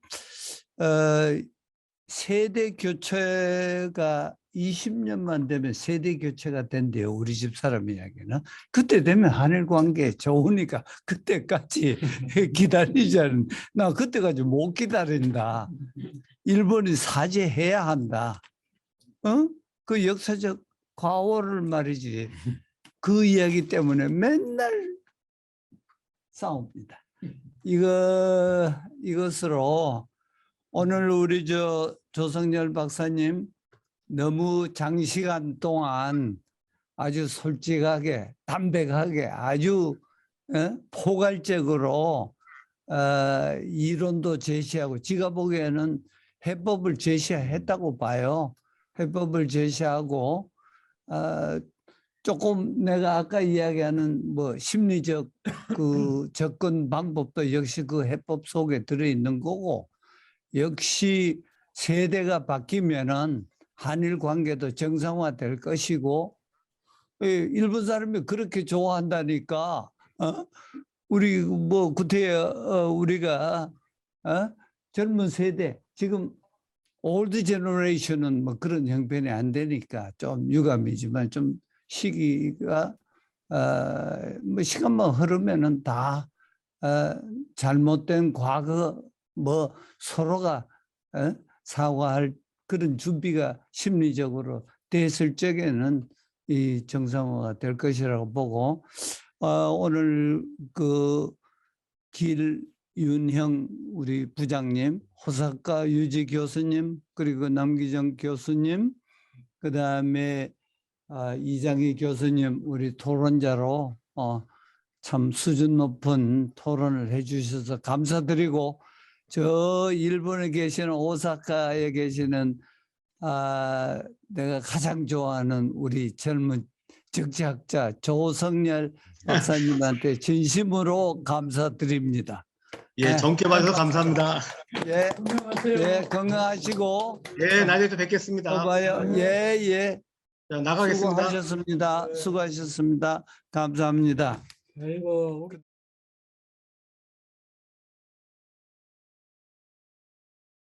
세대 교체가 20년만 되면 세대 교체가 된대요. 우리 집 사람 이야기는. 그때 되면 한일 관계 좋으니까 그때까지 기다리자는. 나 그때까지 못 기다린다. 일본이 사죄해야 한다. 그 역사적 과오를 말이지. 그 이야기 때문에 맨날 싸웁니다. 이것으로 오늘 우리 조성열 박사님 너무 장시간 동안 아주 솔직하게 담백하게 아주 포괄적으로 이론도 제시하고 지가 보기에는 해법을 제시했다고 봐요. 해법을 제시하고 조금 내가 아까 이야기하는 뭐 심리적 그 접근 방법도 역시 그 해법 속에 들어있는 거고 역시 세대가 바뀌면은 한일 관계도 정상화될 것이고 일본 사람이 그렇게 좋아한다니까 우리 뭐 구태여 우리가 젊은 세대 지금 올드 제너레이션은 뭐 그런 형편이 안 되니까 좀 유감이지만 좀 시기가 뭐 시간만 흐르면은 다 잘못된 과거 뭐 서로가 사과할 그런 준비가 심리적으로 됐을 적에는 이 정상화가 될 것이라고 보고 오늘 그 길윤형 우리 부장님, 호사카 유지 교수님, 그리고 남기정 교수님, 그 다음에 이장희 교수님 우리 토론자로 참 수준 높은 토론을 해주셔서 감사드리고 저 일본에 계시는 오사카에 계시는 내가 가장 좋아하는 우리 젊은 정치학자 조성열 박사님한테 진심으로 감사드립니다. 예, 젊게 봐주셔서 감사합니다. 예, 예, 건강하시고. 예, 나중에 또 뵙겠습니다. 또 봐요. 예, 예. 자, 나가겠습니다. 수고하셨습니다. 수고하셨습니다. 감사합니다. 아이고.